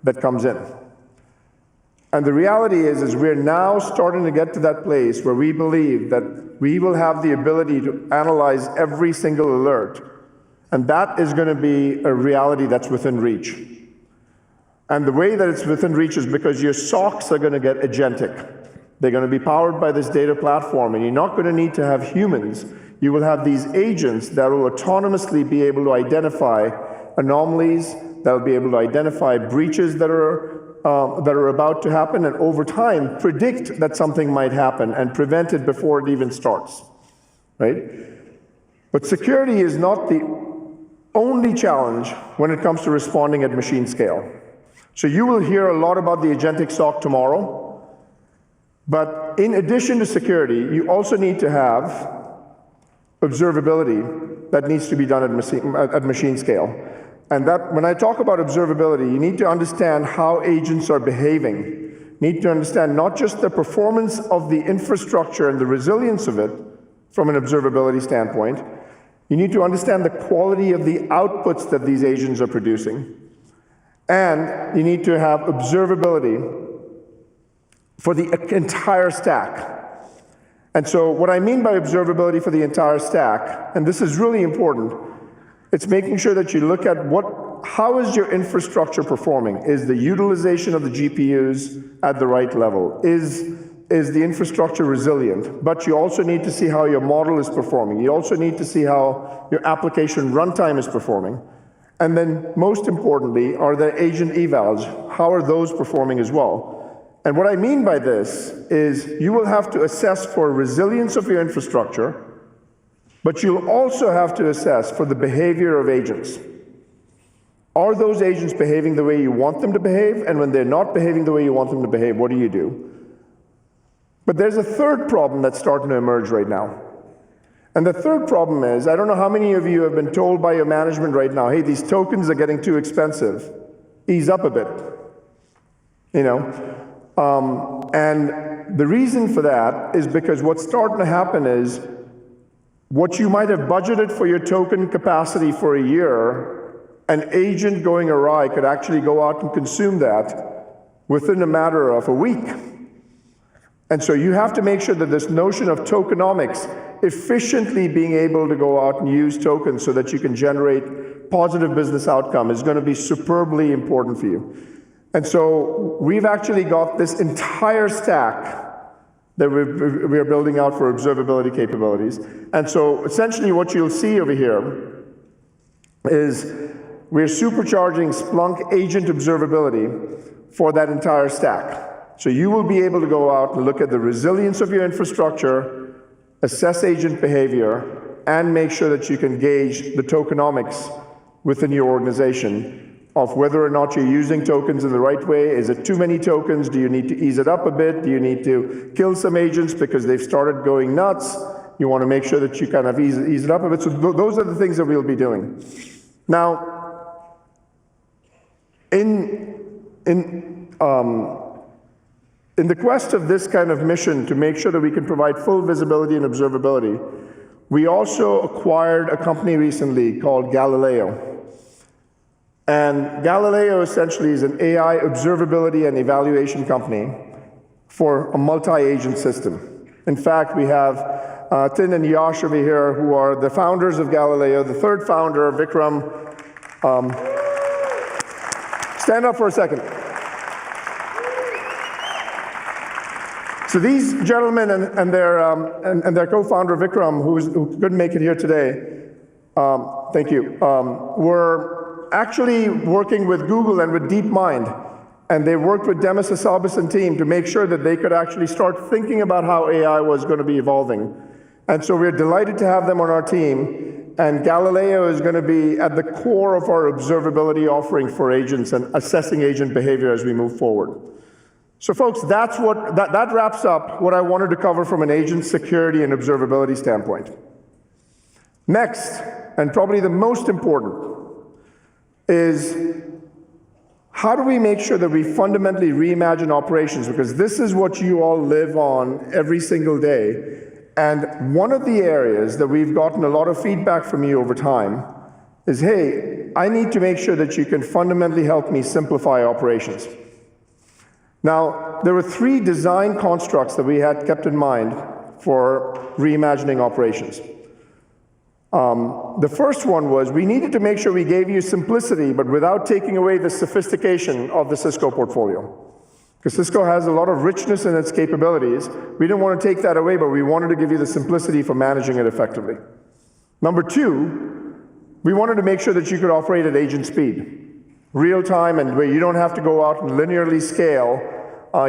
that comes in? And the reality is we're now starting to get to that place where we believe that we will have the ability to analyze every single alert. And that is going to be a reality that's within reach. And the way that it's within reach is because your SOCs are going to get agentic. They're going to be powered by this data platform, and you're not going to need to have humans. You will have these agents that will autonomously be able to identify anomalies, that will be able to identify breaches that are about to happen, and over time predict that something might happen and prevent it before it even starts, right? But security is not the only challenge when it comes to responding at machine scale. So you will hear a lot about the agentic SOC tomorrow, but in addition to security, you also need to have observability that needs to be done at machine scale. And that, when I talk about observability, you need to understand how agents are behaving. You need to understand not just the performance of the infrastructure and the resilience of it from an observability standpoint, you need to understand the quality of the outputs that these agents are producing. And you need to have observability for the entire stack. And so what I mean by observability for the entire stack, and this is really important, it's making sure that you look at how is your infrastructure performing? Is the utilization of the GPUs at the right level? Is the infrastructure resilient? But you also need to see how your model is performing. You also need to see how your application runtime is performing. And then most importantly, are the agent evals? How are those performing as well? And what I mean by this is you will have to assess for resilience of your infrastructure, but you'll also have to assess for the behavior of agents. Are those agents behaving the way you want them to behave? And when they're not behaving the way you want them to behave, what do you do? But there's a third problem that's starting to emerge right now. And the third problem is, I don't know how many of you have been told by your management right now, hey, these tokens are getting too expensive. Ease up a bit. And the reason for that is because what's starting to happen is what you might have budgeted for your token capacity for a year, an agent going awry could actually go out and consume that within a matter of a week. And so you have to make sure that this notion of tokenomics, efficiently being able to go out and use tokens so that you can generate positive business outcome, is going to be superbly important for you. And so we've actually got this entire stack that we're building out for observability capabilities. And so essentially what you'll see over here is we're supercharging Splunk agent observability for that entire stack. So you will be able to go out and look at the resilience of your infrastructure, assess agent behavior, and make sure that you can gauge the tokenomics within your organization of whether or not you're using tokens in the right way. Is it too many tokens? Do you need to ease it up a bit? Do you need to kill some agents because they've started going nuts? You want to make sure that you kind of ease it up a bit. So those are the things that we'll be doing. Now, in the quest of this kind of mission to make sure that we can provide full visibility and observability, we also acquired a company recently called Galileo. And Galileo essentially is an AI observability and evaluation company for a multi-agent system. In fact, we have Tin and Yash over here, who are the founders of Galileo. The third founder, Vikram, stand up for a second. So these gentlemen and their co-founder, Vikram, who couldn't make it here today, thank you, were actually working with Google and with DeepMind, and they worked with Demis Hassabis and team to make sure that they could actually start thinking about how AI was going to be evolving. And so we're delighted to have them on our team, and Galileo is going to be at the core of our observability offering for agents and assessing agent behavior as we move forward. So folks, that wraps up what I wanted to cover from an agent security and observability standpoint. Next, and probably the most important, is how do we make sure that we fundamentally reimagine operations? Because this is what you all live on every single day. And one of the areas that we've gotten a lot of feedback from you over time is, hey, I need to make sure that you can fundamentally help me simplify operations. Now, there were 3 design constructs that we had kept in mind for reimagining operations. The first one was we needed to make sure we gave you simplicity, but without taking away the sophistication of the Cisco portfolio. Because Cisco has a lot of richness in its capabilities. We didn't want to take that away, but we wanted to give you the simplicity for managing it effectively. Number 2, we wanted to make sure that you could operate at agent speed, real time, and where you don't have to go out and linearly scale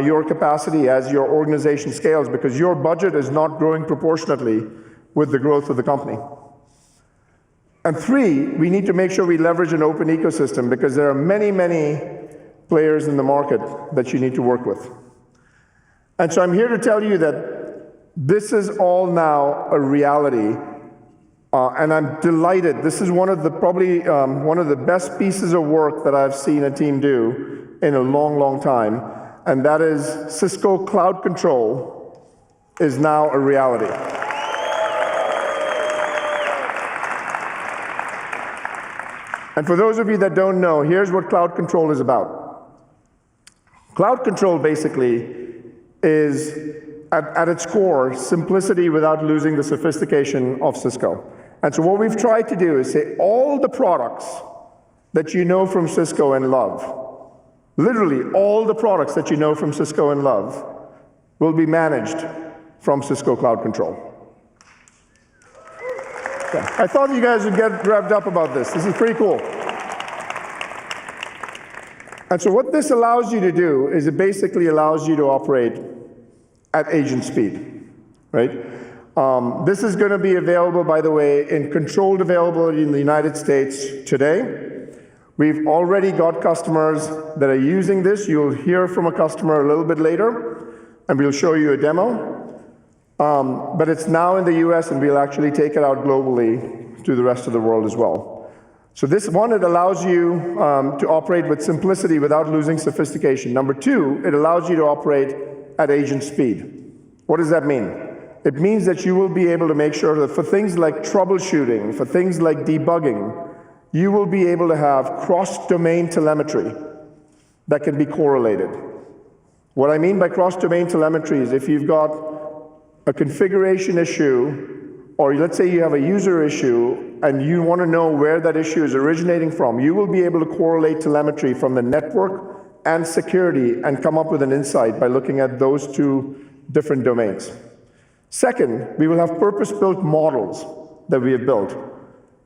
your capacity as your organization scales, because your budget is not growing proportionately with the growth of the company. And 3, we need to make sure we leverage an open ecosystem, because there are many, many players in the market that you need to work with. And so I'm here to tell you that this is all now a reality, and I'm delighted. This is one of the probably one of the best pieces of work that I've seen a team do in a long, long time, and that is Cisco Cloud Control is now a reality. And for those of you that don't know, here's what Cloud Control is about. Cloud Control basically is, at its core, simplicity without losing the sophistication of Cisco. And so what we've tried to do is say all the products that you know from Cisco and love, literally all the products that you know from Cisco and love, will be managed from Cisco Cloud Control. I thought you guys would get revved up about this. This is pretty cool. And so what this allows you to do is it basically allows you to operate at agent speed, right? This is going to be available, by the way, in controlled availability in the United States today. We've already got customers that are using this. You'll hear from a customer a little bit later, and we'll show you a demo. But it's now in the US, and we'll actually take it out globally to the rest of the world as well. So this one, it allows you to operate with simplicity without losing sophistication. Number 2, it allows you to operate at agent speed. What does that mean? It means that you will be able to make sure that for things like troubleshooting, for things like debugging, you will be able to have cross-domain telemetry that can be correlated. What I mean by cross-domain telemetry is if you've got a configuration issue, or let's say you have a user issue and you want to know where that issue is originating from, you will be able to correlate telemetry from the network and security and come up with an insight by looking at those two different domains. Second, we will have purpose-built models that we have built.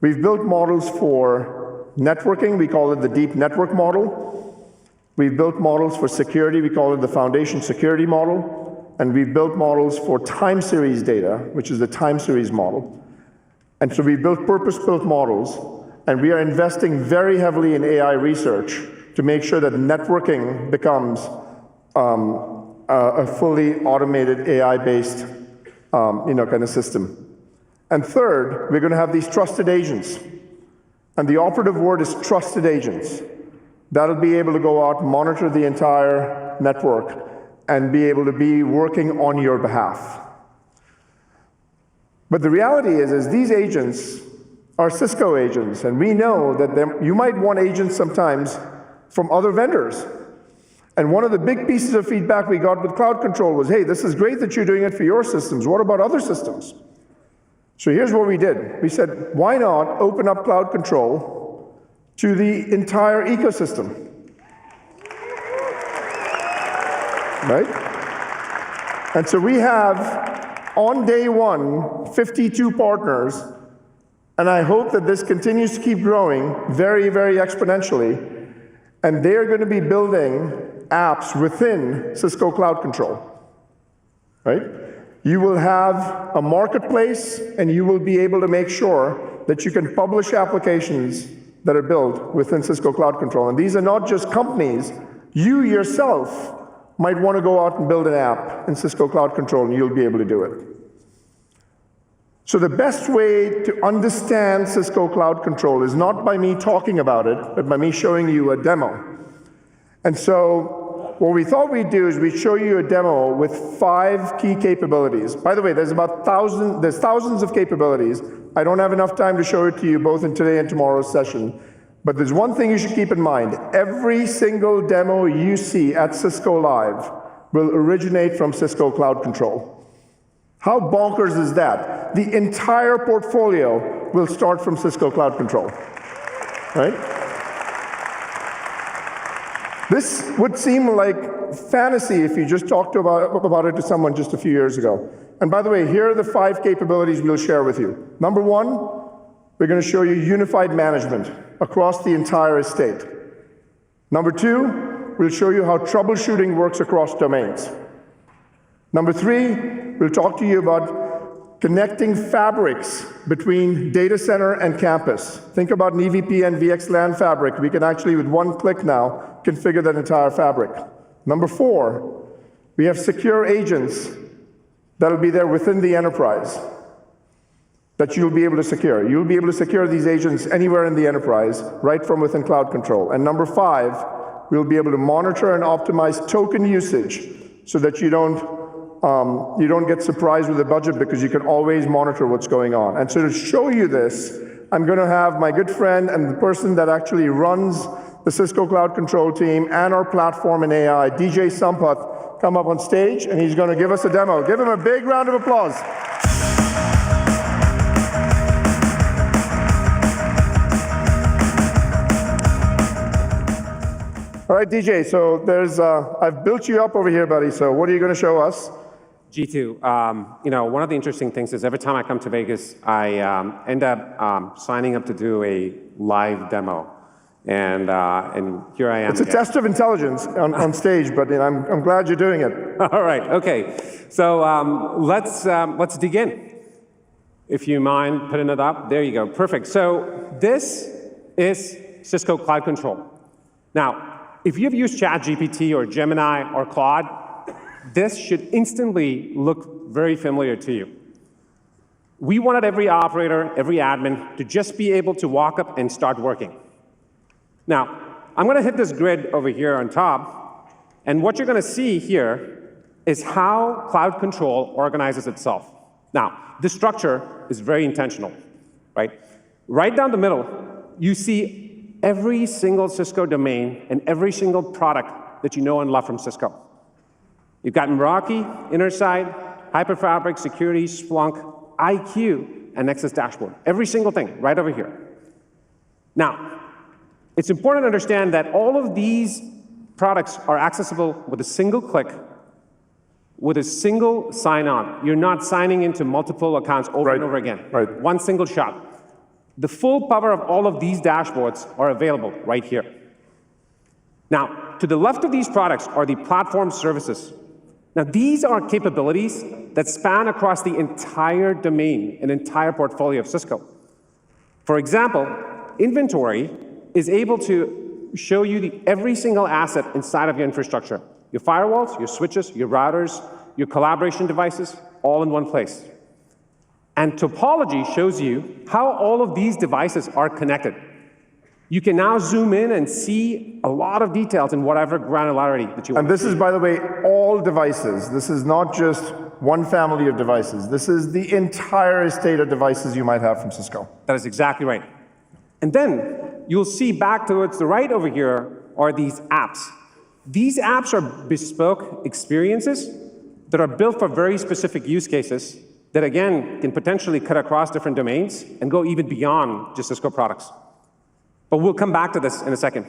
We've built models for networking. We call it the deep network model. We've built models for security. We call it the foundation security model. And we've built models for time series data, which is the time series model. And so we've built purpose-built models, and we are investing very heavily in AI research to make sure that networking becomes a fully automated AI-based kind of system. And third, we're going to have these trusted agents. And the operative word is trusted agents. That'll be able to go out, monitor the entire network, and be able to be working on your behalf. But the reality is these agents are Cisco agents, and we know that you might want agents sometimes from other vendors. And one of the big pieces of feedback we got with Cloud Control was, hey, this is great that you're doing it for your systems. What about other systems? So here's what we did. We said, why not open up Cloud Control to the entire ecosystem? Right? And so we have, on day one, 52 partners, and I hope that this continues to keep growing very, very exponentially, and they're going to be building apps within Cisco Cloud Control, right? You will have a marketplace, and you will be able to make sure that you can publish applications that are built within Cisco Cloud Control. And these are not just companies. You yourself might want to go out and build an app in Cisco Cloud Control, and you'll be able to do it. So the best way to understand Cisco Cloud Control is not by me talking about it, but by me showing you a demo. And so what we thought we'd do is we'd show you a demo with 5 key capabilities. By the way, there's thousands of capabilities. I don't have enough time to show it to you both in today and tomorrow's session. But there's one thing you should keep in mind. Every single demo you see at Cisco Live will originate from Cisco Cloud Control. How bonkers is that? The entire portfolio will start from Cisco Cloud Control, right? This would seem like fantasy if you just talked about it to someone just a few years ago. And by the way, here are the 5 capabilities we'll share with you. Number 1, we're going to show you unified management across the entire estate. Number 2, we'll show you how troubleshooting works across domains. Number 3, we'll talk to you about connecting fabrics between data center and campus. Think about an EVPN VXLAN fabric. We can actually, with one click now, configure that entire fabric. Number 4, we have secure agents that'll be there within the enterprise that you'll be able to secure. You'll be able to secure these agents anywhere in the enterprise, right from within Cloud Control. And number 5, we'll be able to monitor and optimize token usage so that you don't get surprised with the budget, because you can always monitor what's going on. And so to show you this, I'm going to have my good friend and the person that actually runs the Cisco Cloud Control team and our platform in AI, DJ Sampath, come up on stage, and he's going to give us a demo. Give him a big round of applause. All right, DJ, so I've built you up over here, buddy, so what are you going to show us? G2, one of the interesting things is every time I come to Vegas, I end up signing up to do a live demo. And here I am. It's a test of intelligence on stage, but I'm glad you're doing it. All right, okay. So let's dig in. If you mind putting it up, there you go, perfect. So this is Cisco Cloud Control. Now, if you've used ChatGPT or Gemini or Claude, this should instantly look very familiar to you. We wanted every operator, every admin to just be able to walk up and start working. Now, I'm going to hit this grid over here on top, and what you're going to see here is how cloud control organizes itself. Now, this structure is very intentional, right? Right down the middle, you see every single Cisco domain and every single product that you know and love from Cisco. You've got Meraki, Innersight, Hyperfabric, Security, Splunk, IQ, and Nexus Dashboard. Every single thing right over here. Now, it's important to understand that all of these products are accessible with a single click, with a single sign-on. You're not signing into multiple accounts over and over again. Right. One single shot. The full power of all of these dashboards are available right here. Now, to the left of these products are the platform services. Now, these are capabilities that span across the entire domain, an entire portfolio of Cisco. For example, inventory is able to show you every single asset inside of your infrastructure. Your firewalls, your switches, your routers, your collaboration devices, all in one place. And topology shows you how all of these devices are connected. You can now zoom in and see a lot of details in whatever granularity that you want. And this is, by the way, all devices. This is not just one family of devices. This is the entire estate of devices you might have from Cisco. That is exactly right. And then you'll see back towards the right over here are these apps. These apps are bespoke experiences that are built for very specific use cases that, again, can potentially cut across different domains and go even beyond just Cisco products. But we'll come back to this in a second.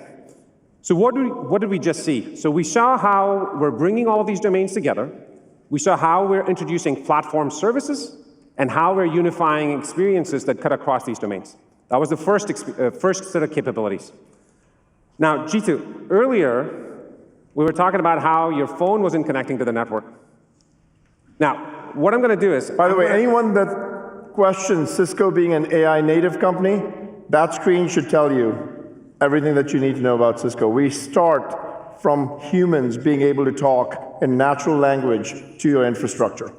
So what did we just see? So we saw how we're bringing all of these domains together. We saw how we're introducing platform services and how we're unifying experiences that cut across these domains. That was the first set of capabilities. Now, Jeetu, earlier, we were talking about how your phone wasn't connecting to the network. Now, what I'm going to do is... By the way, anyone that questions Cisco being an AI native company, that screen should tell you everything that you need to know about Cisco. We start from humans being able to talk in natural language to your infrastructure.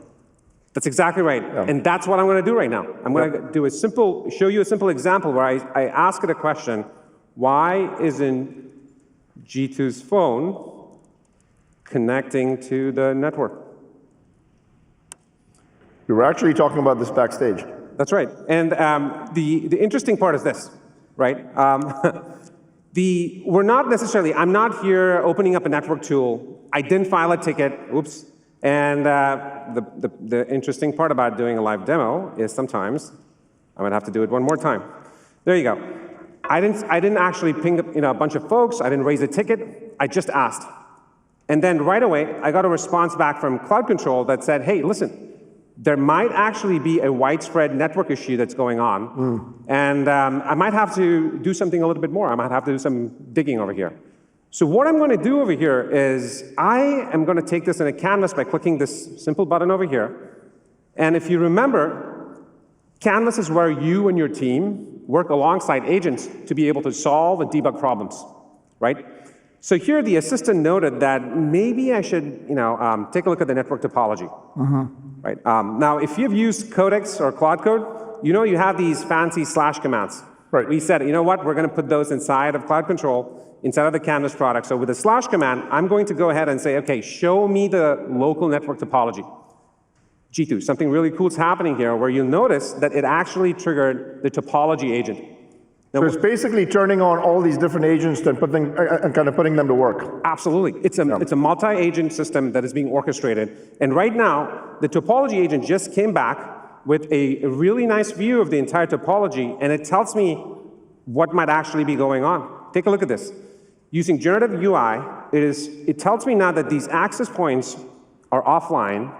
That's exactly right. Yeah. And that's what I'm going to do right now. I'm going to do show you a simple example where I ask it a question. Why isn't Jeetu's phone connecting to the network? We were actually talking about this backstage. That's right. And the interesting part is this, right? We're not necessarily, I'm not here opening up a network tool. I didn't file a ticket, oops. And the interesting part about doing a live demo is sometimes I'm gonna have to do it one more time. There you go. I didn't actually ping a bunch of folks. I didn't raise a ticket. I just asked. And then right away, I got a response back from Cloud Control that said, hey, listen, there might actually be a widespread network issue that's going on. And I might have to do something a little bit more. I might have to do some digging over here. So what I'm going to do over here is I am going to take this in a canvas by clicking this simple button over here. And if you remember, Canvas is where you and your team work alongside agents to be able to solve and debug problems, right? So here the assistant noted that maybe I should take a look at the network topology. Right? Now, if you've used Codex or Cloud Code, you have these fancy slash commands. Right. We said, you know what, we're going to put those inside of Cloud Control, inside of the Canvas product. So with the slash command, I'm going to go ahead and say, okay, show me the local network topology. Jeetu, something really cool is happening here where you'll notice that it actually triggered the topology agent. Now, so it's basically turning on all these different agents and kind of putting them to work. Absolutely. It's a multi-agent system that is being orchestrated. And right now, the topology agent just came back with a really nice view of the entire topology, and it tells me what might actually be going on. Take a look at this. Using generative UI, it tells me now that these access points are offline,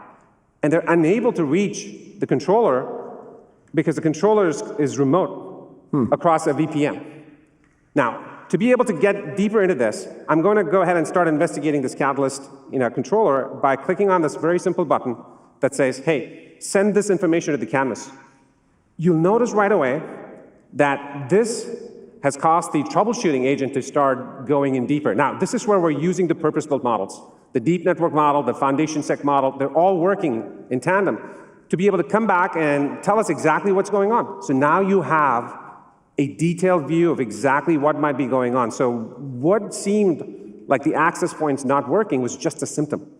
and they're unable to reach the controller because the controller is remote. Across a VPN. Now, to be able to get deeper into this, I'm going to go ahead and start investigating this Catalyst controller by clicking on this very simple button that says, hey, send this information to the canvas. You'll notice right away that this has caused the troubleshooting agent to start going in deeper. Now, this is where we're using the purpose-built models. The deep network model, the foundation sec model, they're all working in tandem to be able to come back and tell us exactly what's going on. So now you have a detailed view of exactly what might be going on. So what seemed like the access points not working was just a symptom.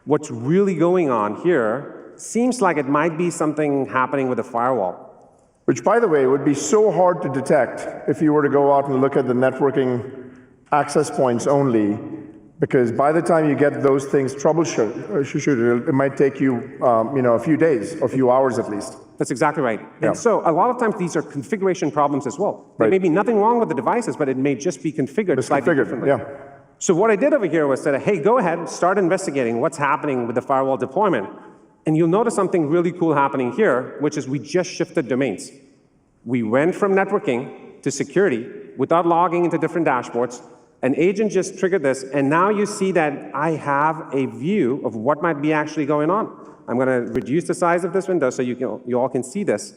what's really going on here seems like it might be something happening with a firewall. Which, by the way, would be so hard to detect if you were to go out and look at the networking access points only, because by the time you get those things troubleshooted, it might take you, a few days, or a few hours at least. That's exactly right. Yeah. And so a lot of times these are configuration problems as well. There may be nothing wrong with the devices, but it may just be configured slightly differently. Yeah. So what I did over here was said, hey, go ahead, start investigating what's happening with the firewall deployment. And you'll notice something really cool happening here, which is we just shifted domains. We went from networking to security without logging into different dashboards. An agent just triggered this, and now you see that I have a view of what might be actually going on. I'm going to reduce the size of this window so you all can see this.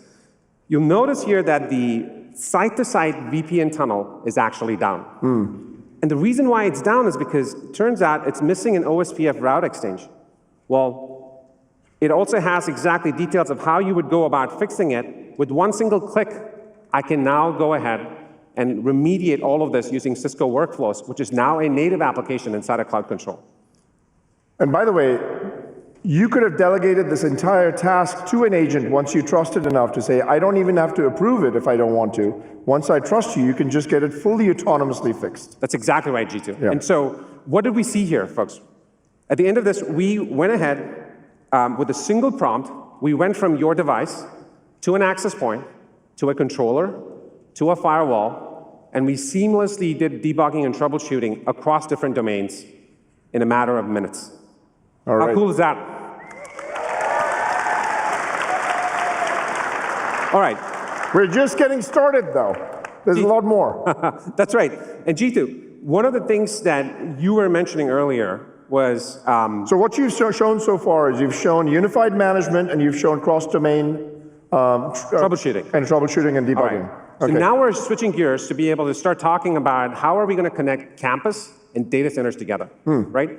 You'll notice here that the site-to-site VPN tunnel is actually down. And the reason why it's down is because it turns out it's missing an OSPF route exchange. Well, it also has exactly details of how you would go about fixing it. With one single click, I can now go ahead and remediate all of this using Cisco Workflows, which is now a native application inside of Cloud Control. And by the way, you could have delegated this entire task to an agent once you trusted enough to say, I don't even have to approve it if I don't want to. Once I trust you, you can just get it fully autonomously fixed. That's exactly right, G2. Yeah. And so what did we see here, folks? At the end of this, we went ahead with a single prompt. We went from your device to an access point, to a controller, to a firewall, and we seamlessly did debugging and troubleshooting across different domains in a matter of minutes. All right. How cool is that? All right. We're just getting started, though. There's a lot more. That's right. And G2, one of the things that you were mentioning earlier was... so what you've shown so far is you've shown unified management and you've shown cross-domain troubleshooting. And troubleshooting and debugging. Right. So now we're switching gears to be able to start talking about how are we going to connect campus and data centers together, right?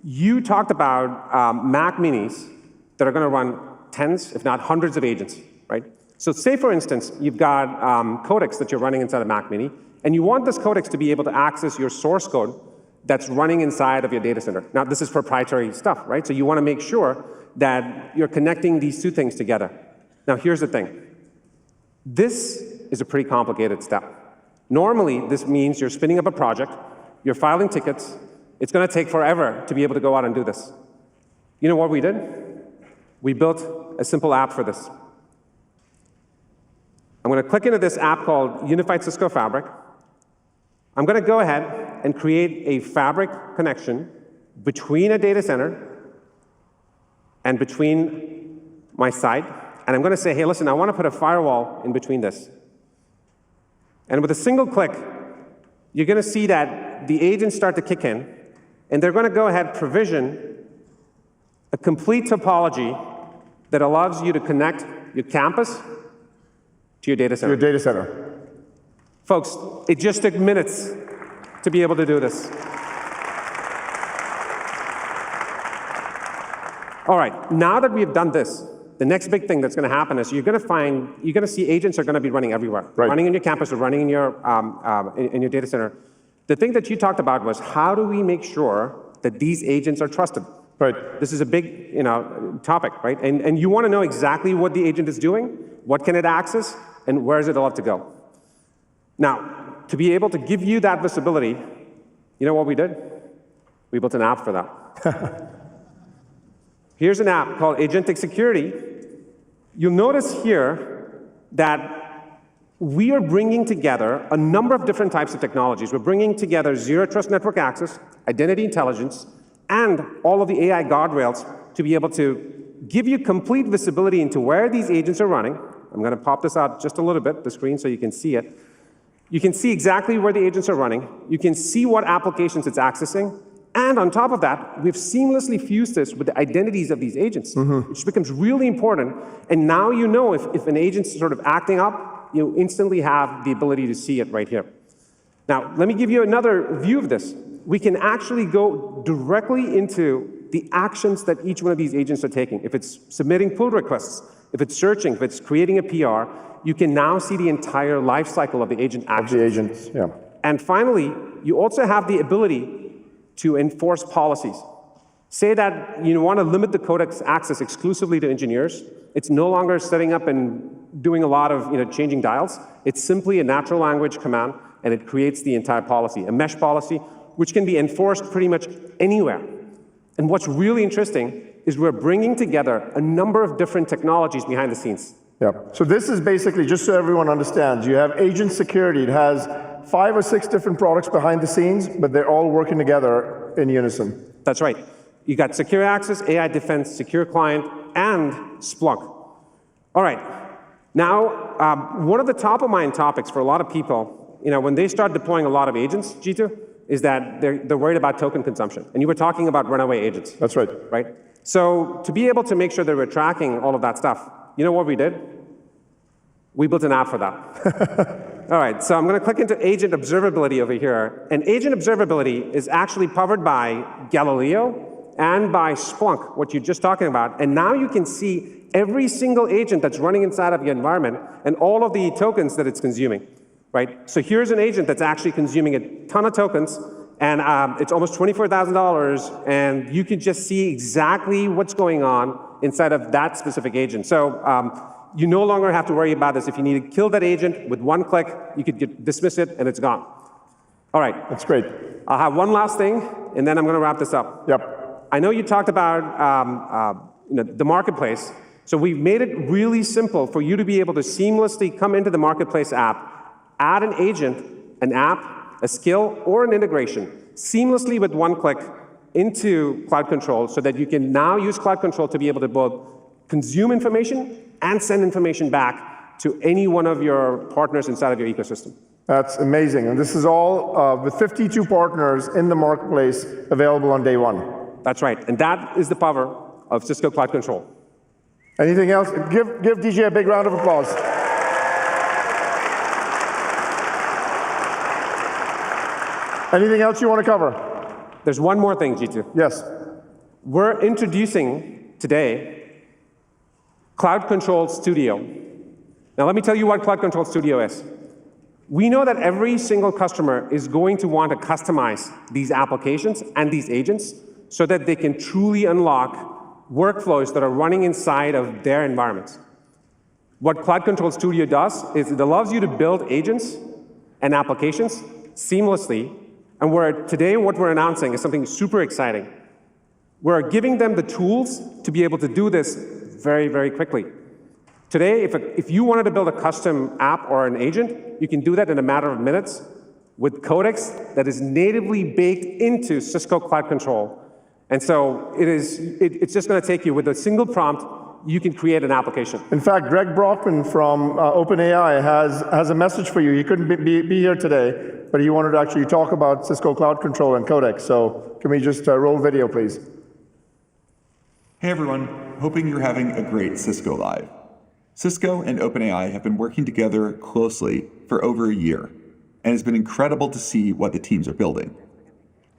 You talked about Mac minis that are going to run tens, if not hundreds of agents, right? So say, for instance, you've got codecs that you're running inside a Mac mini, and you want this codecs to be able to access your source code that's running inside of your data center. Now, this is proprietary stuff, right? So you want to make sure that you're connecting these two things together. Now, here's the thing. This is a pretty complicated step. Normally, this means you're spinning up a project, you're filing tickets. It's going to take forever to be able to go out and do this. You know what we did? We built a simple app for this. I'm going to click into this app called Unified Cisco Fabric. I'm going to go ahead and create a fabric connection between a data center and between my site. And I'm going to say, hey, listen, I want to put a firewall in between this. And with a single click, you're going to see that the agents start to kick in, and they're going to go ahead provision a complete topology that allows you to connect your campus to your data center. To your data center. Folks, it just took minutes to be able to do this. All right, now that we've done this, the next big thing that's going to happen is you're going to see agents are going to be running everywhere, running in your campus or running in your data center. The thing that you talked about was how do we make sure that these agents are trusted? Right. This is a big, topic, right? And you want to know exactly what the agent is doing, what can it access, and where is it allowed to go. Now, to be able to give you that visibility, you know what we did? We built an app for that. Here's an app called Agentic Security. You'll notice here that we are bringing together a number of different types of technologies. We're bringing together zero trust network access, identity intelligence, and all of the AI guardrails to be able to give you complete visibility into where these agents are running. I'm going to pop this out just a little bit, the screen, so you can see it. You can see exactly where the agents are running. You can see what applications it's accessing. And on top of that, we've seamlessly fused this with the identities of these agents, which becomes really important. And now you know if an agent's sort of acting up, you instantly have the ability to see it right here. Now, let me give you another view of this. We can actually go directly into the actions that each one of these agents are taking. If it's submitting pull requests, if it's searching, if it's creating a PR, you can now see the entire life cycle of the agent actions. Of the agents, yeah. And finally, you also have the ability to enforce policies. Say that you want to limit the codex access exclusively to engineers. It's no longer setting up and doing a lot of changing dials. It's simply a natural language command, and it creates the entire policy, a mesh policy, which can be enforced pretty much anywhere. And what's really interesting is we're bringing together a number of different technologies behind the scenes. Yeah. So this is basically, just so everyone understands, you have agent security. It has 5 or 6 different products behind the scenes, but they're all working together in unison. That's right. You got secure access, AI defense, secure client, and Splunk. All right. Now, one of the top of mind topics for a lot of people, when they start deploying a lot of agents, Jeetu, is that they're worried about token consumption. And you were talking about runaway agents. That's right. Right? So to be able to make sure that we're tracking all of that stuff, you know what we did? We built an app for that. All right, so I'm going to click into agent observability over here. And agent observability is actually powered by Galileo and by Splunk, what you're just talking about. And now you can see every single agent that's running inside of your environment and all of the tokens that it's consuming, right? So here's an agent that's actually consuming a ton of tokens, and it's almost $24,000, and you can just see exactly what's going on inside of that specific agent. So you no longer have to worry about this. If you need to kill that agent with one click, you could dismiss it, and it's gone. All right. That's great. I'll have one last thing, and then I'm going to wrap this up. Yep. I know you talked about the marketplace. So we've made it really simple for you to be able to seamlessly come into the marketplace app, add an agent, an app, a skill, or an integration seamlessly with one click into Cloud Control, so that you can now use Cloud Control to be able to both consume information and send information back to any one of your partners inside of your ecosystem. That's amazing. And this is all with 52 partners in the marketplace available on day one. That's right. And that is the power of Cisco Cloud Control. Anything else? Give DJ a big round of applause. Anything else you want to cover? There's one more thing, Jeetu. Yes. We're introducing today Cloud Control Studio. Now let me tell you what Cloud Control Studio is. We know that every single customer is going to want to customize these applications and these agents so that they can truly unlock workflows that are running inside of their environments. What Cloud Control Studio does is it allows you to build agents and applications seamlessly. And today what we're announcing is something super exciting. We're giving them the tools to be able to do this very, very quickly. Today, if you wanted to build a custom app or an agent, you can do that in a matter of minutes with Codex that is natively baked into Cisco Cloud Control. And so it's just going to take you, with a single prompt, you can create an application. In fact, Greg Brockman from OpenAI has a message for you. He couldn't be here today, but he wanted to actually talk about Cisco Cloud Control and Codex. So can we just roll video, please? Hey everyone, hoping you're having a great Cisco Live. Cisco and OpenAI have been working together closely for over a year, and it's been incredible to see what the teams are building.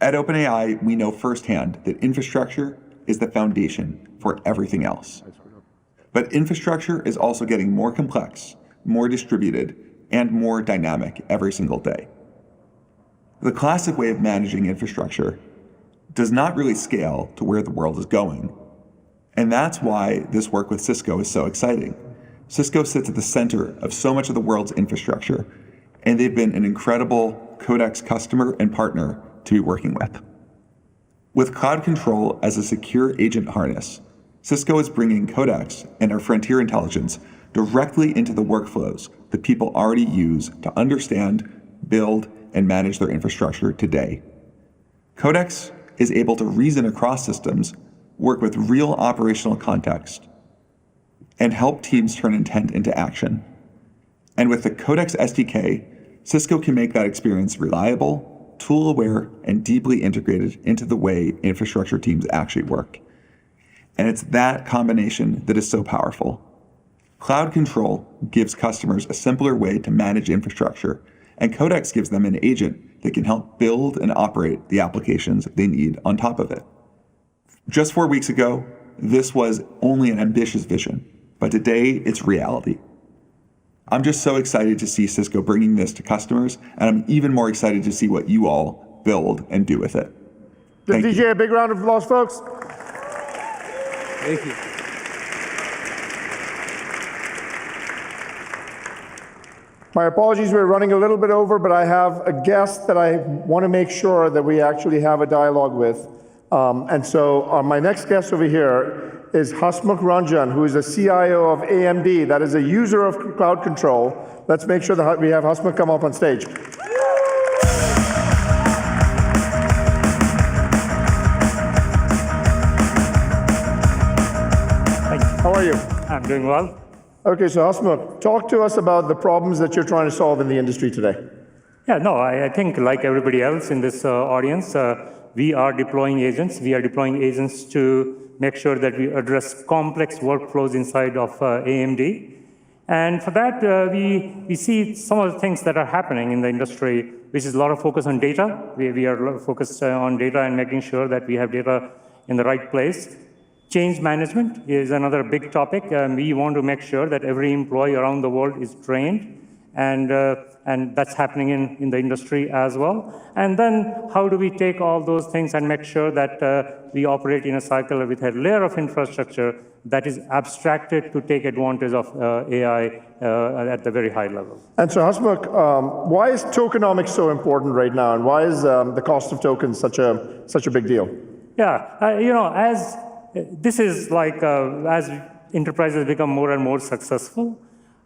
At OpenAI, we know firsthand that infrastructure is the foundation for everything else. But infrastructure is also getting more complex, more distributed, and more dynamic every single day. The classic way of managing infrastructure does not really scale to where the world is going. And that's why this work with Cisco is so exciting. Cisco sits at the center of so much of the world's infrastructure, and they've been an incredible Codex customer and partner to be working with. With Cloud Control as a secure agent harness, Cisco is bringing Codex and our frontier intelligence directly into the workflows that people already use to understand, build, and manage their infrastructure today. Codex is able to reason across systems, work with real operational context, and help teams turn intent into action. And with the Codex SDK, Cisco can make that experience reliable, tool-aware, and deeply integrated into the way infrastructure teams actually work. And it's that combination that is so powerful. Cloud Control gives customers a simpler way to manage infrastructure, and Codex gives them an agent that can help build and operate the applications they need on top of it. Just 4 weeks ago, this was only an ambitious vision, but today it's reality. I'm just so excited to see Cisco bringing this to customers, and I'm even more excited to see what you all build and do with it. Give DJ a big round of applause, folks. Thank you. My apologies, we're running a little bit over, but I have a guest that I want to make sure that we actually have a dialogue with. And so my next guest over here is Hasmukh Ranjan, who is a CIO of AMD, that is a user of cloud control. Let's make sure that we have Hasmukh come up on stage. How are you? I'm doing well. Okay, so Hasmukh, talk to us about the problems that you're trying to solve in the industry today. Yeah, no, I think like everybody else in this audience, we are deploying agents. We are deploying agents to make sure that we address complex workflows inside of AMD. And for that, we see some of the things that are happening in the industry, which is a lot of focus on data. We are focused on data and making sure that we have data in the right place. Change management is another big topic. We want to make sure that every employee around the world is trained, and that's happening in the industry as well. And then how do we take all those things and make sure that we operate in a cycle with a layer of infrastructure that is abstracted to take advantage of AI at the very high level. And so Hasmukh, why is tokenomics so important right now, and why is the cost of tokens such a big deal? Yeah, as this is like as enterprises become more and more successful,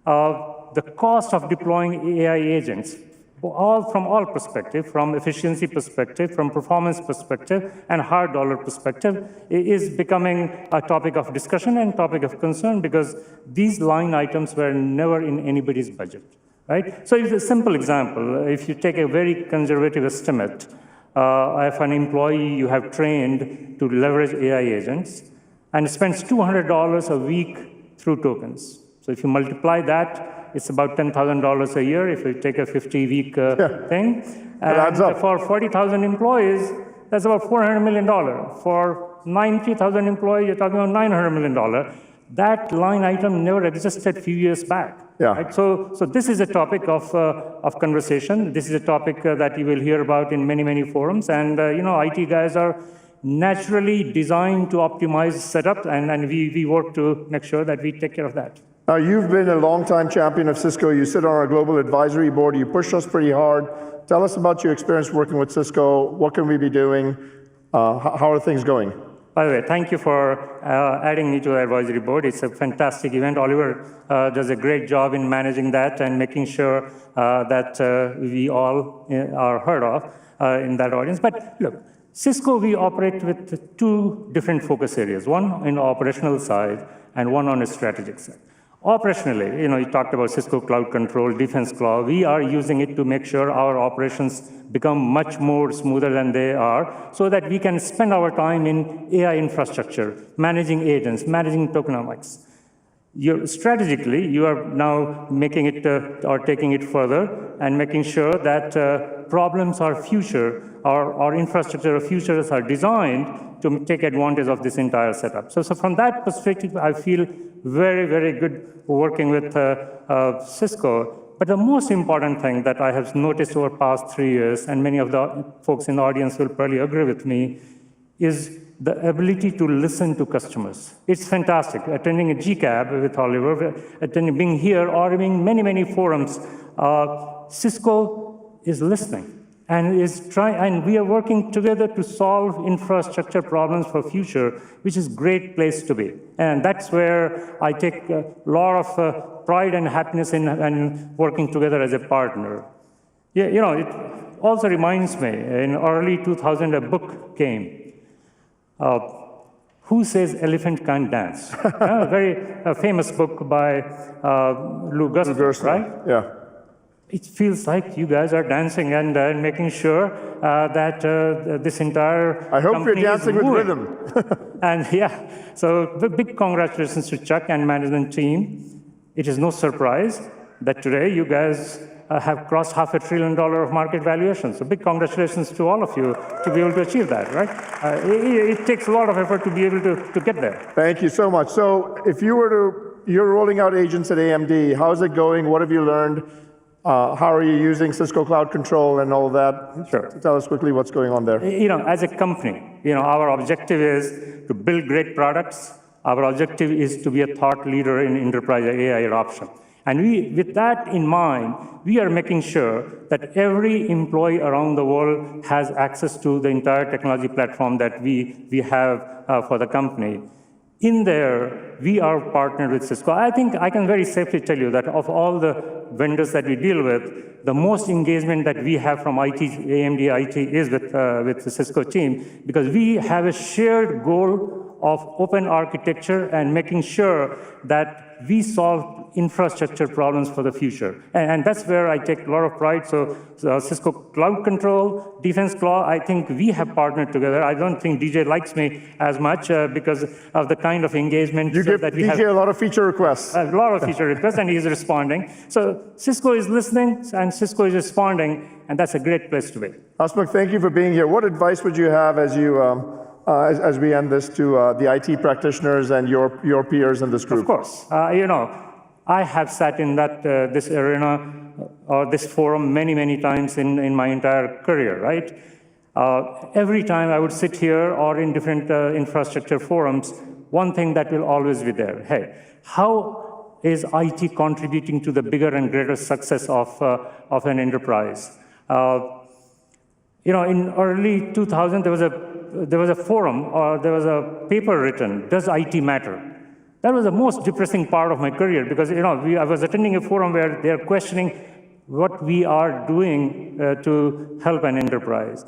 the cost of deploying AI agents, from all perspectives, from efficiency perspective, from performance perspective, and hard dollar perspective, is becoming a topic of discussion and topic of concern, because these line items were never in anybody's budget, right? So it's a simple example. If you take a very conservative estimate, if an employee you have trained to leverage AI agents and spends $200 a week through tokens. So if you multiply that, it's about $10,000 a year if you take a 50-week thing. And adds up. For 40,000 employees, that's about $400 million. For 90,000 employees, you're talking about $900 million. That line item never existed a few years back. Yeah. Right? So this is a topic of conversation. This is a topic that you will hear about in many, many forums. And IT guys are naturally designed to optimize setup, and we work to make sure that we take care of that. Now, you've been a longtime champion of Cisco. You sit on our global advisory board. You push us pretty hard. Tell us about your experience working with Cisco. What can we be doing? How are things going? By the way, thank you for adding me to the advisory board. It's a fantastic event. Oliver does a great job in managing that and making sure that we all are heard of in that audience. But look, Cisco, we operate with two different focus areas, one in the operational side and one on the strategic side. Operationally, you talked about Cisco Cloud Control, Defense Cloud. We are using it to make sure our operations become much more smoother than they are, so that we can spend our time in AI infrastructure, managing agents, managing tokenomics. Strategically, you are now making it or taking it further and making sure that problems are future, our infrastructure of futures are designed to take advantage of this entire setup. So from that perspective, I feel very, very good working with Cisco. But the most important thing that I have noticed over the past 3 years, and many of the folks in the audience will probably agree with me, is the ability to listen to customers. It's fantastic. Attending a GCAB with Oliver, being here, or being many, many forums, Cisco is listening. And we are working together to solve infrastructure problems for future, which is a great place to be. And that's where I take a lot of pride and happiness in working together as a partner. Yeah, it also reminds me, in early 2000, a book came. Who Says Elephant Can't Dance? A very famous book by Lou Gerstner, right? Yeah. It feels like you guys are dancing and making sure that this entire I hope you're dancing with rhythm. And yeah, so big congratulations to Chuck and management team. It is no surprise that today you guys have crossed $500 billion of market valuation. So big congratulations to all of you to be able to achieve that, right? It takes a lot of effort to be able to get there. Thank you so much. So if you're rolling out agents at AMD, how's it going? What have you learned? How are you using Cisco Cloud Control and all of that? Sure. Tell us quickly what's going on there. As a company, our objective is to build great products. Our objective is to be a thought leader in enterprise AI adoption. And with that in mind, we are making sure that every employee around the world has access to the entire technology platform that we have for the company. In there, we are partnered with Cisco. I think I can very safely tell you that of all the vendors that we deal with, the most engagement that we have from IT, AMD IT, is with the Cisco team, because we have a shared goal of open architecture and making sure that we solve infrastructure problems for the future. And that's where I take a lot of pride. So Cisco Cloud Control, Defense Cloud, I think we have partnered together. I don't think DJ likes me as much because of the kind of engagement that we have. You give DJ a lot of feature requests. A lot of feature requests, and he's responding. So Cisco is listening, and Cisco is responding, and that's a great place to be. Asmuk, thank you for being here. What advice would you have as you as we end this to the IT practitioners and your peers in this group? Of course. I have sat in this arena or this forum many times in my entire career, right? Every time I would sit here or in different infrastructure forums, one thing that will always be there. Hey, how is IT contributing to the bigger and greater success of an enterprise? In early 2000, there was a forum, or there was a paper written, Does IT Matter? That was the most depressing part of my career, because I was attending a forum where they're questioning what we are doing to help an enterprise.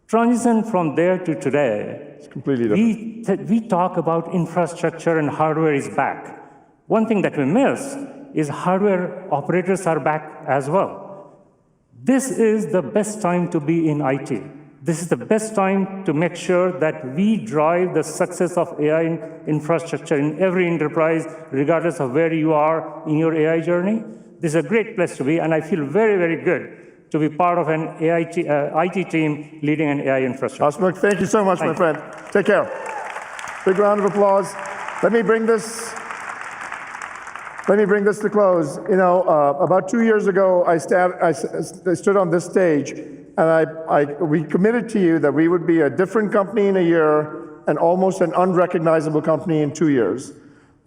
Transition from there to today, it's completely different. We talk about infrastructure and hardware is back. One thing that we miss is hardware operators are back as well. This is the best time to be in IT. This is the best time to make sure that we drive the success of AI infrastructure in every enterprise, regardless of where you are in your AI journey. This is a great place to be, and I feel very good to be part of an IT team leading an AI infrastructure. Asmuk, thank you so much, my friend. Take care. Big round of applause. Let me bring this to close. About 2 years ago, I stood on this stage, and we committed to you that we would be a different company in a year and almost an unrecognizable company in 2 years.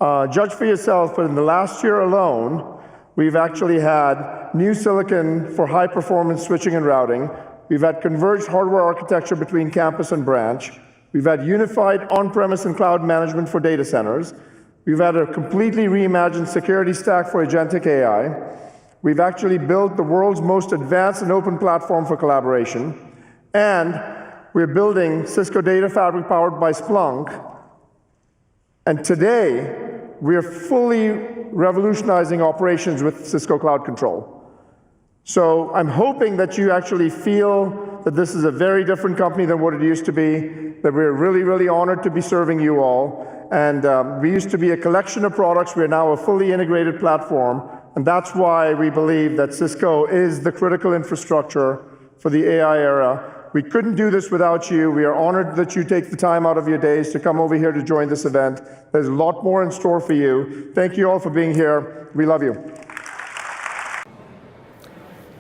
Judge for yourself, but in the last year alone, we've actually had new silicon for high-performance switching and routing. We've had converged hardware architecture between campus and branch. We've had unified on-premise and cloud management for data centers. We've had a completely reimagined security stack for agentic AI. We've actually built the world's most advanced and open platform for collaboration. And we're building Cisco Data Fabric powered by Splunk. And today, we're fully revolutionizing operations with Cisco Cloud Control. So I'm hoping that you actually feel that this is a very different company than what it used to be, that we're really honored to be serving you all. And we used to be a collection of products. We're now a fully integrated platform. And that's why we believe that Cisco is the critical infrastructure for the AI era. We couldn't do this without you. We are honored that you take the time out of your days to come over here to join this event. There's a lot more in store for you. Thank you all for being here. We love you.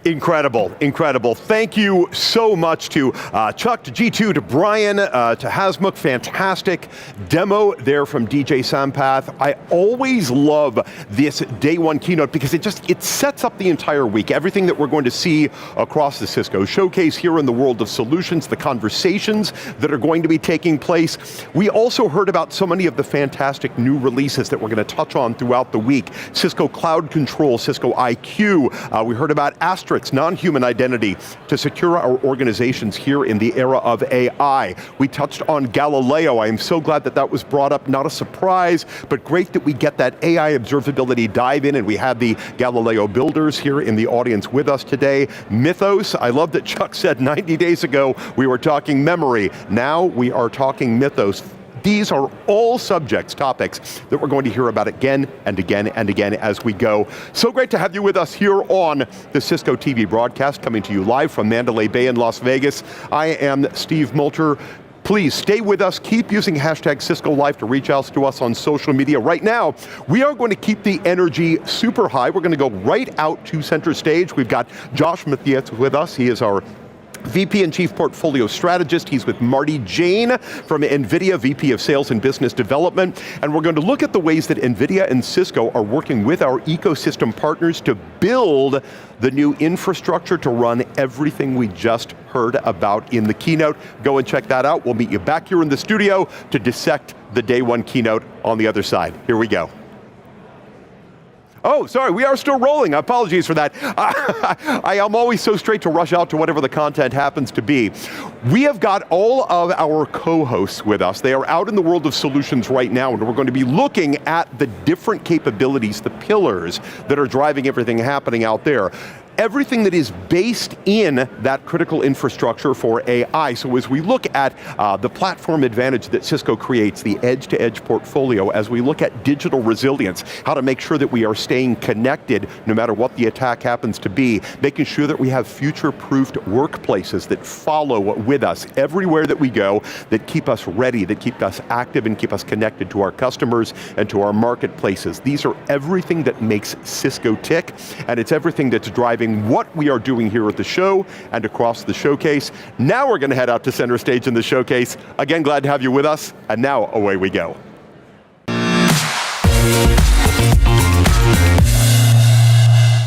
Incredible. Thank you so much to Chuck, to G2, to Brian, to Hasmukh. Fantastic demo there from DJ Sampath. I always love this day one keynote because it sets up the entire week. Everything that we're going to see across the Cisco showcase here in the world of solutions, the conversations that are going to be taking place. We also heard about so many of the fantastic new releases that we're going to touch on throughout the week. Cisco Cloud Control, Cisco IQ. We heard about Asterisk, non-human identity to secure our organizations here in the era of AI. We touched on Galileo. I am so glad that was brought up. Not a surprise, but great that we get that AI observability dive in, and we have the Galileo builders here in the audience with us today. Mythos, I love that Chuck said 90 days ago we were talking memory. Now we are talking Mythos. These are all subjects, topics that we're going to hear about again and again and again as we go. So great to have you with us here on the Cisco TV broadcast, coming to you live from Mandalay Bay in Las Vegas. I am Steve Moulter. Please stay with us. Keep using hashtag Cisco Live to reach out to us on social media. Right now, we are going to keep the energy super high. We're going to go right out to center stage. We've got Josh Mathias with us. He is our VP and Chief Portfolio Strategist. He's with Marty Jane from NVIDIA, VP of Sales and Business Development. And we're going to look at the ways that NVIDIA and Cisco are working with our ecosystem partners to build the new infrastructure to run everything we just heard about in the keynote. Go and check that out. We'll meet you back here in the studio to dissect the day one keynote on the other side. Here we go. Oh, sorry, we are still rolling. Apologies for that. I am always so straight to rush out to whatever the content happens to be. We have got all of our co-hosts with us. They are out in the world of solutions right now, and we're going to be looking at the different capabilities, the pillars that are driving everything happening out there. Everything that is based in that critical infrastructure for AI. So as we look at the platform advantage that Cisco creates, the edge-to-edge portfolio, as we look at digital resilience, how to make sure that we are staying connected no matter what the attack happens to be, making sure that we have future-proofed workplaces that follow with us everywhere that we go, that keep us ready, that keep us active and keep us connected to our customers and to our marketplaces. These are everything that makes Cisco tick, and it's everything that's driving what we are doing here at the show and across the showcase. Now we're going to head out to center stage in the showcase. Again, glad to have you with us, and now away we go.